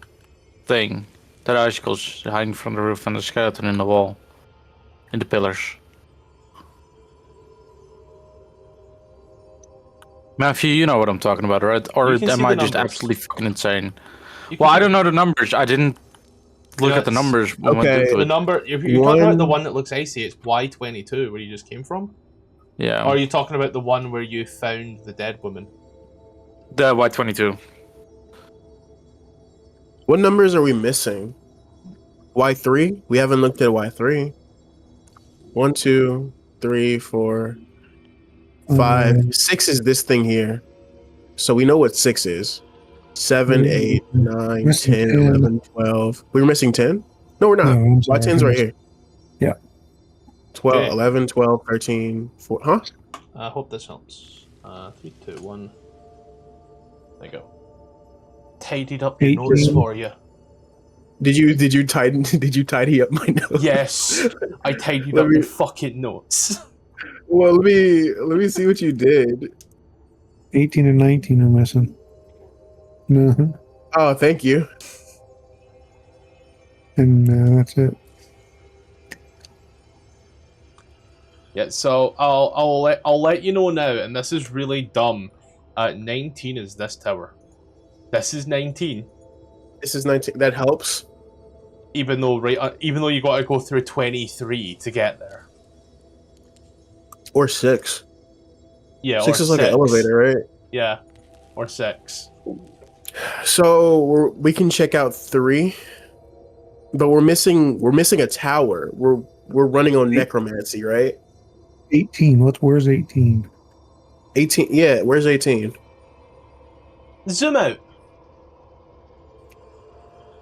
thing. That icicles hanging from the roof and the skeleton in the wall. In the pillars. Matthew, you know what I'm talking about, right? Or You can see am the I just numbers. absolutely fucking insane? You can Well, I see don't know the numbers. I didn't look know, at the it's- numbers when we went Okay. into the it. number. If you're talking about the One- one that looks icy, it's Y22, where you just came from. Yeah. Or are you talking about the one where you found the dead woman? The Y22. What numbers are we missing? Y3? We haven't looked at Y3. 1, 2, 3, 4, 5. 6 is this thing here. So we know what 6 is. 7, 8, 9, Missing 10, 10. 11, 12. We were missing 10? No, we're not. No, I'm sorry. Y10's right here. Yeah. 12, Okay. 11, 12, 13, 4. Huh? I hope this helps. 3, 2, 1. There you go. Tidied up the 18. notes for you. Did you tidy up my notes? Yes, I tidied Let up me- your fucking notes. Well, let me see what you did. 18 and 19 are missing. Uh-huh. Oh, thank you. And that's it. Yeah, so I'll let you know now, and this is really dumb. 19 is this tower. This is 19. This is 19. That helps. Even though you got to go through 23 to get there. Or 6. Yeah, 6 or is like 6. an elevator, right? Yeah, or 6. So we can check out 3, but we're missing a tower. We're running on necromancy, right? 18. Where's 18? 18. Yeah, where's 18? Zoom out.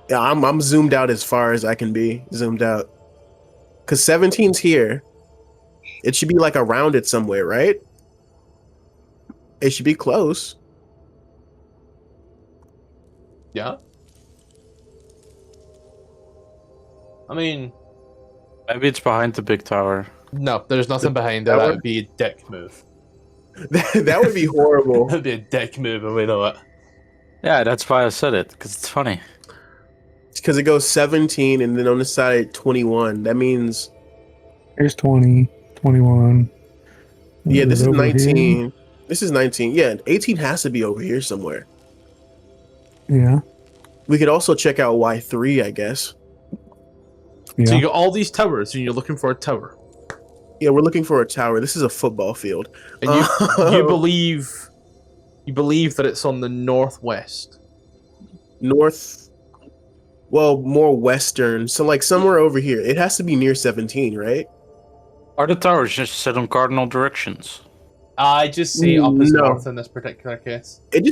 Yeah, I'm zoomed out as far as I can be zoomed out. Cause 17's here. It should be like around it somewhere, right? It should be close. Yeah. I mean, Maybe it's behind the big tower. no, there's nothing behind there. That tower? would be a dick move. That would be horrible. That'd be a dick move, and we know it. Yeah, that's why I said it, because it's funny. Because it goes 17 and then on the side 21. That means Here's 20, 21. yeah, this is Over 19. here. This is 19. Yeah, 18 has to be over here somewhere. Yeah. We could also check out Y3, I guess. Yeah. So you got all these towers, and you're looking for a tower, Yeah, we're looking for a tower. This is a football field. and you believe that it's on the northwest. North, well, more western. So like somewhere over here. It has to be near 17, right? Are the towers just set on cardinal directions? I just say up as No. north in this particular case. It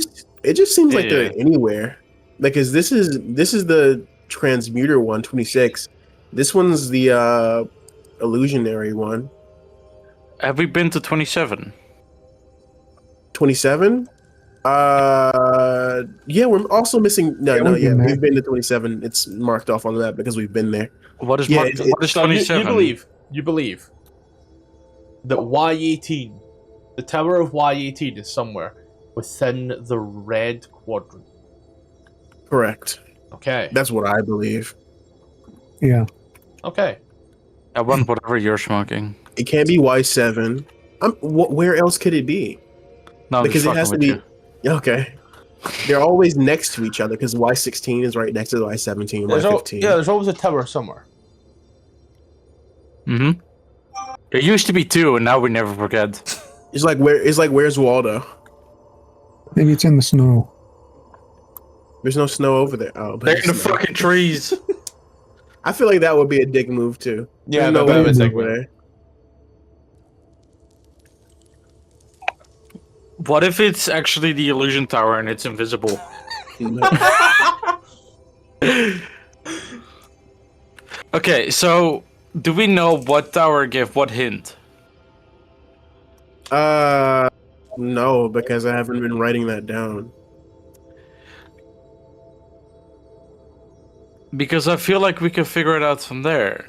just seems like Yeah. they're anywhere. Like, cause this is the transmuter 126. This one's the illusionary one. Have we been to 27? 27? Yeah, we're also missing. Yeah, we've been there. We've been to 27. It's marked off on the map because we've been there. What is, Yeah, what is So 27? you believe that Y18, the tower of Y18 is somewhere within the red quadrant. Correct. Okay. That's what I believe. Yeah. Okay. I want whatever you're smoking. It can't be Y7. Where else could it be? No, I'm Because just it has to fucking be. with you. Okay. They're always next to each other because Y16 is right next to Y17, Y15. There's always a tower somewhere. Mm-hmm. There used to be 2, and now we never forget. It's like where's Waldo? Maybe it's in the snow. There's no snow over there. Oh, but They're in the there's snow. fucking trees. I feel like that would be a dick move too. Yeah, There's no, no that way would it's be a over dick there. What if it's actually the illusion tower and it's invisible? Okay, so do we know what tower gave what hint? No, because I haven't been writing that down. Because I feel like we can figure it out from there.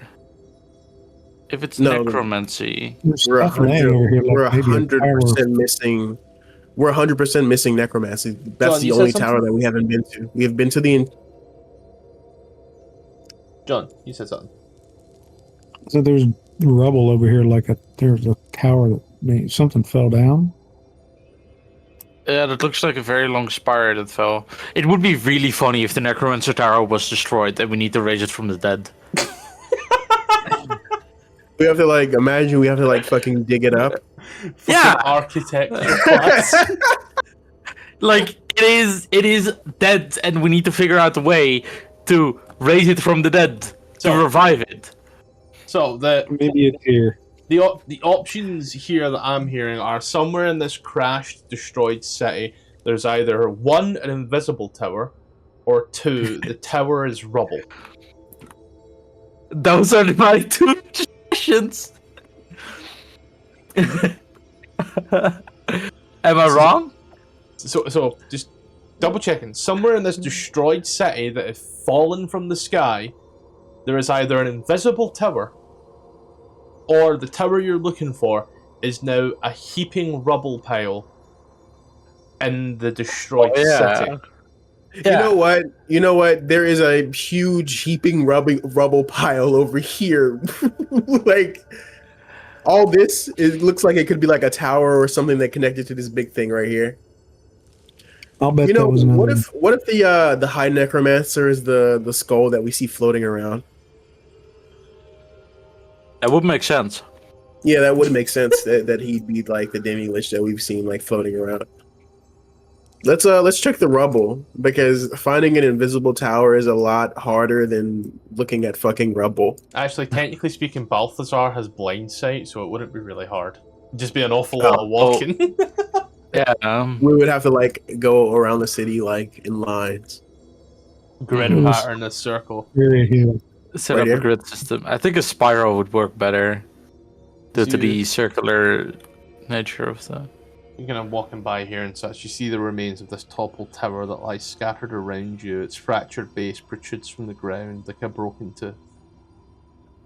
If it's No. necromancy. There's We're stuff laying over here. we're Like maybe a tower. 100% missing. We're 100% missing necromancy. That's John, the you said only something? tower that we haven't been to. We have been to the. John, you said something. So there's rubble over here. There's a tower that something fell down. Yeah, that looks like a very long spire that fell. It would be really funny if the necromancer tower was destroyed and we need to raise it from the dead. We have to imagine we have to fucking dig it up. Yeah! Fucking architecture class. Like, it is dead, and we need to figure out a way to raise it from the dead to revive it. So Maybe it's here. the options here that I'm hearing are somewhere in this crashed, destroyed city. There's either 1, an invisible tower, or 2, the tower is rubble. Those are my 2 suggestions. Am I wrong? So just double checking. Somewhere in this destroyed city that has fallen from the sky, there is either an invisible tower, or the tower you're looking for is now a heaping rubble pile in the destroyed city. Yeah. You know what? There is a huge heaping rubble pile over here. Like all this, it looks like it could be like a tower or something that connected to this big thing right here. I'll bet You know, that was another. what if the high necromancer is the skull that we see floating around? That would make sense. Yeah, that would make sense that he'd be like the demi-lich that we've seen like floating around. Let's check the rubble, because finding an invisible tower is a lot harder than looking at fucking rubble. Actually, technically speaking, Balthazar has blind sight, so it wouldn't be really hard. It'd just be an awful lot of walking. Yeah. We would have to like go around the city like in lines. Grid Mhm. pattern, a circle. Very here. Set Right up here? a grid system. I think a spiral would work better due to the circular nature of the. You're kind of walking by here and such. You see the remains of this toppled tower that lies scattered around you. Its fractured base protrudes from the ground like a broken tooth.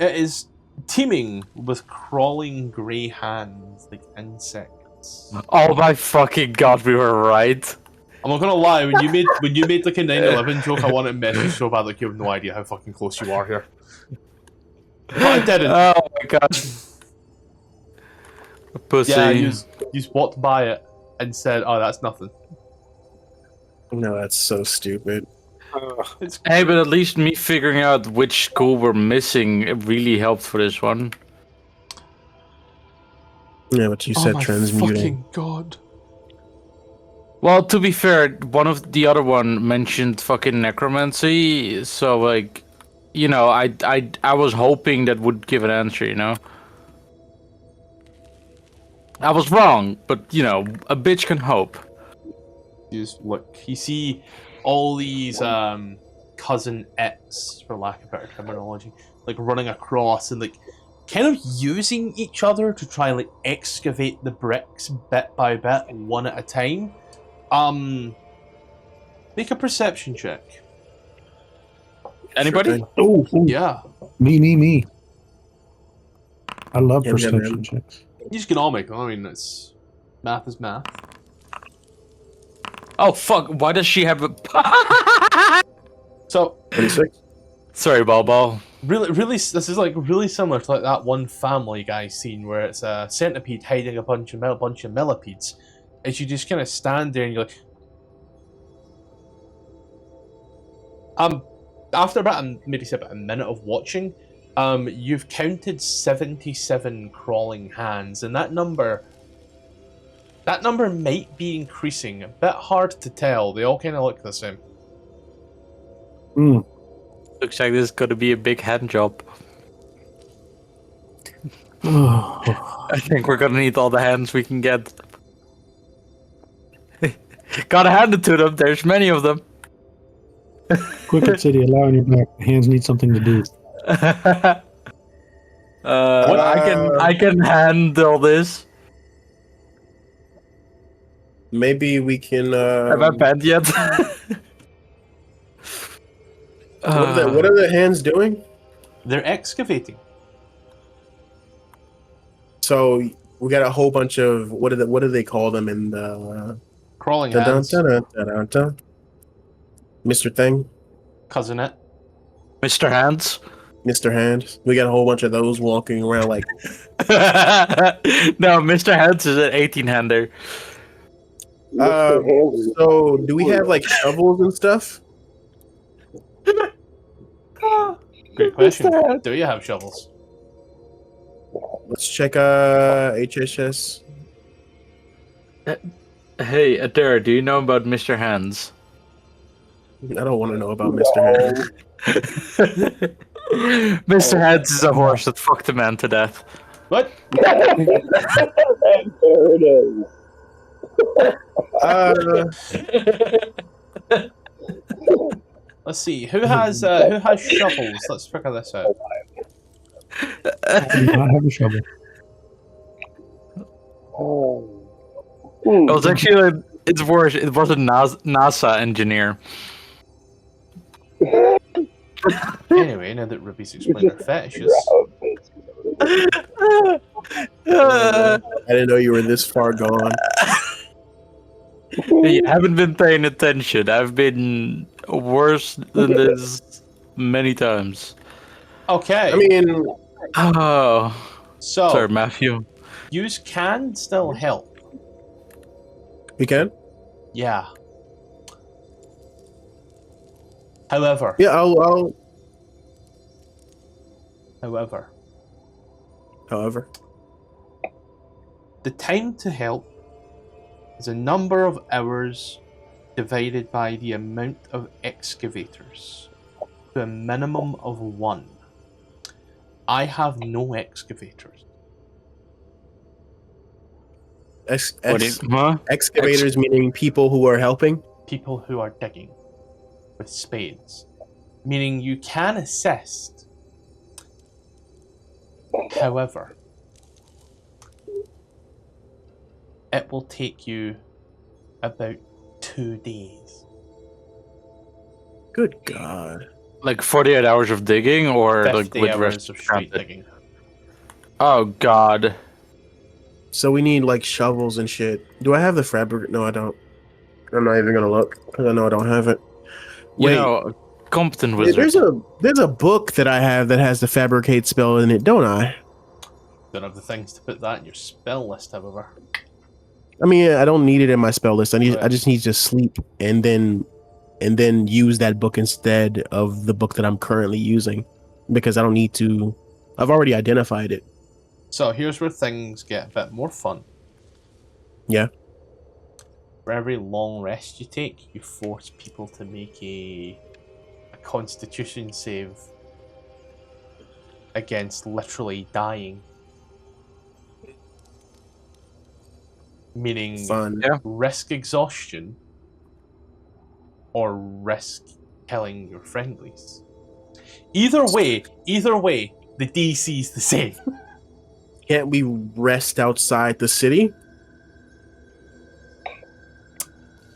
It is teeming with crawling grey hands like insects. Oh my fucking god, we were right. I'm not gonna lie, when you made like a 9/11 joke, I wanted to message so bad like you have no idea how fucking close you are here. But I didn't. Oh my god. Pussy. Yeah, you just walked by it and said, "Oh, that's nothing." No, that's so stupid. It's Hey, but at least me figuring out which school we're missing it really helped for this one. Yeah, but you oh said my transmuting. fucking god. Well, to be fair, one of the other one mentioned fucking necromancy, so like, you know, I was hoping that would give an answer, you know. I was wrong, but you know, a bitch can hope. You just look. You see all these cousin its, for lack of better terminology, like running across and like kind of using each other to try and like excavate the bricks bit by bit, one at a time. Make a perception check. Anybody? Oh, Yeah, me. I love Yeah, perception man. checks. you just can all make them. I mean, it's math is math. Oh fuck! Why does she have a? So 26. Sorry, Balbal. really, this is like really similar to like that one Family Guy scene where it's a centipede hiding a bunch of millipedes. As you just kind of stand there and you're like, after about maybe about a minute of watching, you've counted 77 crawling hands, and that number might be increasing. A bit hard to tell. They all kind of look the same. Mm. Looks like this is gonna be a big hand job. Oh, I think we're gonna need all the hands we can get. Gotta hand it to them. There's many of them. Quicken City, allowing your back. Hands need something to do. I can handle this. Maybe we can. Have I banned yet? What are the hands doing? They're excavating. So we got a whole bunch of what do they call them in the Crawling hands. Mr. Thing, Cousinette. Mr. Hands? Mr. Hand. We got a whole bunch of those walking around like. No, Mr. Hands is an 18-hander. Mr. Hands is- So do we have like shovels and stuff? Great question. Do you have shovels? Let's check HHS. Hey, Adara, do you know about Mr. Hands? I don't want to know about Mr. Hands. Mr. Hands is a horse that fucked a man to death. What? And there it is. Uh, Let's see. Who has shovels? Let's figure this out. I do not have a shovel. Oh. It was actually it's worse. It was a NASA engineer. Anyway, now that Ruby's explained her fetishes, I didn't know you were this far gone. You haven't been paying attention. I've been worse than this many times. okay. I mean, Oh, so sorry, Matthew. yous can still help. we can. Yeah. However, Yeah, I'll. however, However, the time to help is a number of hours divided by the amount of excavators to a minimum of 1. I have no excavators. excavators meaning people who are helping. People who are digging with spades, meaning you can assist. However, it will take you about 2 days. Good God. Like 48 hours of digging, or 50 like with hours rest of straight digging. Oh God. So we need like shovels and shit. Do I have the fabric? No, I don't. I'm not even gonna look because I know I don't have it. You Wait, know, competent yeah, wizard. there's a book that I have that has the fabricate spell in it, don't I? Don't have the things to put that in your spell list, however. I mean, I don't need it in my spell list. I Right. just need to sleep and then use that book instead of the book that I'm currently using because I don't need to. I've already identified it. So here's where things get a bit more fun. Yeah. For every long rest you take, you force people to make a constitution save against literally dying. Meaning Fun. Yeah. risk exhaustion or risk killing your friendlies. Either way, the DC's the same. Can't we rest outside the city?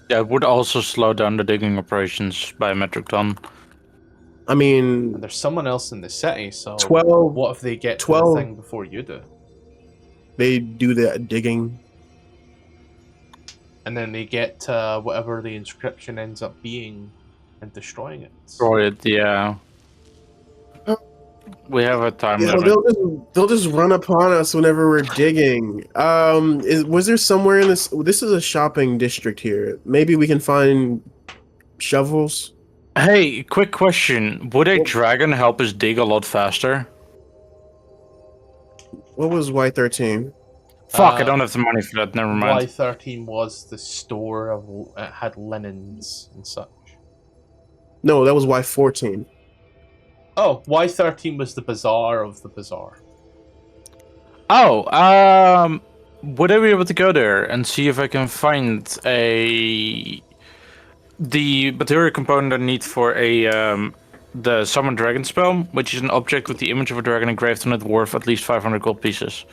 Yeah, it would also slow down the digging operations by a metric ton. I mean, And there's someone else in the city, so 12 what if they get to 12 the thing before you do? they do the digging. And then they get to whatever the inscription ends up being and destroying it. Destroy it, yeah. We have a time Yeah, limit. they'll just run upon us whenever we're digging. Was there somewhere in this? This is a shopping district here. Maybe we can find shovels. Hey, quick question. Would a dragon help us dig a lot faster? What was Y13? Fuck, I don't have the money for that, never mind. Y13 was the store of it had linens and such. No, that was Y14. Oh, Y13 was the bazaar of the bazaar. Oh, would I be able to go there and see if I can find the material component I need for the summon dragon spell, which is an object with the image of a dragon engraved on it worth at least 500 gold pieces.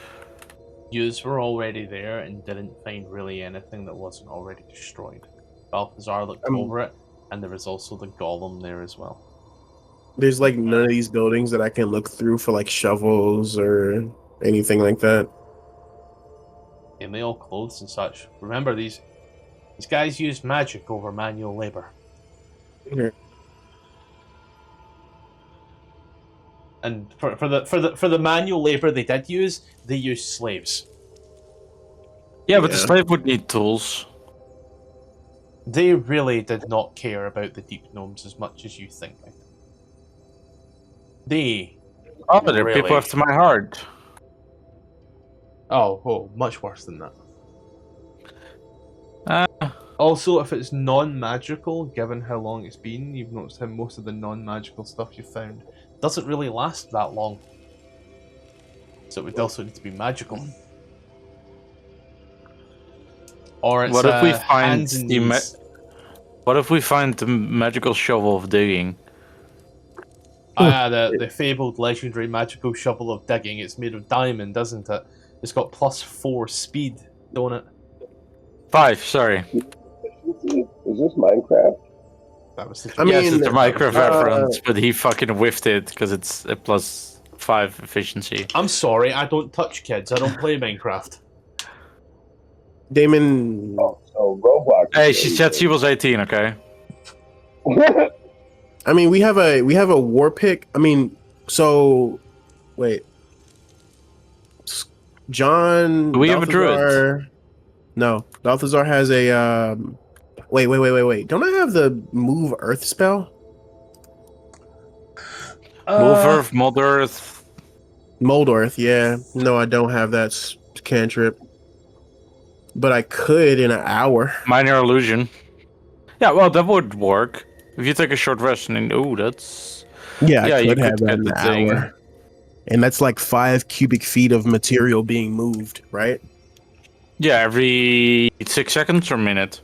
Yous were already there and didn't find really anything that wasn't already destroyed. Balthazar looked over it, and there was also the golem there as well. There's like none of these buildings that I can look through for like shovels or anything like that. Mainly all clothes and such. Remember, these guys use magic over manual labor. Here. And for the manual labor they did use, they used slaves. Yeah, but the Yeah. slave would need tools. They really did not care about the deep gnomes as much as you think. They Oh, they're really- people after my heart. oh, much worse than that. Also, if it's non-magical, given how long it's been, you've noticed how most of the non-magical stuff you found doesn't really last that long. So it would also need to be magical. Or it's What if we find hands and knees. What if we find the magical shovel of digging? The fabled legendary magical shovel of digging. It's made of diamond, doesn't it? It's got +4 speed, don't it? 5, sorry. Is this Minecraft? That was the I Yes, mean, it's a Minecraft reference, but he fucking whiffed it because it's a +5 efficiency. I'm sorry, I don't touch kids. I don't play Minecraft. Damon. Oh, so Roblox. Hey, she said she was 18, okay? I mean, we have a war pick. I mean, so wait, John. Do we have a druid? No, Balthazar has a. Wait. Don't I have the move Earth spell? Move Earth, Mold Earth. Mold Earth. Yeah. No, I don't have that cantrip. But I could in an hour. Minor Illusion. Yeah, well, that would work. If you take a short rest and then, oh, that's... Yeah, Yeah, I you could have could that get in the an thing. hour. And that's like 5 cubic feet of material being moved, right? Yeah, every 6 seconds or a minute.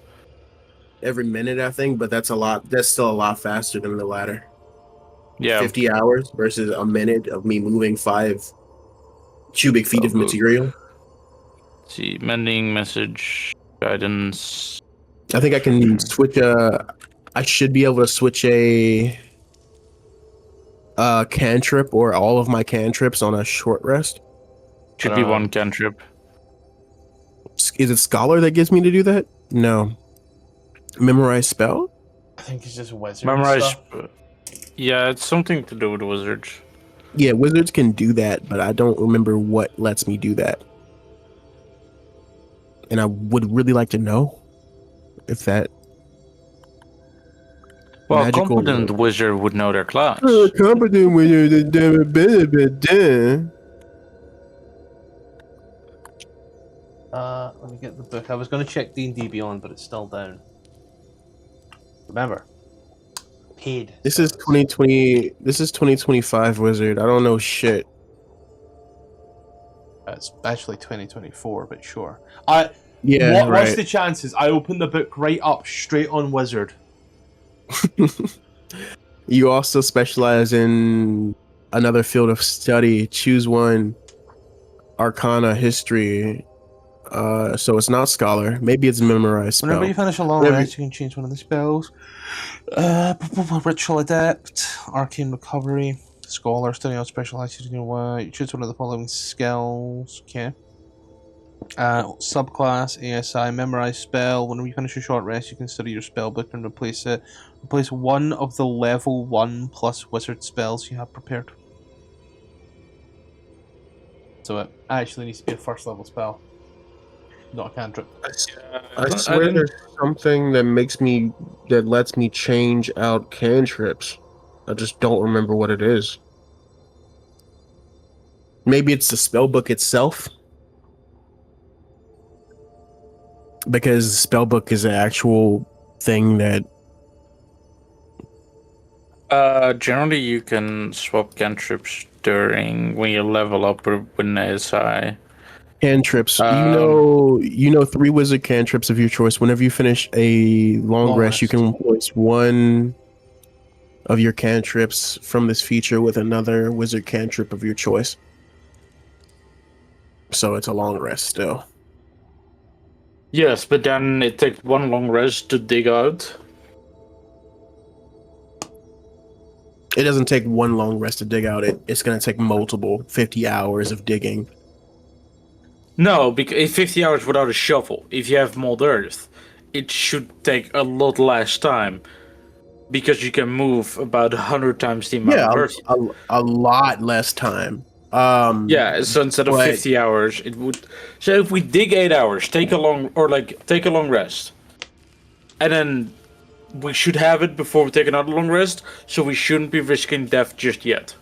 Every minute, I think, but that's a lot. That's still a lot faster than the ladder. Yeah. 50 hours versus a minute of me moving 5 cubic feet of material. Let's see, mending, message, guidance. I think I can switch I should be able to switch a cantrip or all of my cantrips on a short rest. Should be one cantrip. Is it Scholar that gives me to do that? No. Memorize spell? I think it's just wizard Memorize. stuff. Yeah, it's something to do with wizards. Yeah, wizards can do that, but I don't remember what lets me do that. And I would really like to know if that. Well, magical- competent wizard would know their class. Competent wizard. Let me get the book. I was going to check D&D Beyond, but it's still down. Remember, paid. This is 2020. This is 2025 wizard. I don't know shit. It's actually 2024, but sure. Yeah, What's right. the chances? I open the book right up, straight on wizard. You also specialize in another field of study. Choose one. Arcana, history. So it's not scholar. Maybe it's memorized spell. Whenever you finish a long Whenever- rest, you can change one of the spells. Ritual Adept, Arcane Recovery, Scholar, studying out specialized in you choose one of the following skills. Okay. Subclass, ASI, Memorize Spell. Whenever you finish a short rest, you can study your spell book and replace it. Replace one of the level 1 plus wizard spells you have prepared. So it actually needs to be a first level spell, not a cantrip. I swear there's something that lets me change out cantrips. I just don't remember what it is. Maybe it's the spell book itself. Because the spell book is an actual thing that Generally you can swap cantrips when you level up with an ASI. cantrips. You know 3 wizard cantrips of your choice. Whenever you finish a long rest, you can replace one of your cantrips from this feature with another wizard cantrip of your choice. So it's a long rest still. Yes, but then it takes one long rest to dig out. It doesn't take one long rest to dig out. It's going to take multiple 50 hours of digging. No, because 50 hours without a shovel. If you have mold earth, it should take a lot less time. Because you can move about 100 times the amount of earth. a lot less time. Yeah, so instead of 50 hours, it would. So if we dig 8 hours, take a long rest, and then we should have it before we take another long rest. So we shouldn't be risking death just yet.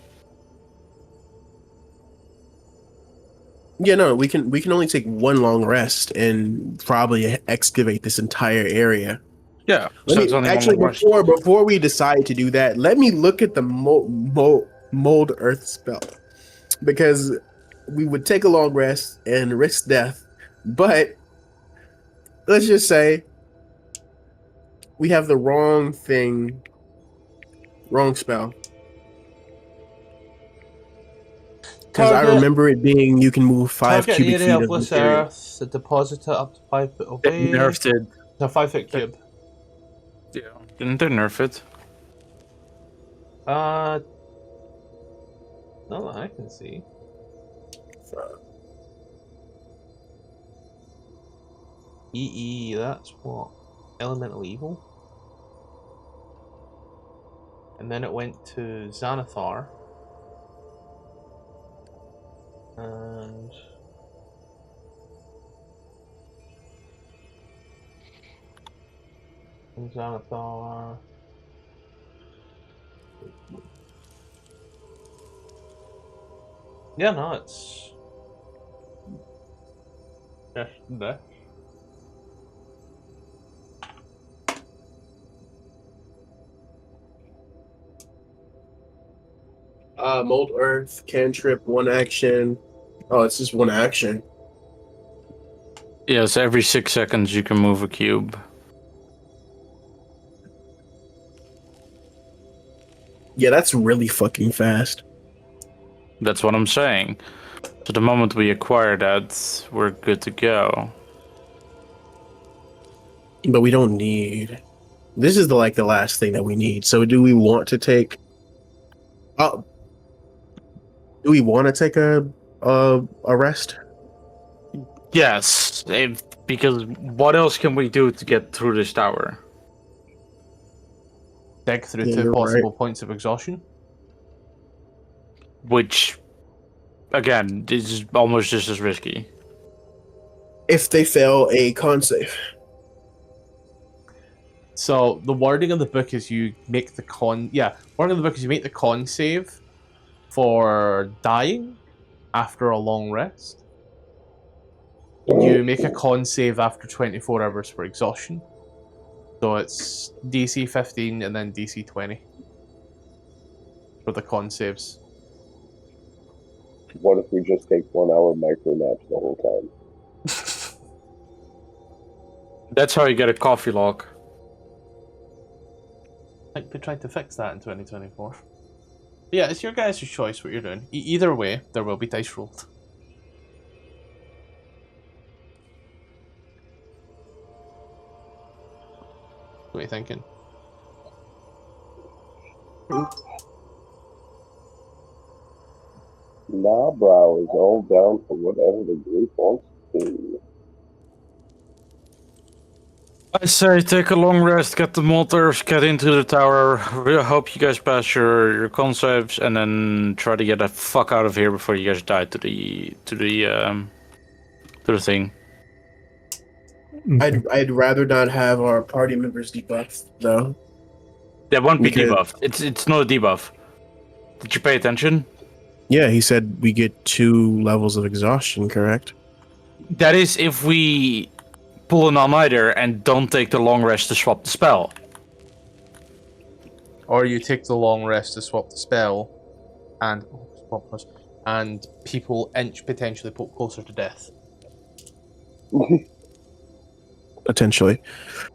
Yeah, no, we can only take one long rest and probably excavate this entire area. Yeah. Let So it's me only one actually long rest. before we decide to do that, let me look at the mold earth spell because we would take a long rest and risk death, but let's just say we have the wrong thing, wrong spell. Because I Target remember it being you can move 5 target an cubic area feet of of loose material. earth, a deposit it up to 5 foot They away. nerfed it. It's a 5-foot cube. Yeah. Didn't they nerf it? Not that I can see. EE, that's what? Elemental Evil? And then it went to Xanathar. And... Xanathar... Yeah, no, it's... Just there. Mold earth, cantrip, one action. Oh, it's just one action. Yes, every 6 seconds you can move a cube. Yeah, that's really fucking fast. That's what I'm saying. So the moment we acquire that, we're good to go. But we don't need. This is the last thing that we need. So do we want to take? Oh, do we want to take a rest? Yes, because what else can we do to get through this tower? Dig through Yeah, 2 you're possible points of exhaustion. Which, again, is almost just as risky. If they fail a con save. So the wording of the book is you make the con. Yeah, wording of the book is you make the con save for dying after a long rest. You make a con save after 24 hours for exhaustion. So it's DC 15 and then DC 20 for the con saves. What if we just take 1 hour micro naps the whole time? That's how you get a coffee log. I think they tried to fix that in 2024. But yeah, it's your guys' choice what you're doing. Either way, there will be dice rolled. What are you thinking? Nah, bro, is all down for whatever the group wants to do. I say take a long rest, get the mortars, get into the tower. Really hope you guys pass your con saves, and then try to get the fuck out of here before you guys die to the thing. I'd rather not have our party members debuffed though. That won't be Because- debuffed. It's not a debuff. Did you pay attention? Yeah, he said we get 2 levels of exhaustion, correct? That is if we pull an all-nighter and don't take the long rest to swap the spell. Or you take the long rest to swap the spell, and people inch potentially put closer to death. Potentially.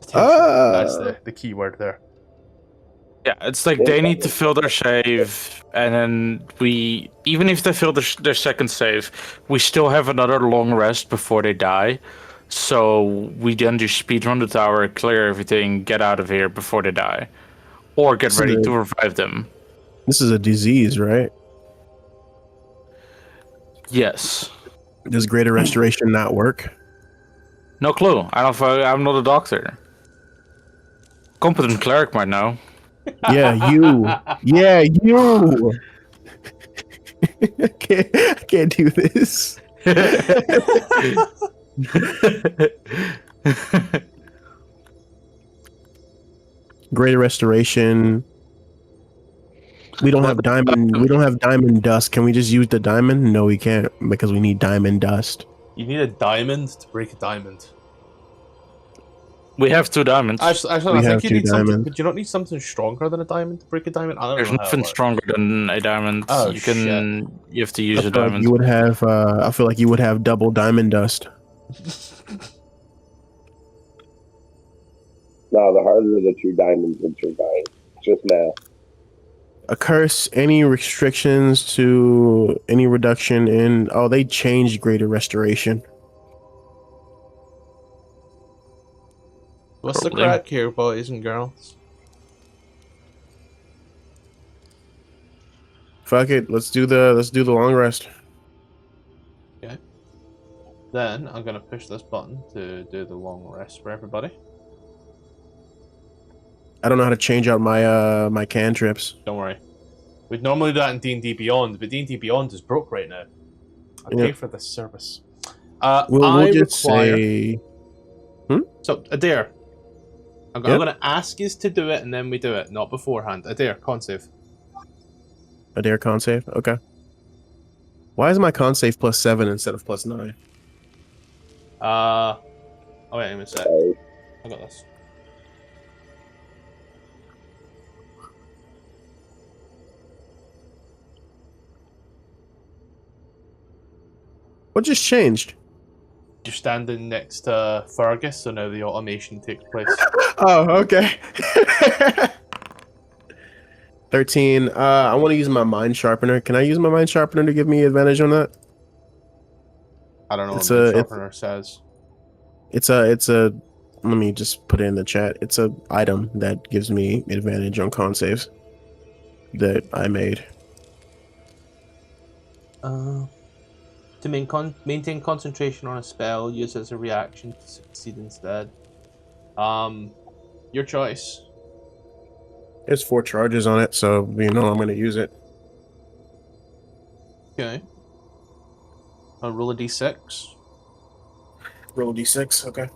Potentially. That's the key word there. Yeah, it's like they need to fill their save, and then even if they fill their second save, we still have another long rest before they die. So we then just speedrun the tower, clear everything, get out of here before they die. Or get So ready to revive them. This is a disease, right? Yes. Does greater restoration not work? No clue. I'm not a doctor. Competent cleric might know. Yeah, you. Yeah, you. I can't do this. Greater restoration. We don't have diamond. We don't have diamond dust. Can we just use the diamond? No, we can't because we need diamond dust. You need a diamond to break a diamond. We have 2 diamonds. Actually, We I think have you 2 need something. diamonds. But you don't need something stronger than a diamond to break a diamond. I don't There's know how nothing it works. stronger than a diamond. Oh, You have to I use a feel like diamond. you would have. I feel like you would have double diamond dust. No, the harder the 2 diamonds would survive. Just math. A curse. Any restrictions to any reduction in? Oh, they changed greater restoration. What's the Probably. crack here, boys and girls? Fuck it. Let's do the long rest. Okay. Then I'm gonna push this button to do the long rest for everybody. I don't know how to change out my my cantrips. Don't worry. We'd normally do that in D&D Beyond, but D&D Beyond is broke right now. I Yeah. pay for this service. We'll just require... say So, Adair. I'm Yep. going to ask you to do it, and then we do it, not beforehand. Adair, con save. a dare con save. Okay. Why is my con save +7 instead of +9? Oh, wait a sec. Sorry. I got this. What just changed? You're standing next to Fergus, so now the automation takes place. Oh, okay. 13. I want to use my mind sharpener. Can I use my mind sharpener to give me advantage on that? I don't know It's what the a- sharpener says. It's a. Let me just put it in the chat. It's a item that gives me advantage on con saves that I made. To maintain concentration on a spell, use as a reaction to succeed instead. Your choice. There's 4 charges on it, so you know I'm gonna use it. Okay. Roll a d6. Roll d6. Okay.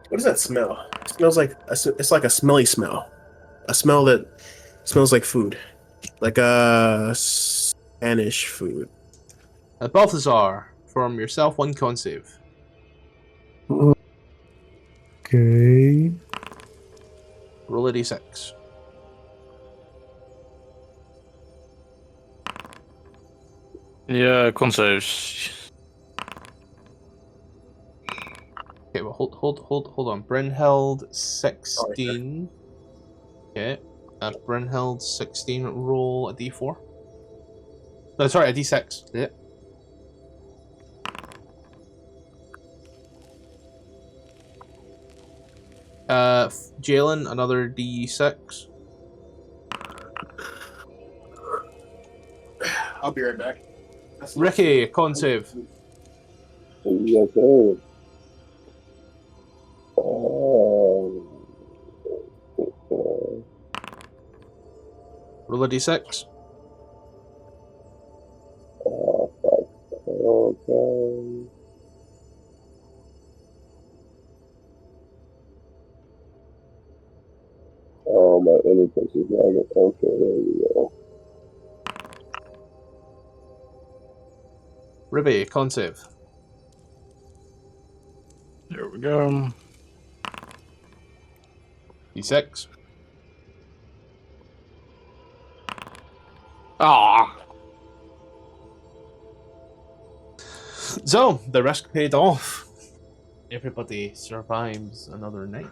What does that smell? It smells like it's like a smelly smell. A smell that smells like food, like a Spanish food. Balthazar, from yourself, 1 con save. Okay. Roll a d6. Yeah, con saves. Okay, well, hold on. Brynhild, 16. Okay. Brynhild, 16. Roll a d4. No, sorry, a d6. Yeah. Jalen, another d6. I'll be right back. Ricky, con save. Yes, sir. Roll a d6. Okay. Oh, my innocence is negative. Okay, there we go. Ribby, con save. There we go. d6. Ah, So, the risk paid off. Everybody survives another night,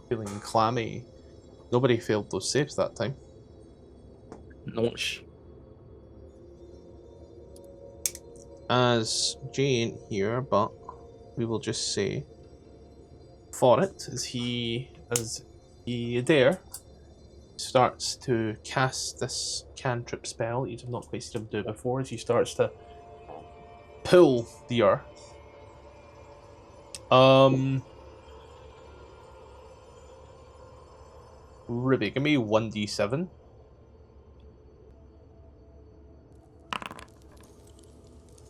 feeling clammy. Nobody failed those saves that time. nice. As Jane here, but we will just say for it as he there starts to cast this cantrip spell you have not quite seen him do before, as he starts to pull the earth. Ribby, give me 1d7.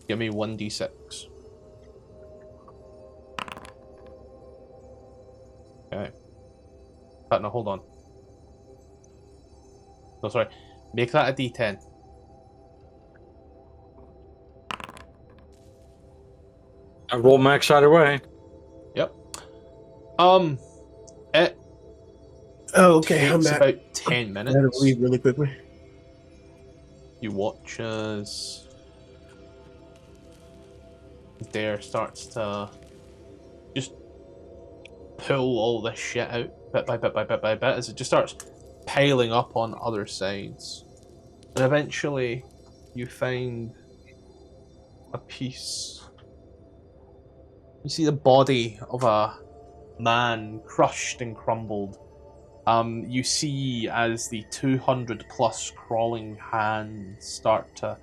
Give me 1d6. Okay. No, hold on. No, sorry. Make that a D10. I roll max either way. Yep. It Oh, okay, I'm takes back. about 10 I had to minutes. leave really quickly. You watch as Dare starts to just pull all this shit out bit by bit by bit by bit as it just starts piling up on other sides. And eventually you find a piece. You see the body of a man crushed and crumbled. You see as the 200 plus crawling hands start to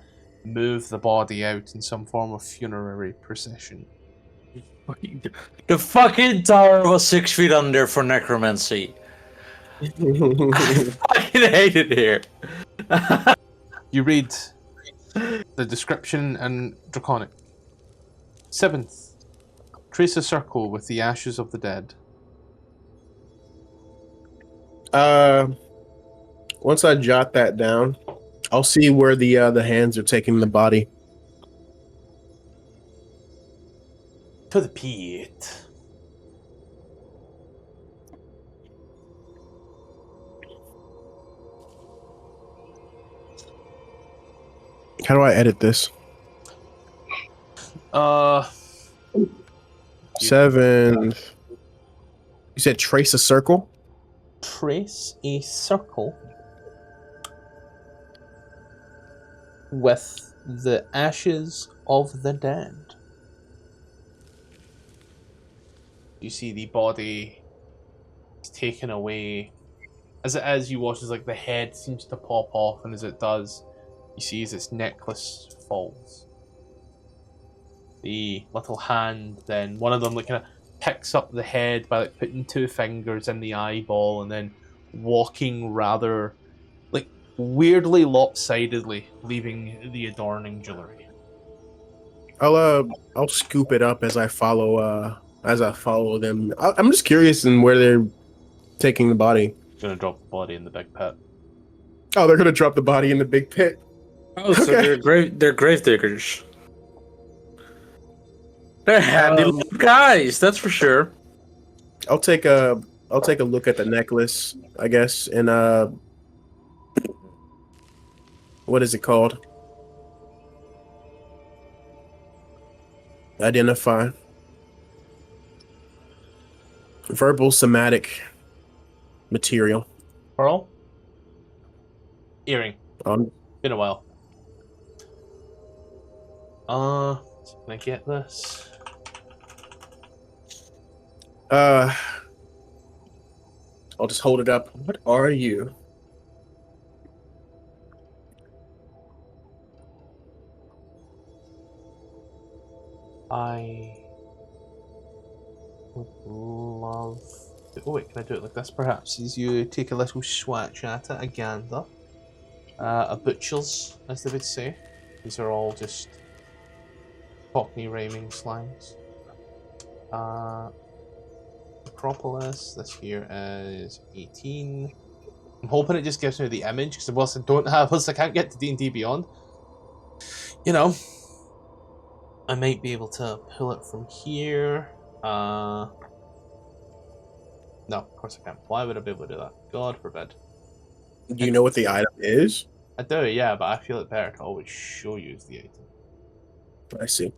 move the body out in some form of funerary procession. The fucking tower was 6 feet under for necromancy. I fucking hate it here. You read the description in Draconic. 7th, trace a circle with the ashes of the dead. Once I jot that down, I'll see where the hands are taking the body. To the pit. How do I edit this? 7. You said trace a circle? Trace a circle with the ashes of the dead. You see the body is taken away. As you watch, as like the head seems to pop off, and as it does, you see as its necklace falls. The little hand, then one of them like kind of picks up the head by like putting 2 fingers in the eyeball, and then walking rather like weirdly lopsidedly, leaving the adorning jewelry. I'll scoop it up as I follow them. I'm just curious in where they're taking the body. Gonna drop the body in the big pit. Oh, they're gonna drop the body in the big pit. Oh, so Okay. they're grave diggers. They're handy little guys, that's for sure. I'll take a look at the necklace, I guess, and what is it called? Identify. Verbal somatic material. Pearl? Earring. Um, Been a while. Can I get this? I'll just hold it up. What are you? I would love to... Oh wait, can I do it like this perhaps? As you take a little swatch at it, a gander. A butcher's, as they would say. These are all just Cockney rhyming slangs. Acropolis, this here is 18. I'm hoping it just gives me the image, because whilst I can't get to D&D Beyond, you know, I might be able to pull it from here. No, of course I can't. Why would I be able to do that? God forbid. Do you know what the item is? I do, yeah, but I feel it better to always show you the item. I see.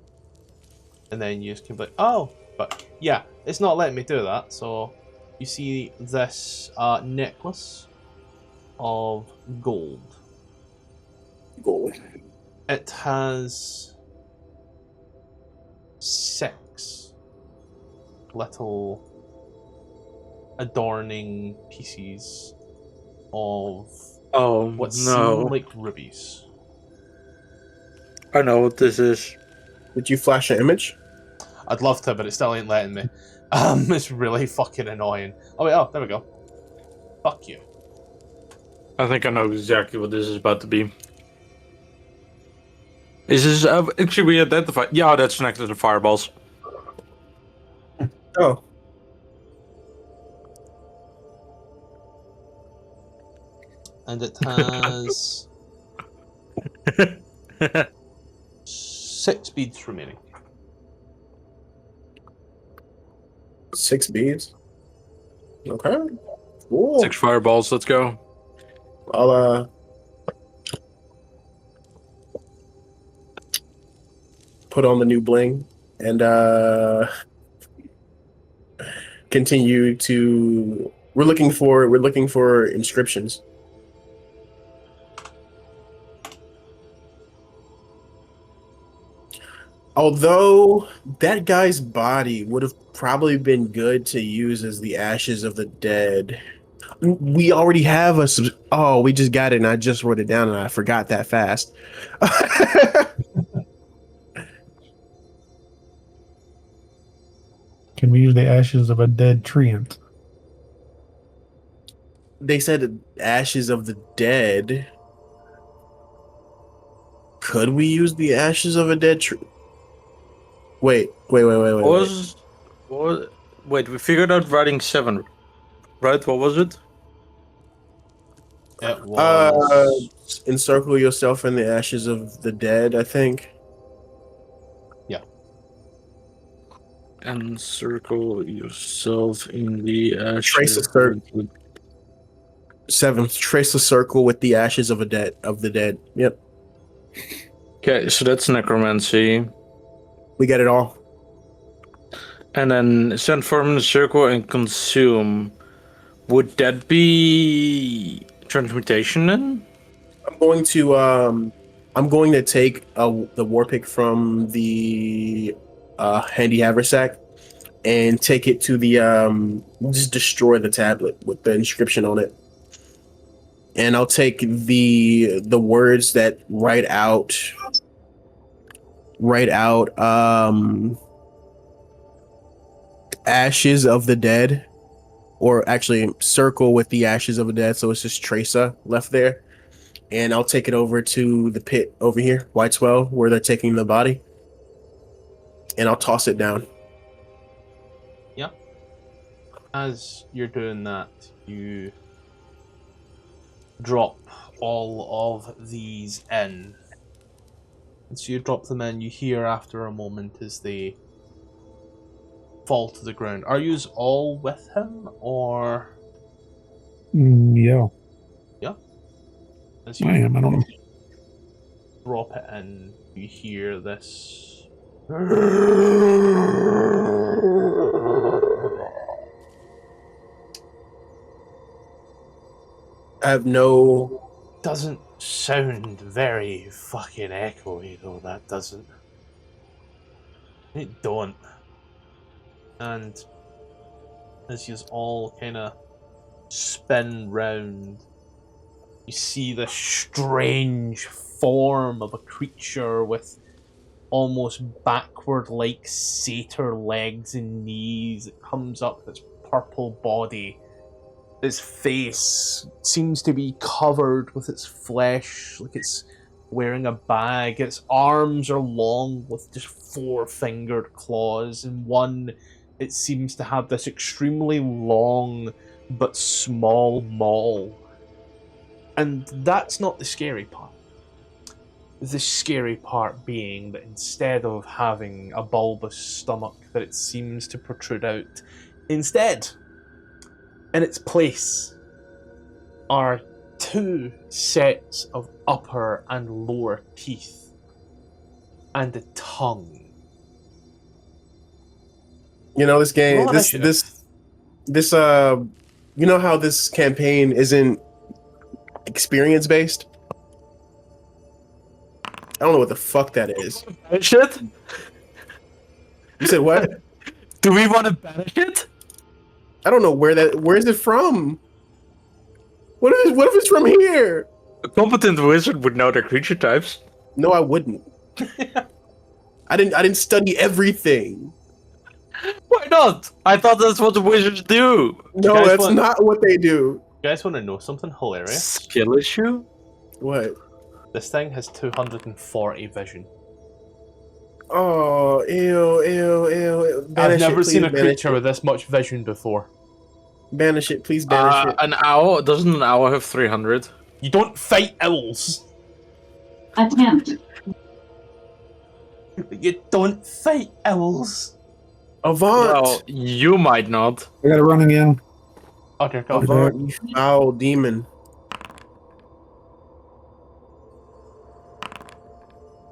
And then you just can be like, oh, but yeah, it's not letting me do that. So you see this necklace of gold. Gold. It has 6 little adorning pieces of what seem like rubies. I know what this is. Did you flash an image? I'd love to, but it still ain't letting me. It's really fucking annoying. Oh wait, oh, there we go. Fuck you. I think I know exactly what this is about to be. Is this should we identify? Yeah, that's next to the fireballs. and it has 6 beads remaining. 6 beads. Okay. Cool. 6 fireballs. Let's go. I'll put on the new bling and continue to. We're looking for inscriptions. Although that guy's body would have probably been good to use as the ashes of the dead. We already have a. Oh, we just got it, and I just wrote it down, and I forgot that fast. Can we use the ashes of a dead treant? They said ashes of the dead. Could we use the ashes of a dead tree? Wait. Wait, we figured out writing 7, right? What was it? It was. Encircle yourself in the ashes of the dead, I think. Encircle yourself in the ashes. Trace a circle. 7. Trace a circle with the ashes of the dead. Yep. Okay, so that's necromancy. We get it all. And then send form in a circle and consume. Would that be transmutation then? I'm going to take the war pick from the handy haversack and take it to the just destroy the tablet with the inscription on it. And I'll take the words that write out ashes of the dead, or actually circle with the ashes of the dead, so it's just Tracer left there. And I'll take it over to the pit over here, Whiteswell, where they're taking the body. And I'll toss it down. Yeah. As you're doing that, you drop all of these in. And so you drop them in, you hear after a moment as they fall to the ground. Are you all with him, or? Yeah. Yeah. As you I am. I don't know. drop it in, you hear this. I have no. Doesn't sound very fucking echoey though, that doesn't. It don't. And as you all kind of spin round, you see this strange form of a creature with almost backward-like satyr legs and knees. It comes up with its purple body. Its face seems to be covered with its flesh, like it's wearing a bag. Its arms are long with just 4-fingered claws, and one, it seems to have this extremely long but small maul. And that's not the scary part. The scary part being that instead of having a bulbous stomach that it seems to protrude out, instead, in its place, are 2 sets of upper and lower teeth, and a tongue. You know, this game, Roll initiative. you know how this campaign isn't experience based? I don't know what the fuck that is. Banish it? You said what? Do we want to banish it? I don't know where is it from? What if it's from here? A competent wizard would know their creature types. No, I wouldn't. I didn't study everything. Why not? I thought that's what the wizards do. No, guys that's want- not what they do. You guys want to know something hilarious? Skill issue? What? This thing has 240 vision. Oh, ew. I've Banish never it, seen a please, creature with this much vision before. Banish it, please banish it. An owl? Doesn't an owl have 300? You don't fight owls. Attempt. You don't fight owls. Avant! Well, you might not. I got it running in. Oh dear God. Avant, you foul demon.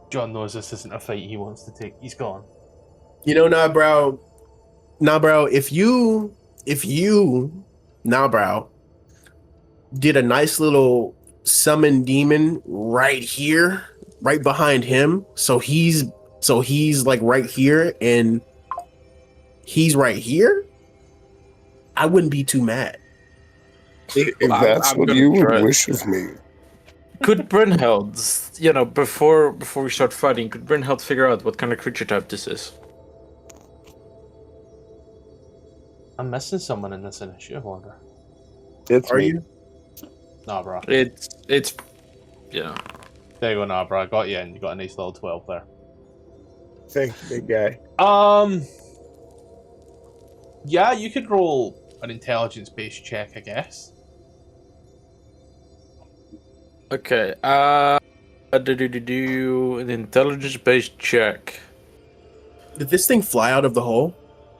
John knows this isn't a fight he wants to take. He's gone. You know, nah, bro, if you, bro, did a nice little summon demon right here, right behind him, so he's like right here and he's right here, I wouldn't be too mad. If that's I'm what gonna you would try it. wish of me. Could Brynhild, before we start fighting, could Brynhild figure out what kind of creature type this is? I'm missing someone in this initiative order. It's Are me. you? Nah, bro. It's There you go, nah, bro. I got you, and you got a nice little 12 there. Thanks, big guy. Yeah, you could roll an intelligence-based check, I guess. okay. Do an intelligence-based check. Did this thing fly out of the hole?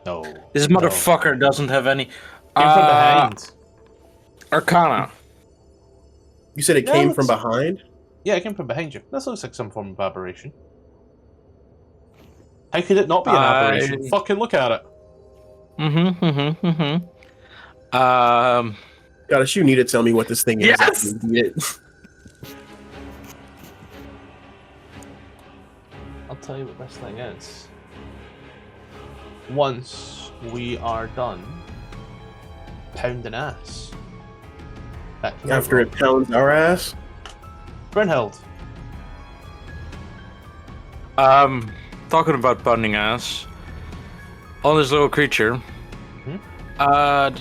No. This motherfucker doesn't have any. Came from behind. Arcana. You said it Yeah, came from let's- behind? Yeah, it came from behind you. This looks like some form of aberration. How could it not be an aberration? Fucking look at it. Gosh, you need to tell me what this thing is. Yes! I'll tell you what this thing is. Once we are done pounding ass. After it pounds our ass? Brynhild. Talking about pounding ass. On this little creature. I'm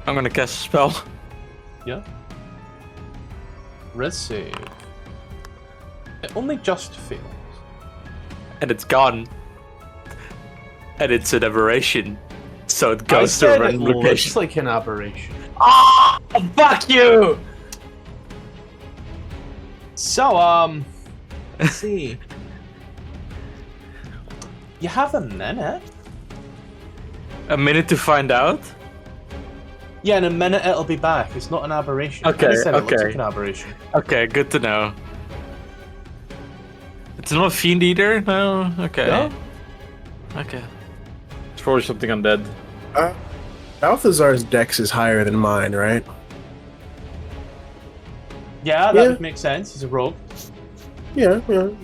gonna cast a spell. Yeah. Res save. It only just failed. And it's gone. And it's an aberration. So it I goes to a said it random looks location. like an aberration. Oh, fuck you! So, let's see. You have a minute? A minute to find out? Yeah, in a minute it'll be back. It's not an aberration. Okay, I said it looks okay. like an aberration. Okay, good to know. It's not a fiend eater? No? Okay. No? Okay. It's probably something undead. Balthazar's dex is higher than mine, right? Yeah, that would make sense. He's a rogue. Yeah. Okay.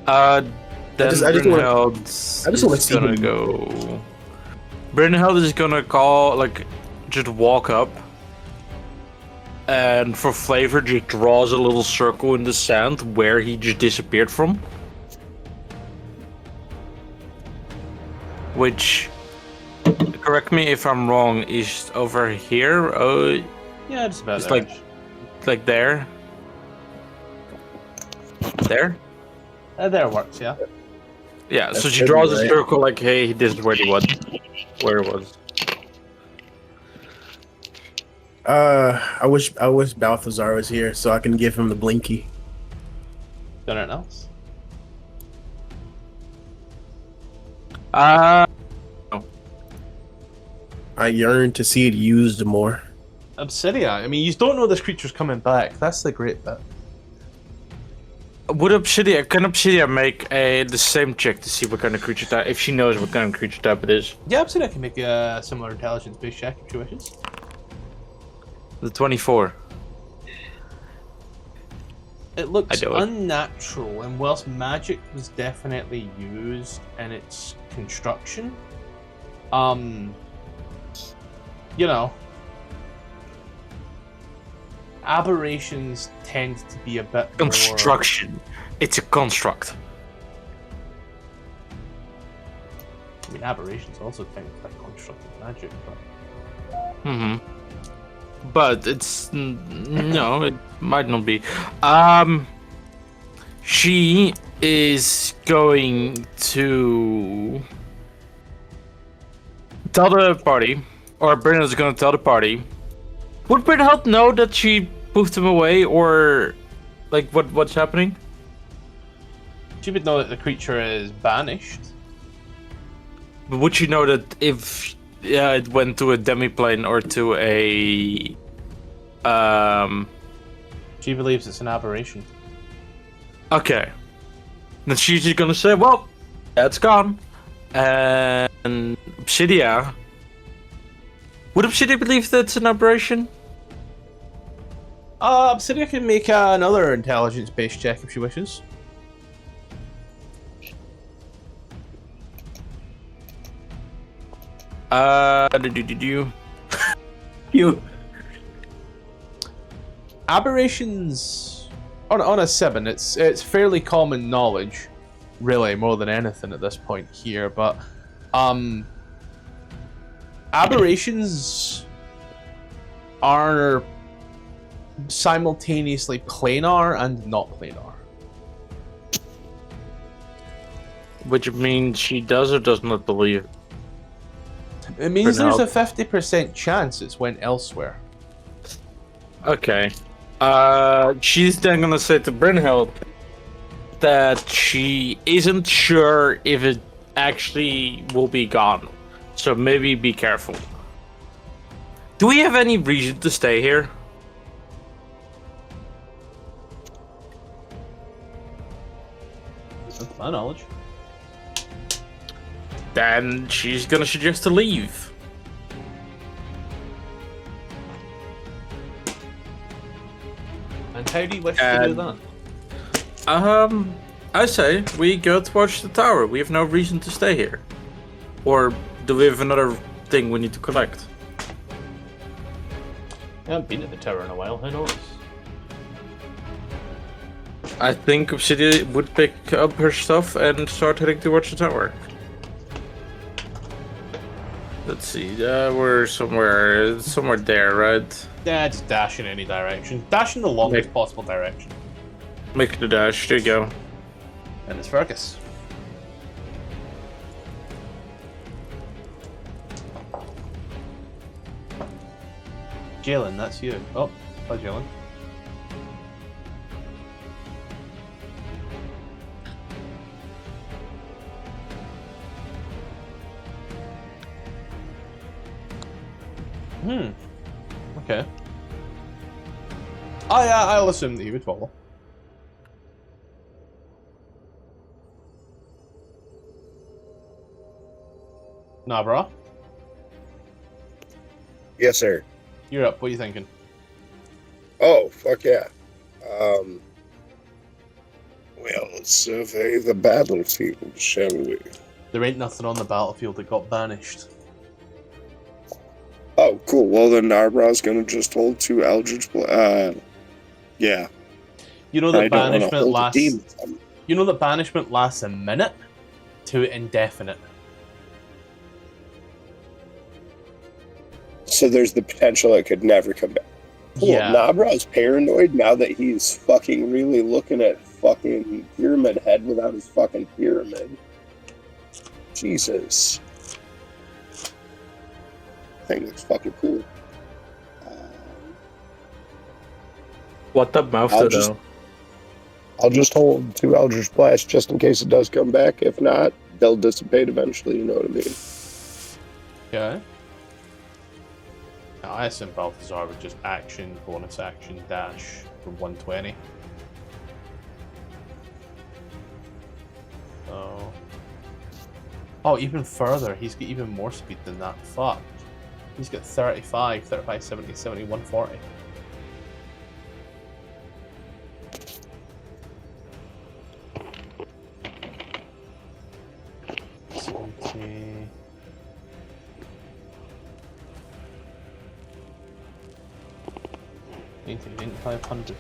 Then I just wanna- Brynhild's I just wanna is see gonna him. go. Brynhild is gonna just walk up, and for flavor, just draws a little circle in the sand where he just disappeared from. Which, correct me if I'm wrong, is over here. Yeah, just about It's there. like there. There. There works, yeah. Yeah, so That's she draws a right. circle like, hey, this is where he was. Where it was. I wish Balthazar was here so I can give him the blinky. Got anything else? I yearn to see it used more. Obsidia. I mean, you don't know this creature's coming back. That's the great bit. Can Obsidia make the same check to see what kind of creature type, if she knows what kind of creature type it is? Yeah, Obsidia can make a similar intelligence-based check if she wishes. The 24. It looks I know it. unnatural, and whilst magic was definitely used in its construction, you know, aberrations tend to be a bit more... Construction. It's a construct. I mean, aberrations also tend to be constructed magic, but... Mm-hmm. But it's no, it might not be. she is going to tell the party, or Brynhild is going to tell the party. Would Brynhild know that she pushed him away, or like what's happening? She would know that the creature is banished. But would she know that if it went to a demiplane or to a She believes it's an aberration. Okay. Then she's just gonna say, well, it's gone. And Obsidia. Would Obsidia believe that's an aberration? Obsidia can make another intelligence-based check if she wishes. You. Aberrations on a 7, it's fairly common knowledge, really, more than anything at this point here, but aberrations are simultaneously planar and not planar. Which means she does or does not believe. It means For there's now. a 50% chance it's went elsewhere. Okay. She's then gonna say to Brynhild that she isn't sure if it actually will be gone. So maybe be careful. Do we have any reason to stay here? That's my knowledge. Then she's gonna suggest to leave. And how do you wish to do that? I say we go towards the tower. We have no reason to stay here. Or do we have another thing we need to collect? I haven't been at the tower in a while, who knows? I think Obsidia would pick up her stuff and start heading towards the tower. Let's see, we're somewhere there, right? Yeah, just dash in any direction. Dash in the longest possible direction. Make the dash, there you go. And it's Fergus. Jalen, that's you. Oh, hi Jalen. Okay. Oh yeah, I'll assume that he would follow. Nah, bro. Yes, sir. You're up. What are you thinking? Oh, fuck yeah. Well, let's survey the battlefield, shall we? There ain't nothing on the battlefield that got banished. Oh, cool. Well, then Narbra's gonna just hold two Eldritch yeah. You know I that don't wanna banishment hold a lasts. demon. You know that banishment lasts a minute to indefinite. So there's the potential it could never come back. Cool. Yeah. Nabra's paranoid now that he's fucking really looking at fucking Pyramid Head without his fucking pyramid. Jesus. I think that's fucking cool. What the mouth I'll to just- though? I'll just hold two Eldritch Blasts just in case it does come back. If not, they'll dissipate eventually, you know what I mean? Okay. Now, I assume Balthazar would just action, bonus action, dash from 120. So... Oh, even further. He's got even more speed than that. Fuck. He's got 35, 70, 70, 140. Eighty, 500.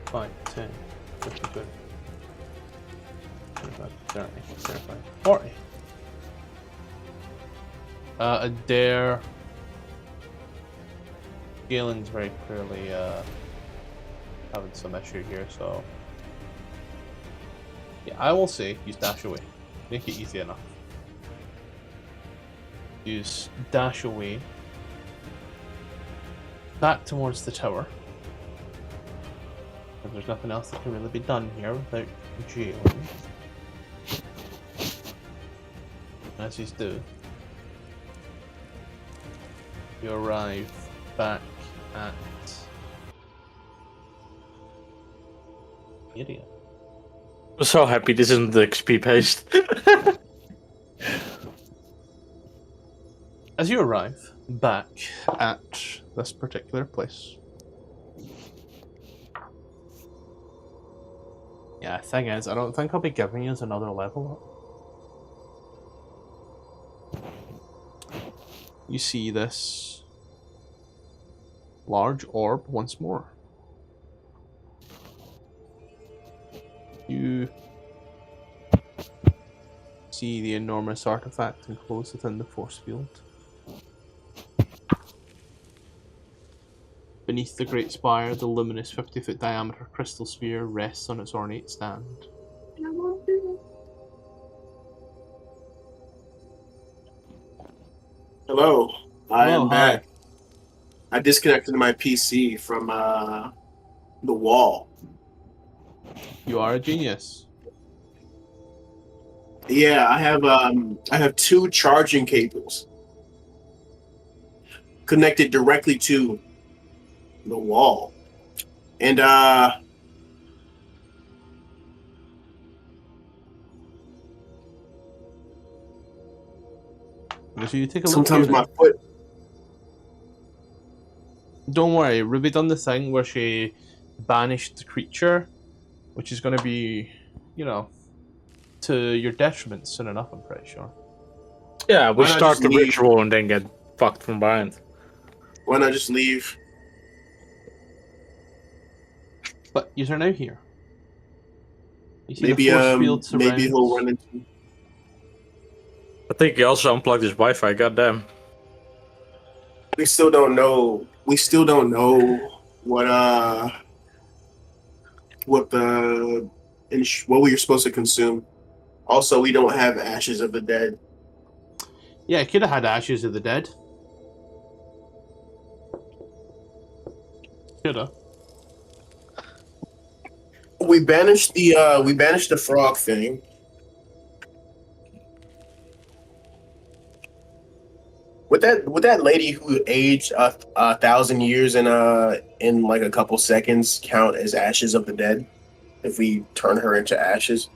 5, 10, 50, 20. 25, 30, 35, 40. Adair. Galen's very clearly having some issue here, so yeah, I will say use dash away. Make it easy enough. Use dash away back towards the tower. And there's nothing else that can really be done here without jailing. As you do, you arrive back at Evaria. I'm so happy this isn't the XP paste. As you arrive back at this particular place. Yeah, thing is, I don't think I'll be giving you another level up. You see this large orb once more. You see the enormous artifact enclosed within the force field. Beneath the great spire, the luminous 50-foot diameter crystal sphere rests on its ornate stand. Hello, I Hello, am hi. back. I disconnected my PC from the wall. You are a genius. Yeah, I have two charging cables connected directly to the wall, and So you take a look sometimes here my then. foot. Don't worry, Ruby done the thing where she banished the creature, which is going to be, you know, to your detriment soon enough, I'm pretty sure. Yeah, we Why not start just the leave? ritual and then get fucked from behind. Why not just leave? But you are now here. You see Maybe the force field maybe he'll surrounds. run into. I think he also unplugged his Wi-Fi. Goddamn. We still don't know. We still don't know what what we are supposed to consume. Also, we don't have ashes of the dead. Yeah, it could have had Ashes of the Dead. Coulda. We banished the frog thing. Would that lady who aged a 1,000 years in like a couple seconds count as ashes of the dead if we turn her into ashes?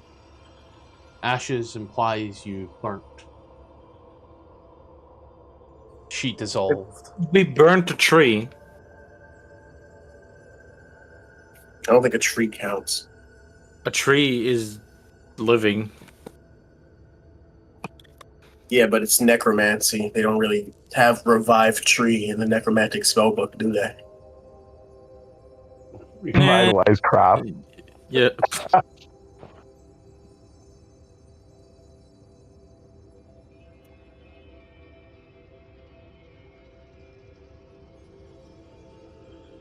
Ashes implies you burnt. She dissolved. We burnt the tree. I don't think a tree counts. A tree is living. Yeah, but it's necromancy. They don't really have revive tree in the necromantic spellbook, do they? Revitalized crop. Yeah.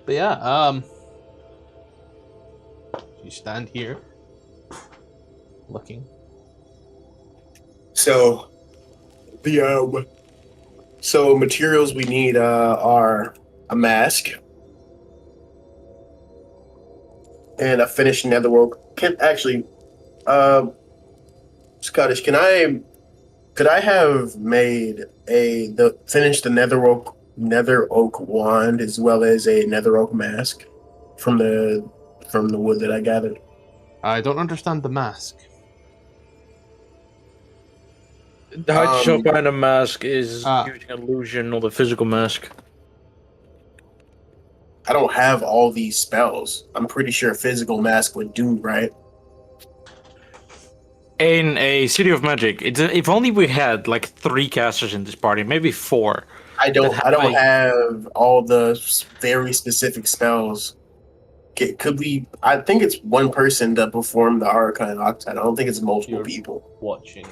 But yeah, you stand here looking. So the so materials we need are a mask and a finished netherworld. Scottish, could I have made finished the nether oak wand as well as a nether oak mask from the wood that I gathered? I don't understand the mask. The hide yourself behind a mask is using illusion, not a physical mask. I don't have all these spells. I'm pretty sure a physical mask would do, right? In a City of Magic, if only we had like 3 casters in this party, maybe 4. I don't have all the very specific spells. Could we? I think it's one person that performed the Arcane Octet. I don't think it's multiple people. Watching,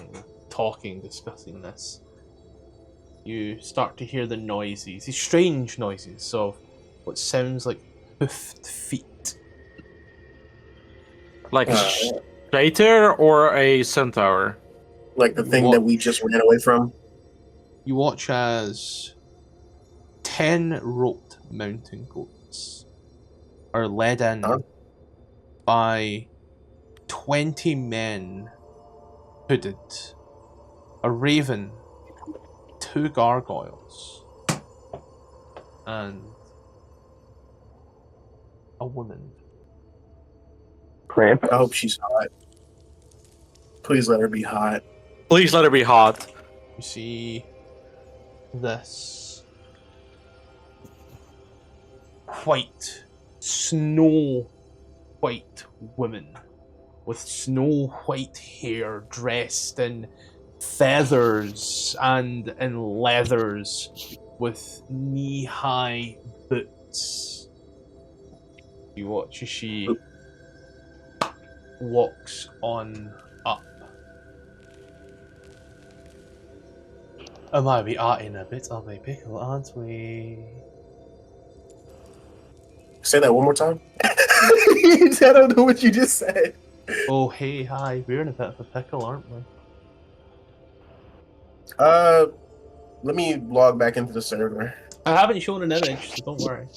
talking, discussing this. You start to hear the noises, these strange noises of what sounds like hoofed feet Like a traitor or a centaur? Like the thing that we just ran away from. You watch as 10 roped mountain goats are led in by 20 men hooded, a raven, 2 gargoyles, and a woman. Cramp. I hope she's hot. Please let her be hot. Please let her be hot. You see this white, snow white woman with snow white hair dressed in feathers and in leathers with knee-high boots. You watch as she walks on up. Am we are in a bit of a pickle, aren't we? Say that one more time. I don't know what you just said. Oh, hey, hi, we're in a bit of a pickle, aren't we? Let me log back into the server. I haven't shown an image, so don't worry.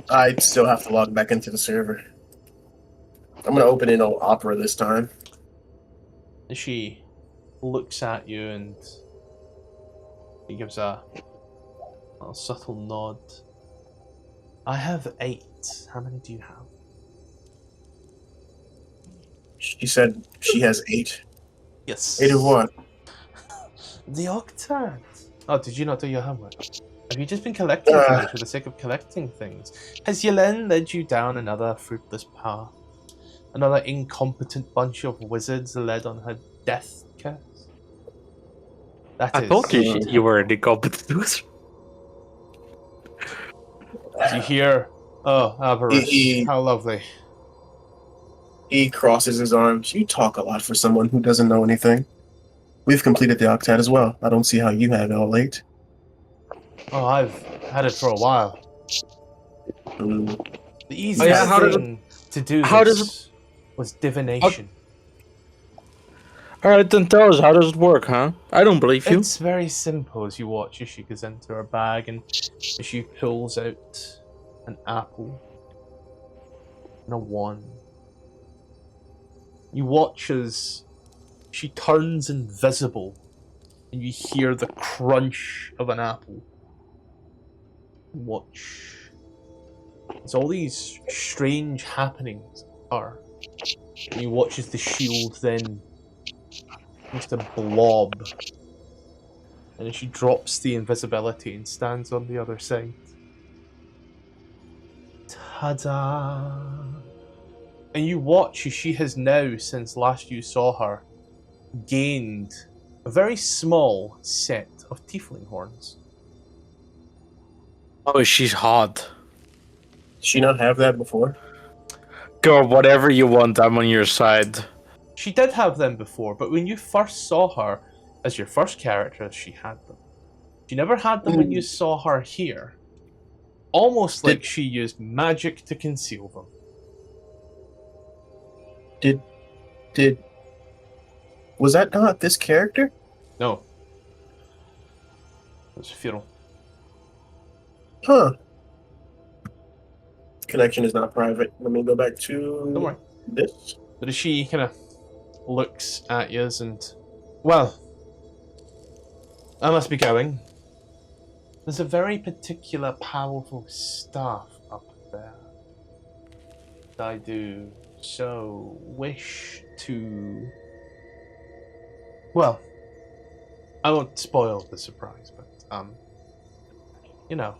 I still have to log back into the server. I'm gonna open in Opera this time. She looks at you and he gives a subtle nod. I have 8. How many do you have? She said she has 8. Yes. 8 of what? The octet. Oh, did you not do your homework? Have you just been collecting things for the sake of collecting things? Has Yelena led you down another fruitless path? Another incompetent bunch of wizards led on her death curse? I thought you were an incompetent wizard. You hear, oh, Avarice, how lovely. He crosses his arms. You talk a lot for someone who doesn't know anything. We've completed the octet as well. I don't see how you have it all 8. Oh, I've had it for a while. The easiest thing to do was divination. Alright, then tell us, how does it work, huh? I don't believe you. It's very simple as you watch as she goes into her bag and as she pulls out an apple and a wand. You watch as she turns invisible and you hear the crunch of an apple. Watch as all these strange happenings are. And you watch as the shield then just a blob. And then she drops the invisibility and stands on the other side. Ta-da! And you watch as she has now, since last you saw her, gained a very small set of tiefling horns. Oh, she's hot. Did she not have that before? Girl, whatever you want, I'm on your side. She did have them before, but when you first saw her as your first character, she had them. She never had them when you saw her here. Almost like she used magic to conceal them. Was that not this character? No. It was Firo. Huh. Connection is not private. Let me go back Don't to worry. this. But as she kind of looks at you and, well, I must be going. There's a very particular powerful staff up there. I do so wish to... Well, I won't spoil the surprise, but, you know,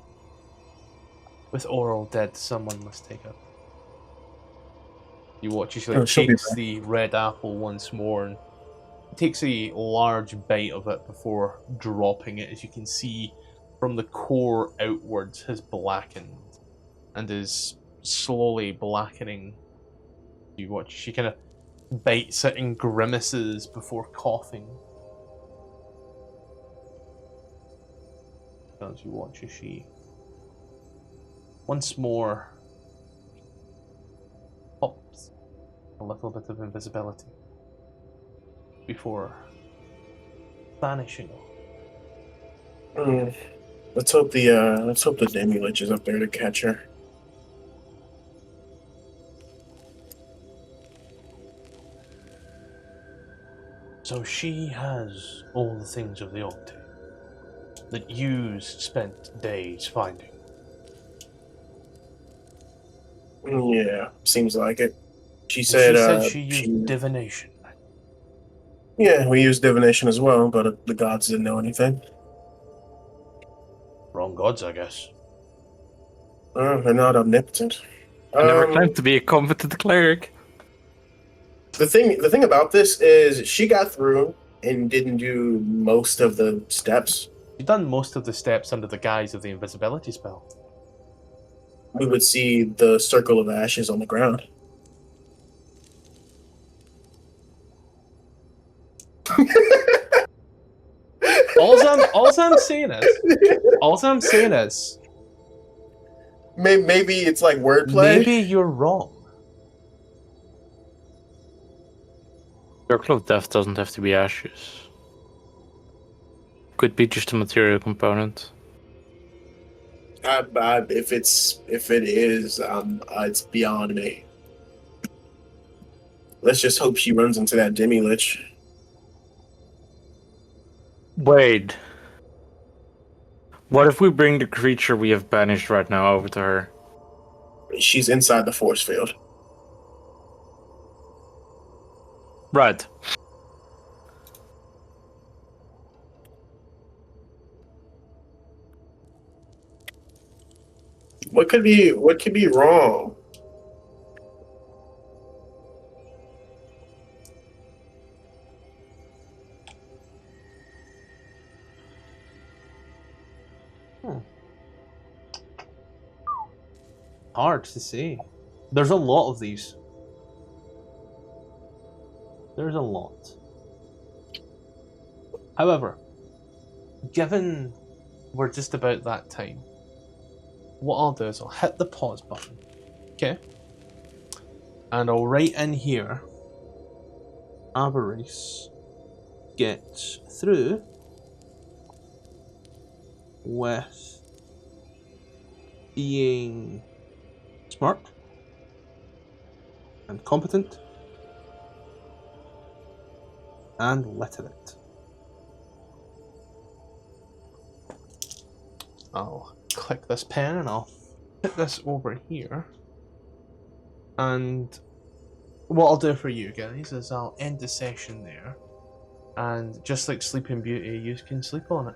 with Oral dead, someone must take it. You watch as she takes the red apple once more and takes a large bite of it before dropping it. As you can see, from the core outwards has blackened and is slowly blackening. You watch, she kind of bites it and grimaces before coughing. As you watch as she once more a little bit of invisibility before vanishing. Let's hope the Demi Lich is up there to catch her. So she has all the things of the Octave that you spent days finding. Yeah, seems like it. She And said, she used divination. Yeah, we used divination as well, but the gods didn't know anything. Wrong gods, I guess. They're not omnipotent. I never claimed to be a competent cleric. The thing about this is she got through and didn't do most of the steps. You've done most of the steps under the guise of the invisibility spell. We would see the circle of ashes on the ground. All I'm saying is Maybe it's like wordplay. maybe you're wrong. Circle of Death doesn't have to be ashes. Could be just a material component. If it is, it's beyond me. Let's just hope she runs into that Demi Lich. Wait. What if we bring the creature we have banished right now over to her? She's inside the force field. Right. What could be wrong? Hard to say. There's a lot of these. There's a lot. However, given we're just about that time, what I'll do is I'll hit the pause button, okay? And I'll write in here, Avarice gets through with being smart and competent and literate. I'll click this pen and I'll put this over here. And what I'll do for you guys is I'll end the session there. And just like Sleeping Beauty, you can sleep on it.